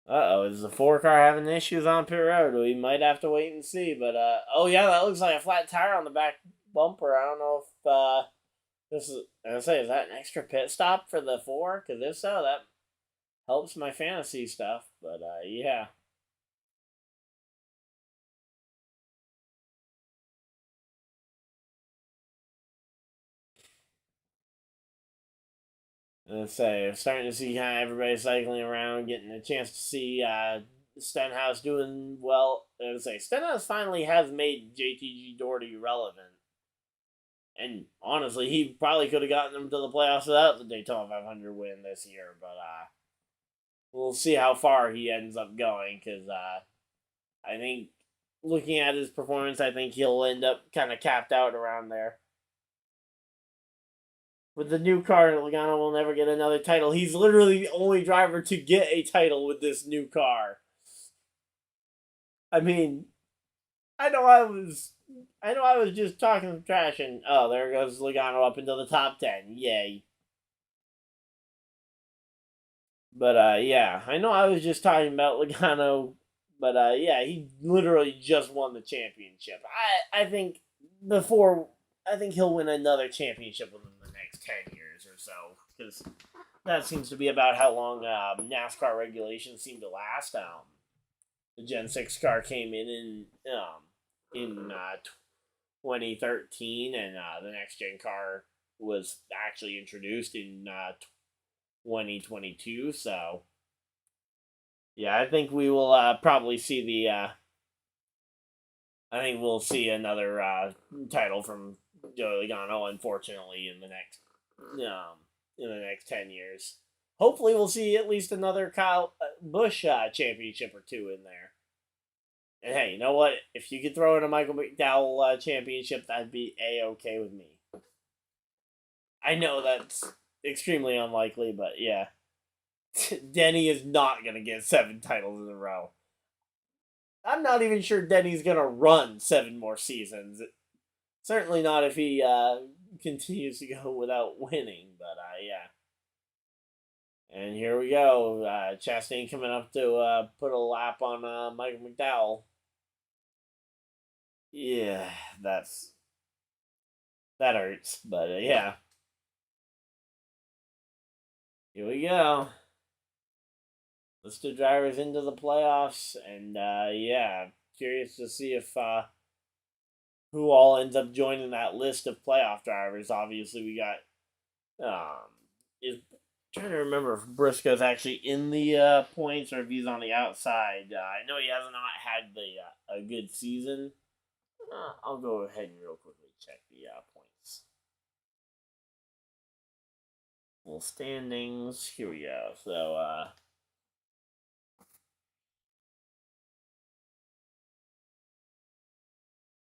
Is the 4 car having issues on pit road? We might have to wait and see. But oh yeah, that looks like a flat tire on the back bumper. I don't know if this is. I say, is that an extra pit stop for the 4? Because if so, that helps my fantasy stuff. But yeah. Let's say, I'm starting to see kind of everybody cycling around, getting a chance to see Stenhouse doing well. I would say Stenhouse finally has made JTG Doherty relevant. And honestly, he probably could have gotten them to the playoffs without the Daytona 500 win this year. But we'll see how far he ends up going. Because I think, looking at his performance, I think he'll end up kind of capped out around there. With the new car, Logano will never get another title. He's literally the only driver to get a title with this new car. I mean, I know I was just talking trash, and oh, there goes Logano up into the top 10. Yay. But yeah, I know I was just talking about Logano, but yeah, he literally just won the championship. I think I think he'll win another championship within the next 10 years or so, because that seems to be about how long NASCAR regulations seem to last. The Gen 6 car came in 2013, and the next gen car was actually introduced in 2022. So, yeah, I think we will probably see I think we'll see another title from Joey Logano, unfortunately, in the next 10 years. Hopefully, we'll see at least another Kyle Busch championship or two in there. And hey, you know what? If you could throw in a Michael McDowell championship, that'd be A-okay with me. I know that's extremely unlikely, but yeah. Denny is not going to get 7 titles in a row. I'm not even sure Denny's going to run 7 more seasons. Certainly not if he continues to go without winning, but yeah. And here we go. Chastain coming up to put a lap on Michael McDowell. Yeah, that hurts, but yeah. Here we go. Listed drivers into the playoffs, and yeah, curious to see if who all ends up joining that list of playoff drivers. Obviously, we got is trying to remember if Briscoe's actually in the points or if he's on the outside. I know he has not had a good season. I'll go ahead and real quickly check the points. Full standings. Here we go. So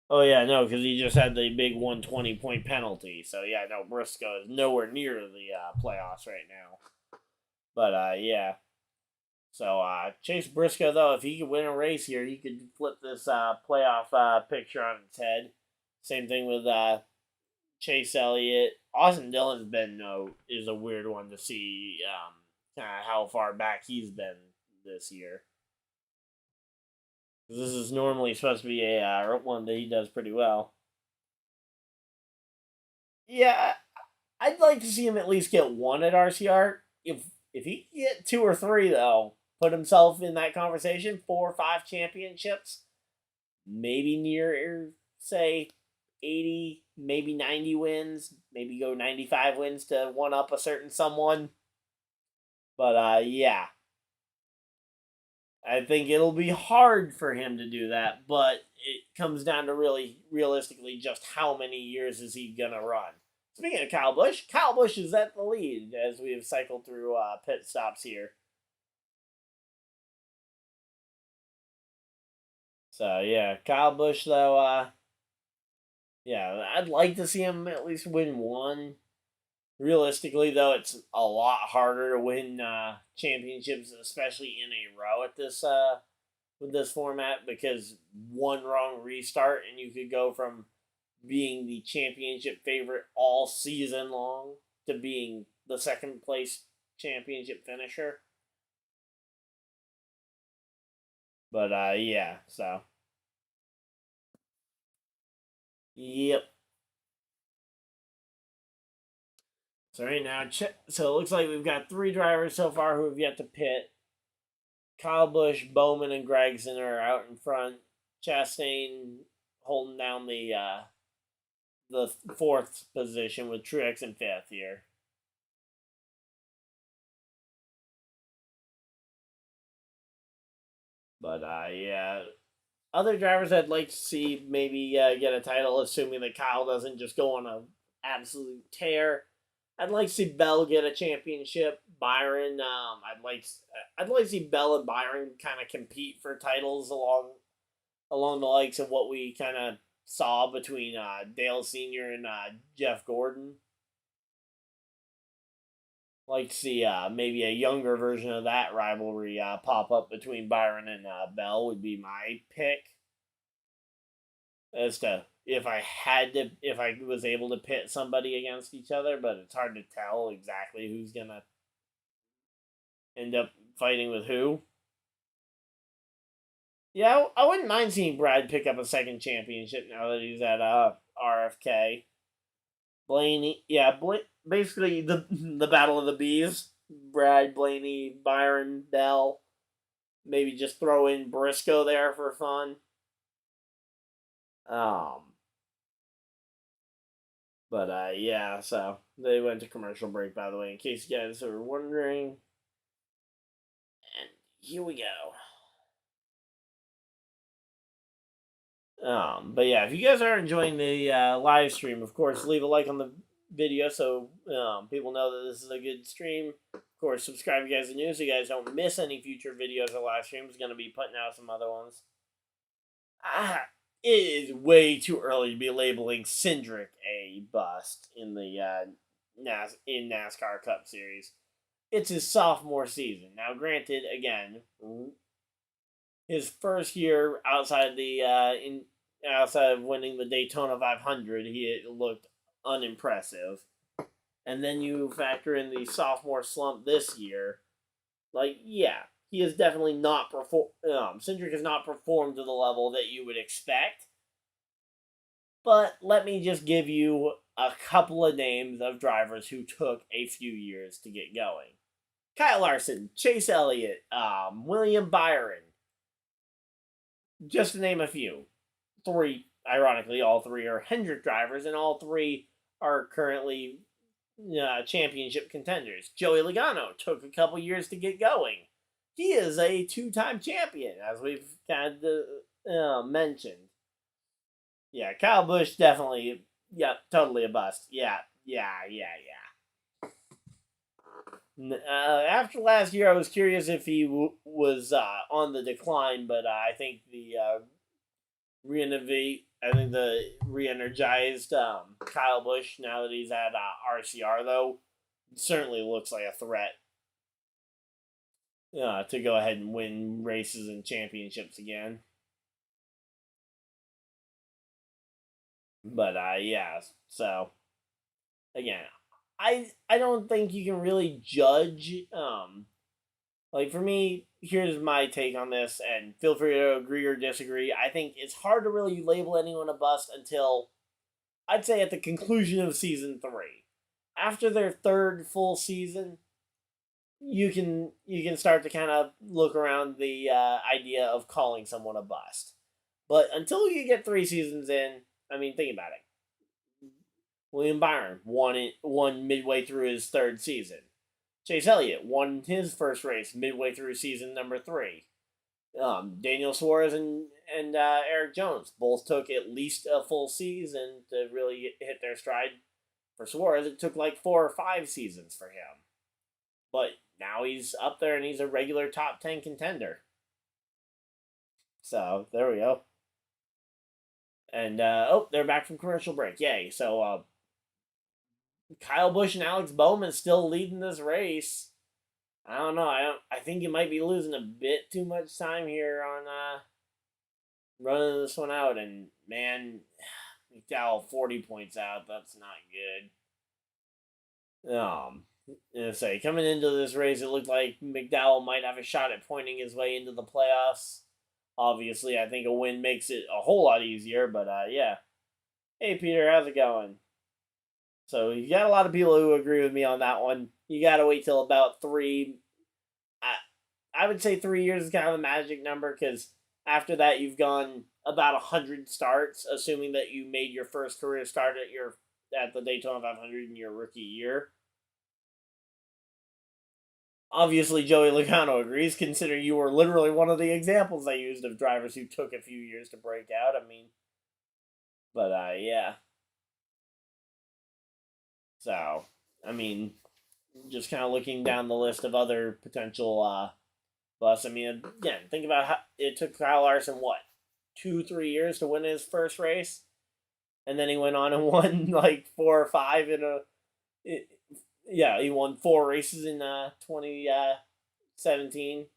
oh yeah, no, because he just had the big 120-point penalty. So yeah, no, Briscoe is nowhere near the playoffs right now. But yeah. So Chase Briscoe, though, if he could win a race here, he could flip this playoff picture on its head. Same thing with Chase Elliott. Austin Dillon's been is a weird one to see kind of how far back he's been this year. This is normally supposed to be a one that he does pretty well. Yeah, I'd like to see him at least get 1 at RCR. If he can get 2 or 3, though, put himself in that conversation, 4 or 5 championships, maybe near, say, 80, maybe 90 wins, maybe go 95 wins to one up a certain someone. But yeah, I think it'll be hard for him to do that, but it comes down to really realistically just how many years is he gonna run. Speaking of Kyle Busch is at the lead as we have cycled through pit stops here. So yeah, Kyle Busch though, yeah, I'd like to see him at least win one. Realistically though, it's a lot harder to win championships, especially in a row at this with this format, because one wrong restart and you could go from being the championship favorite all season long to being the second place championship finisher. But yeah, so yep. So right now, so it looks like we've got 3 drivers so far who have yet to pit. Kyle Busch, Bowman, and Gregson are out in front. Chastain holding down the 4th position with Truex in 5th here. But yeah, other drivers I'd like to see maybe get a title, assuming that Kyle doesn't just go on a absolute tear. I'd like to see Bell get a championship. Byron, I'd like to see Bell and Byron kind of compete for titles along the likes of what we kind of saw between Dale Sr. and Jeff Gordon. Like to see maybe a younger version of that rivalry pop up between Byron and Bell would be my pick. As to if I was able to pit somebody against each other, but it's hard to tell exactly who's gonna end up fighting with who. Yeah, I wouldn't mind seeing Brad pick up a second championship now that he's at RFK. Blaney, yeah, basically the battle of the bees. Brad, Blaney, Byron, Bell. Maybe just throw in Briscoe there for fun. But yeah, so they went to commercial break, by the way, in case you guys are wondering. And here we go. But yeah, if you guys are enjoying the live stream, of course, leave a like on the video so people know that this is a good stream. Of course, subscribe if you guys are new so you guys don't miss any future videos or live streams. Going to be putting out some other ones. It is way too early to be labeling Cindric a bust in the NASCAR Cup Series. It's his sophomore season. Now, granted, again, his first year outside of winning the Daytona 500, he looked unimpressive. And then you factor in the sophomore slump this year. Like, yeah, he has definitely not performed. Cindric has not performed to the level that you would expect. But let me just give you a couple of names of drivers who took a few years to get going. Kyle Larson, Chase Elliott, William Byron. Just to name a few. 3, ironically, all 3 are Hendrick drivers, and all 3 are currently championship contenders. Joey Logano took a couple years to get going. He is a 2-time champion, as we've kind of mentioned. Yeah, Kyle Busch definitely, totally a bust. Yeah. After last year, I was curious if he was on the decline, but I think the re-energized Kyle Busch, now that he's at RCR, though, certainly looks like a threat to go ahead and win races and championships again. But yeah, so again, I don't think you can really judge. Like for me, here's my take on this, and feel free to agree or disagree. I think it's hard to really label anyone a bust until I'd say at the conclusion of season 3. After their 3rd full season, you can start to kind of look around the idea of calling someone a bust. But until you get 3 seasons in, I mean, think about it. William Byron won midway through his 3rd season. Chase Elliott won his first race midway through season number 3. Daniel Suarez and Eric Jones both took at least a full season to really hit their stride. For Suarez, it took like 4 or 5 seasons for him. But now he's up there and he's a regular top 10 contender. So, there we go. And, they're back from commercial break. Yay. So, Kyle Busch and Alex Bowman still leading this race. I don't know. I think you might be losing a bit too much time here on running this one out. And, man, McDowell 40 points out. That's not good. Coming into this race, it looked like McDowell might have a shot at pointing his way into the playoffs. Obviously, I think a win makes it a whole lot easier, but yeah. Hey, Peter, how's it going? So, you got a lot of people who agree with me on that one. You got to wait till about 3. I would say 3 years is kind of the magic number, because after that, you've gone about 100 starts, assuming that you made your first career start at the Daytona 500 in your rookie year. Obviously, Joey Logano agrees, considering you were literally one of the examples I used of drivers who took a few years to break out. I mean, but yeah. So, I mean, just kind of looking down the list of other potential busts. I mean, again, think about how it took Kyle Larson, 2-3 years to win his first race? And then he went on and won like 4 or 5 he won 4 races in 2017.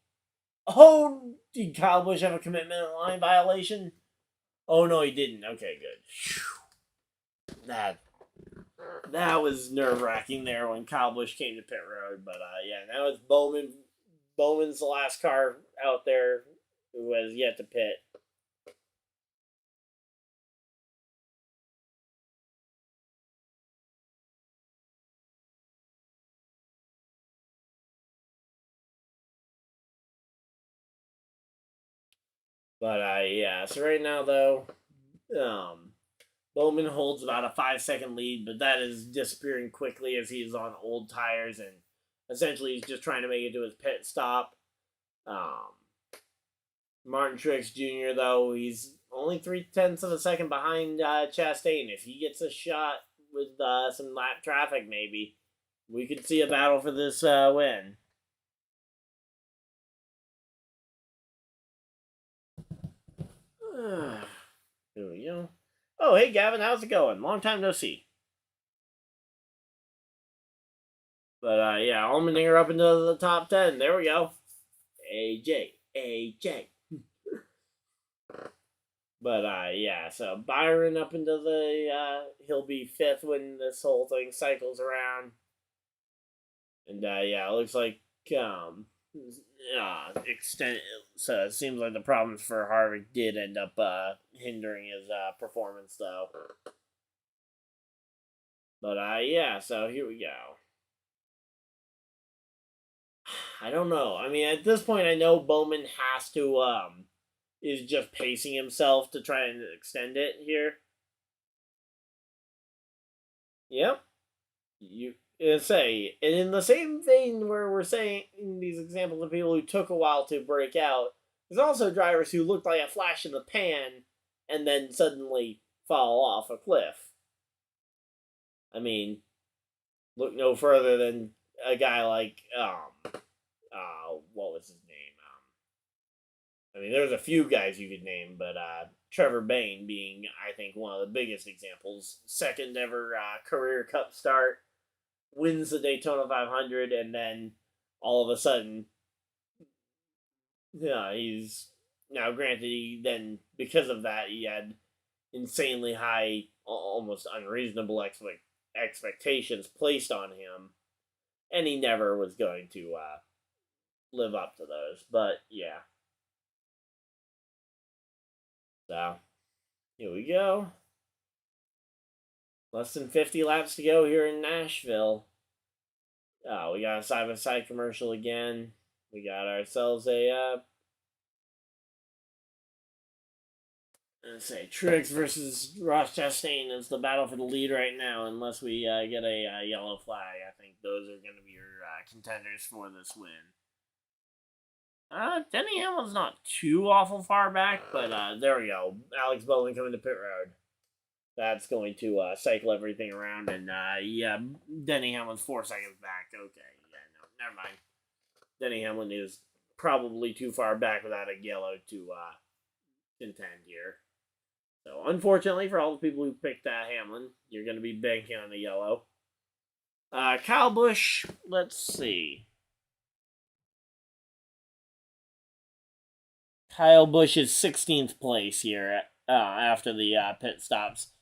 Oh, did Kyle Busch have a commitment line violation? Oh, no, he didn't. Okay, good. That was nerve-wracking there when Kyle Busch came to pit road. But, yeah, now it's Bowman. Bowman's the last car out there who has yet to pit. But, yeah, so right now, though, Bowman holds about a 5-second lead, but that is disappearing quickly as he's on old tires, and essentially he's just trying to make it to his pit stop. Martin Truex Jr., though, he's only 0.3 of a second behind Chastain. If he gets a shot with some lap traffic, maybe, we could see a battle for this win. Here we go. Oh, hey, Gavin, how's it going? Long time no see. But, yeah, Allmendinger up into the top 10. There we go. AJ. But, yeah, so Byron up into the, he'll be 5th when this whole thing cycles around. And, yeah, it looks like, so it seems like the problems for Harvick did end up, hindering his, performance, though. But, yeah, so here we go. I don't know. I mean, at this point, I know Bowman has to, is just pacing himself to try and extend it here. Yep. You say, and in the same vein where we're saying these examples of people who took a while to break out, there's also drivers who looked like a flash in the pan and then suddenly fall off a cliff. I mean, look no further than a guy like what was his name? I mean, there's a few guys you could name, but Trevor Bayne being, I think, one of the biggest examples. Second ever career Cup start, wins the Daytona 500, and then all of a sudden, he's now granted because of that he had insanely high, almost unreasonable expectations placed on him, and he never was going to live up to those. But yeah. So, here we go. Less than 50 laps to go here in Nashville. We got a side-by-side commercial again. We got ourselves a let's say Truex versus Ross Chastain is the battle for the lead right now. Unless we get a yellow flag, I think those are going to be your contenders for this win. Denny Hamlin's not too awful far back, but there we go. Alex Bowman coming to pit road. That's going to cycle everything around, and yeah, Denny Hamlin's 4 seconds back. Okay, yeah, no, never mind. Denny Hamlin is probably too far back without a yellow to contend here. So, unfortunately, for all the people who picked Hamlin, you're going to be banking on the yellow. Kyle Busch, let's see. Kyle Busch is 16th place here after the pit stops.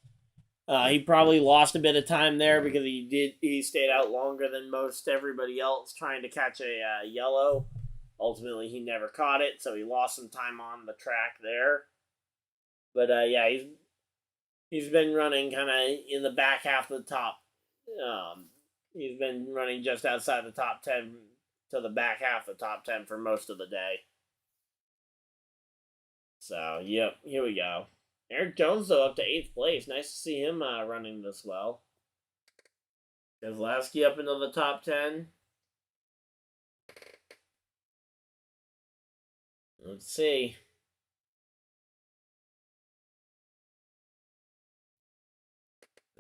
He probably lost a bit of time there because he stayed out longer than most everybody else trying to catch a yellow. Ultimately, he never caught it, so he lost some time on the track there. But yeah, he's been running kind of in the back half of the top. He's been running just outside the top 10 to the back half of the top 10 for most of the day. So, yep, here we go. Eric Jones, though, up to 8th place. Nice to see him running this well. Keselowski up into the top 10. Let's see.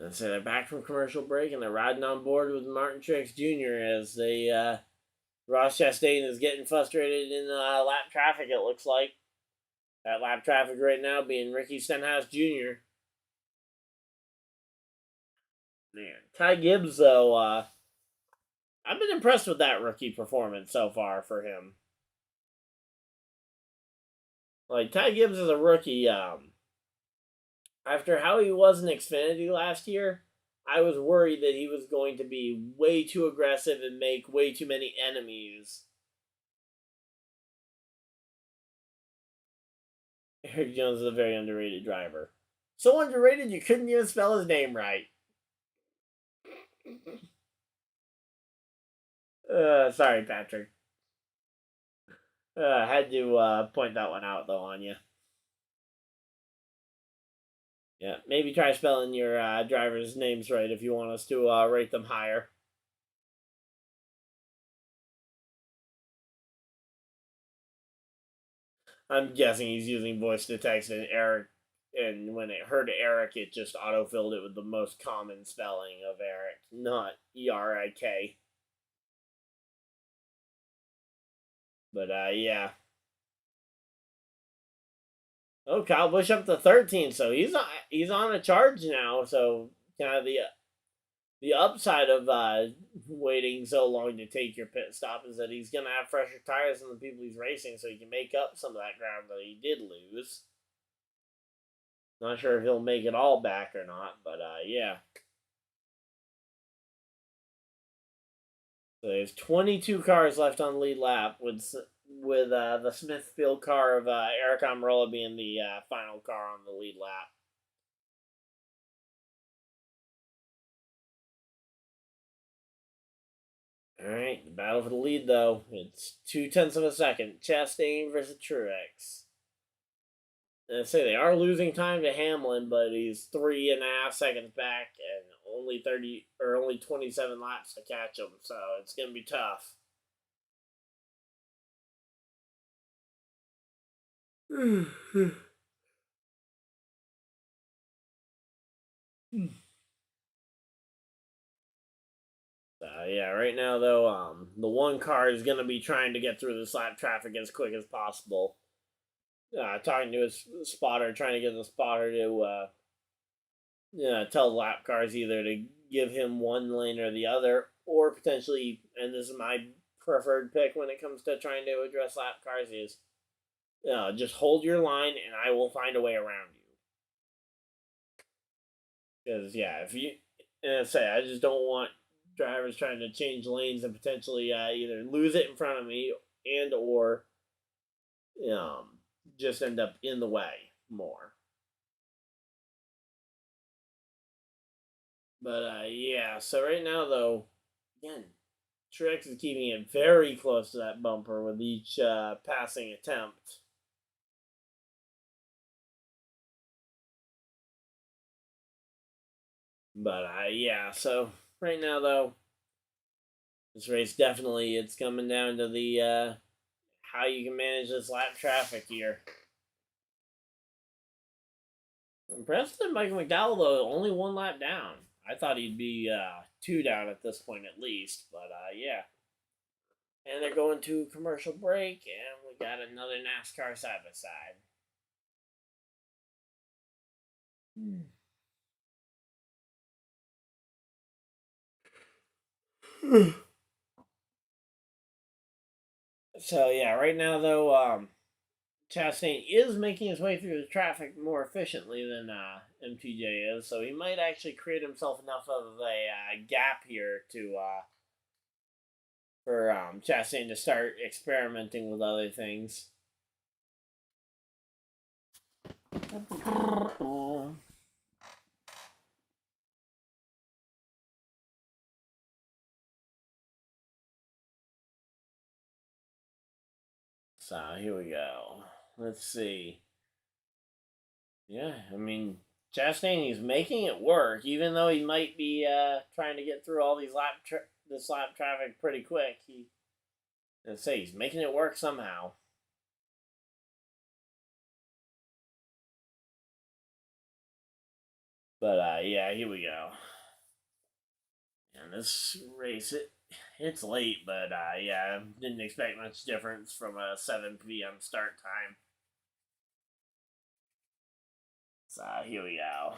Let's say they're back from commercial break and they're riding on board with Martin Truex Jr. as they Ross Chastain is getting frustrated in lap traffic, it looks like. That lap traffic right now being Ricky Stenhouse Jr. Man, Ty Gibbs, though, I've been impressed with that rookie performance so far for him. Like, Ty Gibbs is a rookie. After how he was in Xfinity last year, I was worried that he was going to be way too aggressive and make way too many enemies. Eric Jones is a very underrated driver. So underrated you couldn't even spell his name right. Sorry, Patrick. Had to point that one out, though, on you. Yeah, maybe try spelling your drivers' names right if you want us to rate them higher. I'm guessing he's using voice to text, and Eric, and when it heard Eric, it just autofilled it with the most common spelling of Eric, not E-R-I-K. But yeah. Oh, Kyle Busch up to 13, so he's on a charge now. So kind of the upside of waiting so long to take your pit stop is that he's gonna have fresher tires than the people he's racing, so he can make up some of that ground that he did lose. Not sure if he'll make it all back or not, but yeah. So there's 22 cars left on the lead lap, with the Smithfield car of Eric Almirola being the final car on the lead lap. All right, the battle for the lead, though. It's 0.2 of a second. Chastain versus Truex. And I say they are losing time to Hamlin, but he's 3.5 seconds back and only 27 laps to catch him, so it's gonna be tough. Yeah, right now though, the one car is gonna be trying to get through this lap traffic as quick as possible. Talking to his spotter, trying to get the spotter to tell lap cars either to give him one lane or the other, or potentially, and this is my preferred pick when it comes to trying to address lap cars, is just hold your line and I will find a way around you. Because yeah, if you I just don't want drivers trying to change lanes and potentially either lose it in front of me and or just end up in the way more. But yeah, so right now though, again, Truex is keeping it very close to that bumper with each passing attempt. But yeah, so right now though, this race definitely it's coming down to the how you can manage this lap traffic here. Impressed that Michael McDowell though, only 1 lap down. I thought he'd be 2 down at this point at least, but yeah. And they're going to commercial break, and we got another NASCAR side by side. So yeah, right now though, Chastain is making his way through the traffic more efficiently than MTJ is, so he might actually create himself enough of a gap here to for Chastain to start experimenting with other things. So here we go. Let's see. Yeah, I mean, Chastain, he's making it work, even though he might be trying to get through all these this lap traffic pretty quick. Let's say he's making it work somehow. But yeah, here we go. And this race, it's late, but yeah, didn't expect much difference from a 7 p.m. start time. So here we go.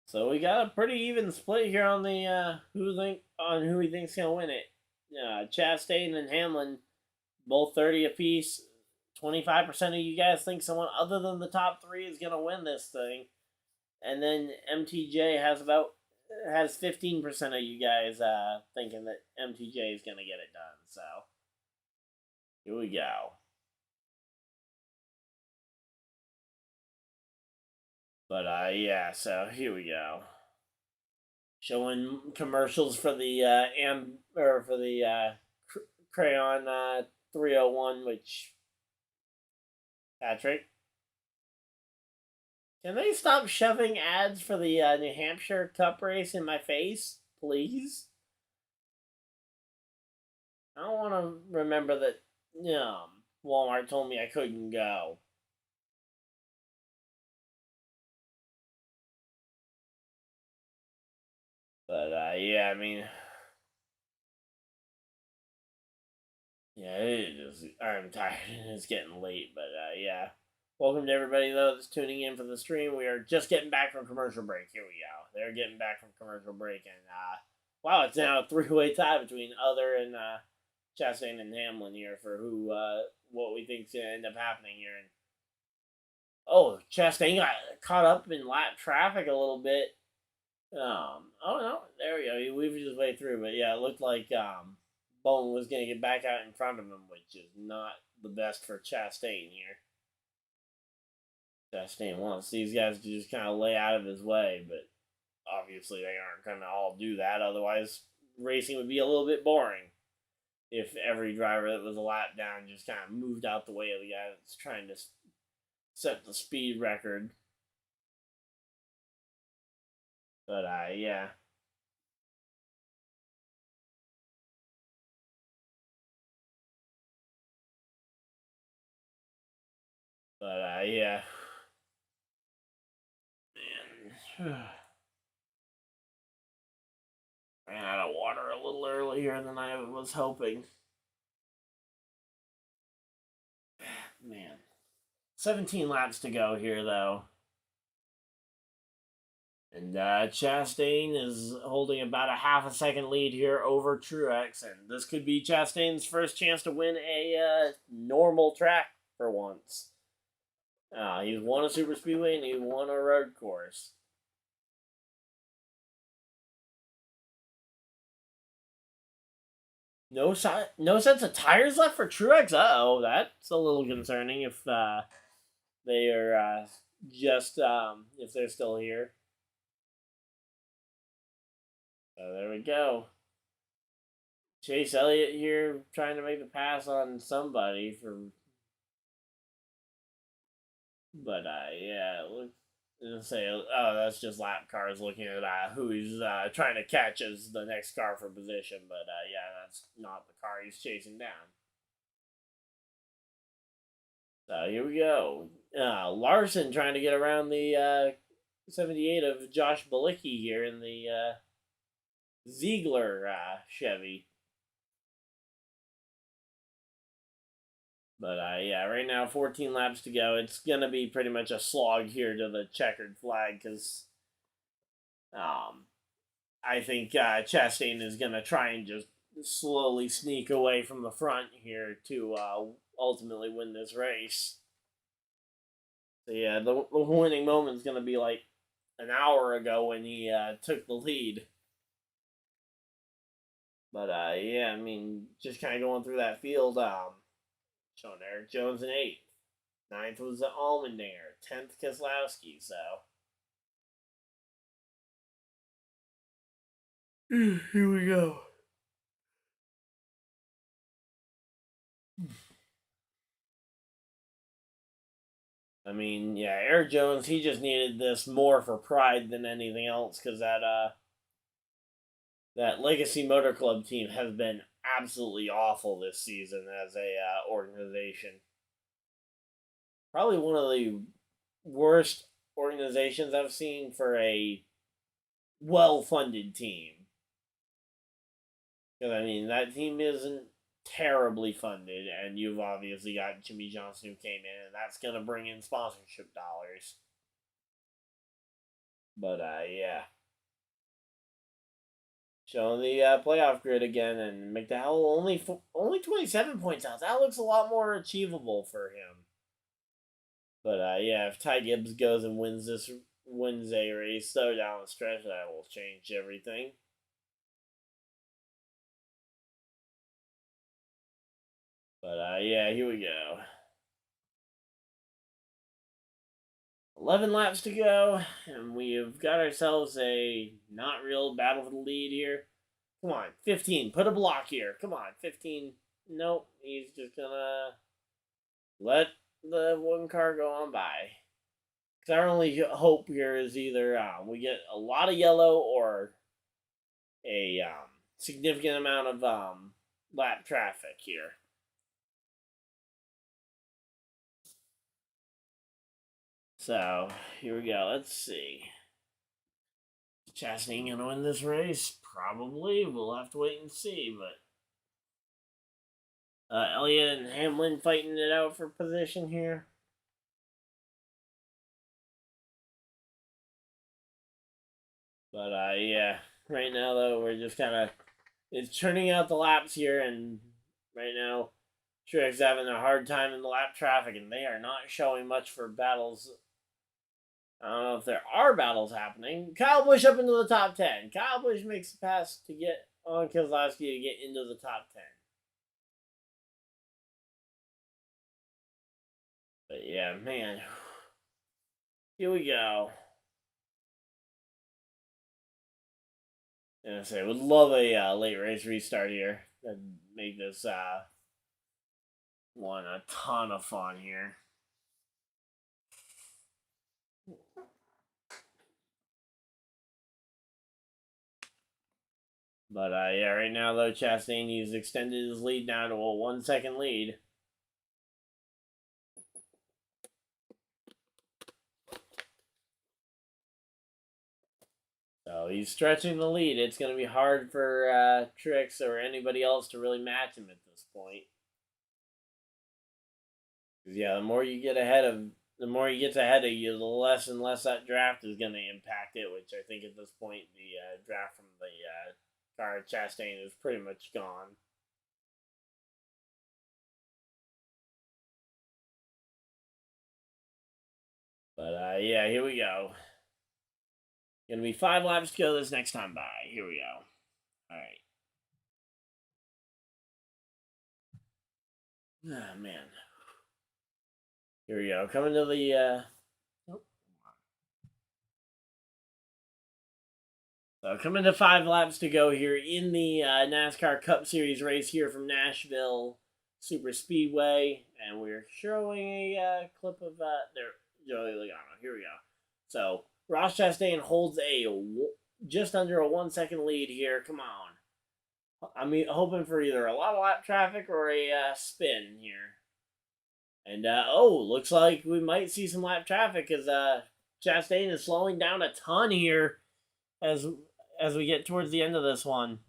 So we got a pretty even split here on the who we think's gonna win it. Chastain and Hamlin, both 30 apiece. 25% of you guys think someone other than the top 3 is gonna win this thing, and then MTJ has 15% of you guys thinking that MTJ is gonna get it done. So here we go. But yeah, so here we go. Showing commercials for the Crayon 301, which Patrick, can they stop shoving ads for the New Hampshire Cup race in my face, please? I don't want to remember that. Walmart told me I couldn't go. But yeah, I mean, yeah, it is. I'm tired and it's getting late. But yeah, welcome to everybody though that's tuning in for the stream. We are just getting back from commercial break. Here we go. They're getting back from commercial break, and wow, it's now a 3-way tie between Other and Chastain and Hamlin here for who what we think's gonna end up happening here. And oh, Chastain got caught up in lap traffic a little bit. Oh no, there we go. He weaved his way through, but yeah, it looked like Bone was gonna get back out in front of him, which is not the best for Chastain here. Chastain wants these guys to just kind of lay out of his way, but obviously they aren't gonna all do that. Otherwise, racing would be a little bit boring if every driver that was a lap down just kind of moved out the way of the guy that's trying to set the speed record. But yeah. But yeah. Man. Ran out of water a little earlier than I was hoping. Man. 17 laps to go here, though. And Chastain is holding about a half a second lead here over Truex. And this could be Chastain's first chance to win a normal track for once. He's won a super speedway and he won a road course. No sense of tires left for Truex. Uh-oh, that's a little concerning if they are just if they're still here. So there we go. Chase Elliott here trying to make the pass on somebody for, but yeah, let's say, oh, that's just lap cars looking at who he's trying to catch as the next car for position, but yeah, that's not the car he's chasing down. So here we go. Larson trying to get around the 78 of Josh Bilicki here in the Ziegler Chevy. But yeah, right now 14 laps to go. It's gonna be pretty much a slog here to the checkered flag because I think Chastain is gonna try and just slowly sneak away from the front here to ultimately win this race. So yeah, the winning moment is gonna be like an hour ago when he took the lead. But yeah, I mean, just kind of going through that field. Showing Eric Jones in 8th. 9th was the Allmendinger. 10th, Keselowski. So here we go. I mean, yeah, Eric Jones, he just needed this more for pride than anything else because that Legacy Motor Club team has been absolutely awful this season as a organization. Probably one of the worst organizations I've seen for a well-funded team. Because, I mean, that team isn't terribly funded, and you've obviously got Jimmy Johnson who came in, and that's going to bring in sponsorship dollars. But, yeah. Showing the playoff grid again, and McDowell only 27 points out. That looks a lot more achievable for him. But, yeah, if Ty Gibbs goes and wins a race, so down the stretch, that will change everything. But, yeah, here we go. 11 laps to go, and we've got ourselves a not real battle for the lead here. Come on, 15, put a block here. Come on, 15. Nope, he's just gonna let the one car go on by. Because our only hope here is either we get a lot of yellow or a significant amount of lap traffic here. So, here we go. Let's see. Is Chastain going to win this race? Probably. We'll have to wait and see. But Elliott and Hamlin fighting it out for position here. But yeah, right now though we're just kind of it's churning out the laps here, and right now Truex having a hard time in the lap traffic, and they are not showing much for battles. I don't know if there are battles happening. Kyle Busch up into the top 10. Kyle Busch makes the pass to get on Keselowski to get into the top 10. But yeah, man. Here we go. And I say, would love a late race restart here. That'd make this one a ton of fun here. But yeah, right now though, Chastain has extended his lead now to a 1 second lead. So he's stretching the lead. It's going to be hard for Truex or anybody else to really match him at this point. Because yeah, the more you get ahead of, the more he gets ahead of you, the less and less that draft is going to impact it. Which I think at this point, the draft from the car Chastain is pretty much gone. But yeah, here we go. Gonna be 5 laps to go this next time by. Here we go. All right. Ah, man. Here we go. Coming to the So coming to 5 laps to go here in the NASCAR Cup Series race here from Nashville Superspeedway, and we're showing a clip of there, Joey Logano. Here we go. So Ross Chastain holds just under a 1 second lead here. Come on. I'm hoping for either a lot of lap traffic or a spin here. And looks like we might see some lap traffic as Chastain is slowing down a ton here as we get towards the end of this one.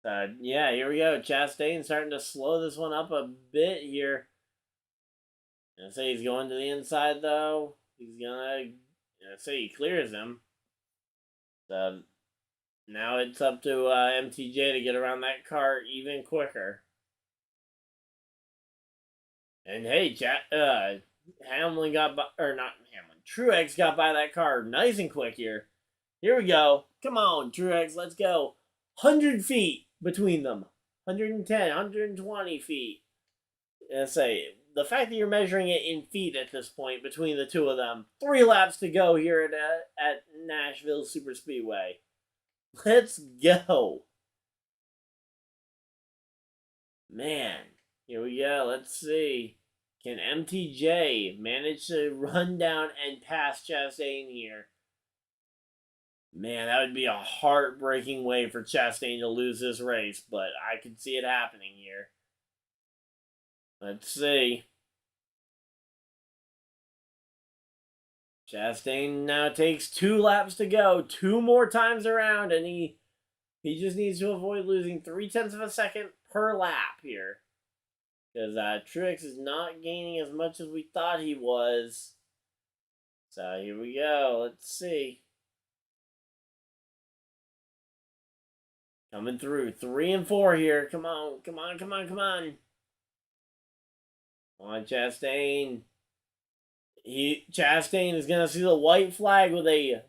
Yeah, here we go. Chastain starting to slow this one up a bit here. I say he's going to the inside though. He's gonna say he clears him. So now it's up to MTJ to get around that car even quicker. And hey, Hamlin got by, or not Hamlin. Truex got by that car nice and quick here. Here we go. Come on, Truex, let's go. 100 feet between them. 110, 120 feet. And say, the fact that you're measuring it in feet at this point between the two of them. 3 laps to go here at Nashville Superspeedway. Let's go. Man, here we go. Let's see. Can MTJ manage to run down and pass Chastain here? Man, that would be a heartbreaking way for Chastain to lose this race, but I could see it happening here. Let's see. Chastain now takes 2 laps to go, 2 more times around, and he just needs to avoid losing 0.3 of a second per lap here. Because Truex is not gaining as much as we thought he was. So here we go. Let's see. Coming through. 3 and 4 here. Come on, come on, come on, come on. Come on, Chastain. Chastain is gonna see the white flag with a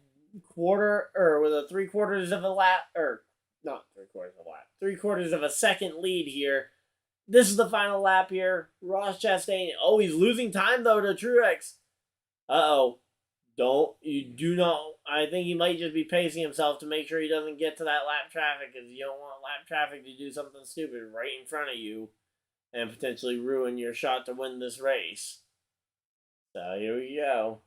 quarter, or with a 3/4 of a lap, or not 3/4 of a lap, 3/4 of a second lead here. This is the final lap here. Ross Chastain. Oh, he's losing time though to Truex. Uh-oh. I think he might just be pacing himself to make sure he doesn't get to that lap traffic, because you don't want lap traffic to do something stupid right in front of you and potentially ruin your shot to win this race. So here we go.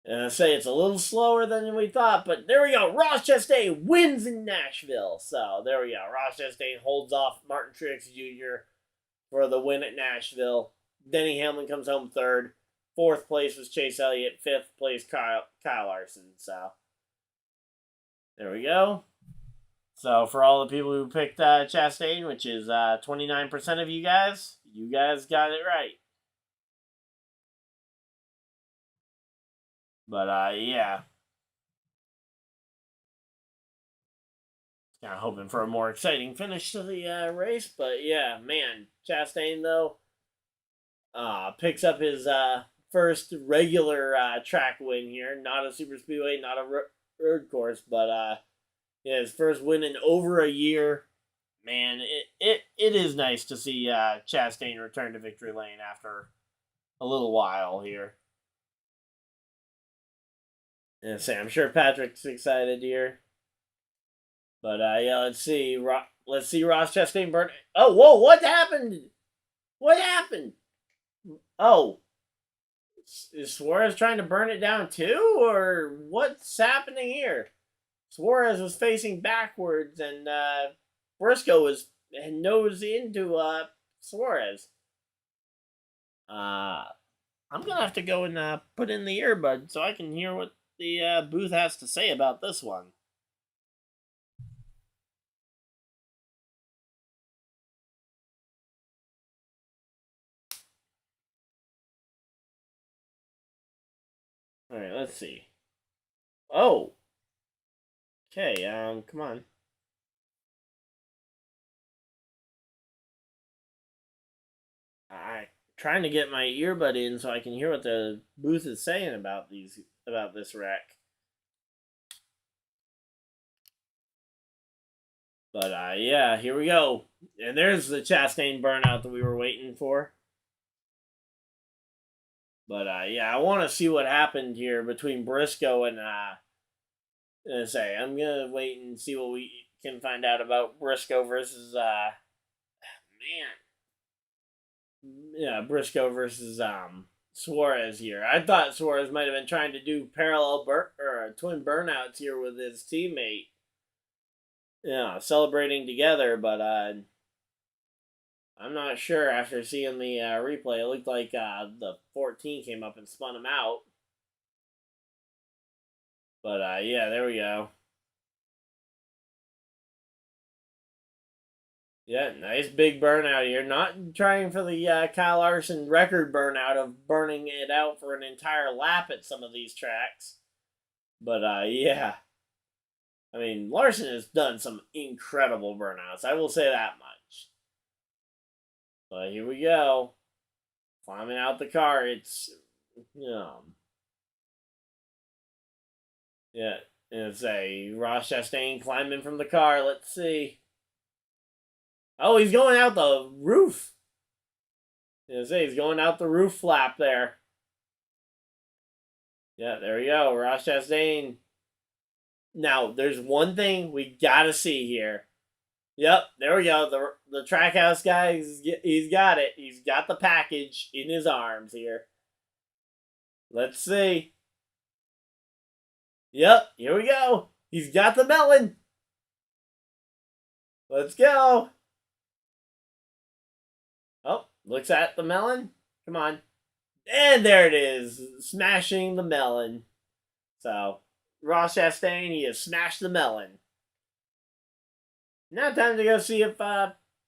And I say it's a little slower than we thought, but there we go. Ross Chastain wins in Nashville. So there we go. Ross Chastain holds off Martin Truex Jr. for the win at Nashville. Denny Hamlin comes home 3rd. 4th place was Chase Elliott. 5th place Kyle Larson. So there we go. So for all the people who picked Chastain, which is 29% of you guys got it right. But yeah. Kind of hoping for a more exciting finish to the race. But yeah, man, Chastain though picks up his first regular track win here. Not a super speedway, not a road course, but yeah, his first win in over a year. Man, it is nice to see Chastain return to victory lane after a little while here. And say, I'm sure Patrick's excited here. But yeah, let's see. Let's see Ross Chastain burn. Oh, whoa! What happened? What happened? Oh, is Suarez trying to burn it down too, or what's happening here? Suarez was facing backwards, and Briscoe was nose into Suarez. I'm gonna have to go and put in the earbud so I can hear what the booth has to say about this one. All right, let's see. Oh. Okay, come on. I'm trying to get my earbud in so I can hear what the booth is saying about this wreck. But yeah, here we go. And there's the Chastain burnout that we were waiting for. But yeah, I want to see what happened here between Briscoe and gonna say I'm gonna wait and see what we can find out about Briscoe versus Briscoe versus Suarez here. I thought Suarez might have been trying to do parallel or twin burnouts here with his teammate. Celebrating together, but I'm not sure after seeing the replay. It looked like the 14 came up and spun him out. But yeah, there we go. Yeah, nice big burnout here. Not trying for the Kyle Larson record burnout of burning it out for an entire lap at some of these tracks. But yeah. I mean, Larson has done some incredible burnouts. I will say that much. But here we go. Climbing out the car. It's, yeah, it's a Ross Chastain climbing from the car. Let's see. Oh, he's going out the roof. He's going out the roof flap there. Yeah, there we go. Ross Chastain. Now, there's one thing we gotta see here. Yep, there we go. The Trackhouse guy, he's got it. He's got the package in his arms here. Let's see. Yep, here we go. He's got the melon. Let's go. Oh, looks at the melon. Come on. And there it is. Smashing the melon. So, Ross Chastain, he has smashed the melon. Now time to go see if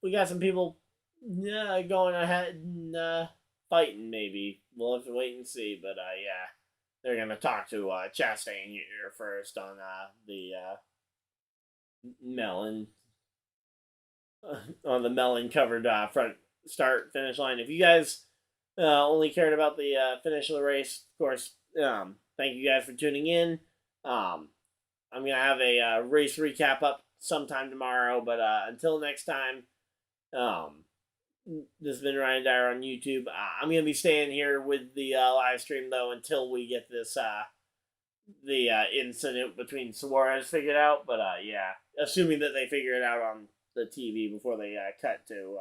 we got some people going ahead and fighting, maybe. We'll have to wait and see. But, yeah. They're going to talk to Chastain here first on the melon. On the melon-covered front start-finish line. If you guys only cared about the finish of the race, of course, thank you guys for tuning in. I'm going to have a race recap up sometime tomorrow, but until next time, this has been Ryan Dyer on YouTube. I'm going to be staying here with the live stream, though, until we get this the incident between Suarez figured out. But, yeah, assuming that they figure it out on the TV before they cut to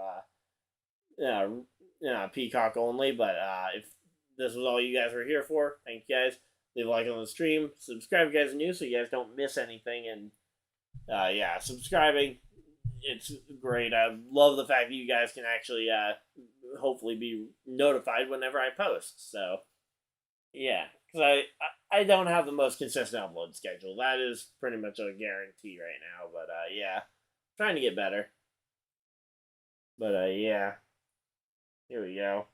Peacock only. But if this was all you guys were here for, thank you guys. Leave a like on the stream. Subscribe if you guys are new so you guys don't miss anything. And yeah, subscribing, it's great. I love the fact that you guys can actually hopefully be notified whenever I post. So yeah, because I don't have the most consistent upload schedule. That is pretty much a guarantee right now. But yeah, trying to get better. But yeah, here we go.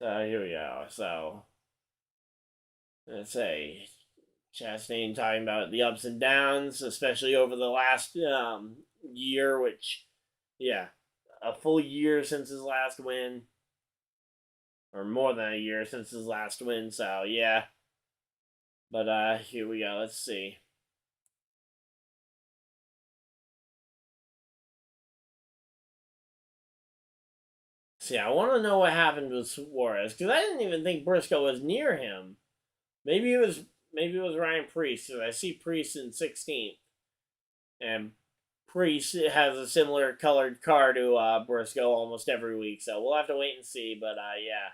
So here we go. So let's say Chastain talking about the ups and downs, especially over the last year, which, yeah, a full year since his last win, or more than a year since his last win. So yeah, but here we go. Let's see. See, I want to know what happened with Suarez because I didn't even think Briscoe was near him. Maybe it was Ryan Preece. Because I see Preece in 16th, and Preece has a similar colored car to Briscoe almost every week. So we'll have to wait and see. But yeah,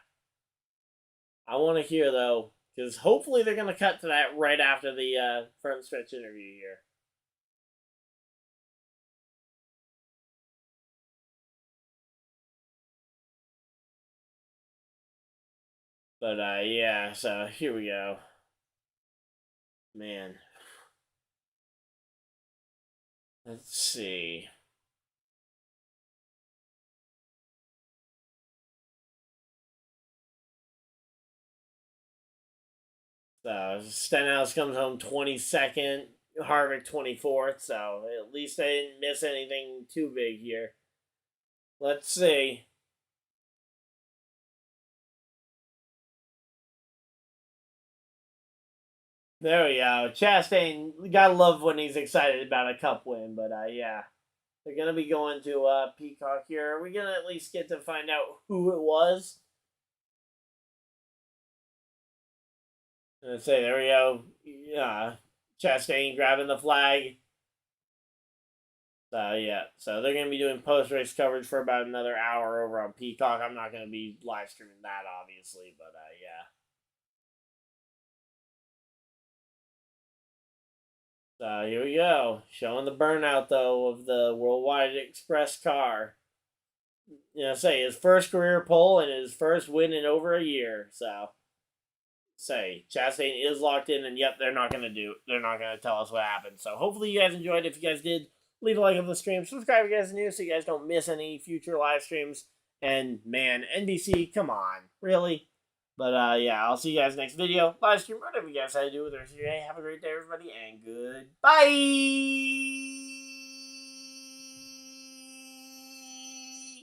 I want to hear though because hopefully they're gonna cut to that right after the front stretch interview here. But yeah, so here we go. Man. Let's see. So Stenhouse comes home 22nd, Harvick 24th, so at least I didn't miss anything too big here. Let's see. There we go. Chastain, gotta love when he's excited about a cup win, but yeah. They're gonna be going to Peacock here. Are we gonna at least get to find out who it was? And say, there we go. Chastain grabbing the flag. So, yeah. So, they're going to be doing post-race coverage for about another hour over on Peacock. I'm not going to be live streaming that, obviously. But, yeah. So, here we go. Showing the burnout, though, of the Worldwide Express car. Say, his first career pole and his first win in over a year. So, say, Chastain is locked in, and yep, they're not going to tell us what happened. So, hopefully you guys enjoyed. If you guys did, leave a like on the stream. Subscribe if you guys are new so you guys don't miss any future live streams. And, man, NBC, come on. Really? But, yeah, I'll see you guys next video. Live stream, whatever you guys had to do with the rest of your day. Have a great day, everybody, and goodbye!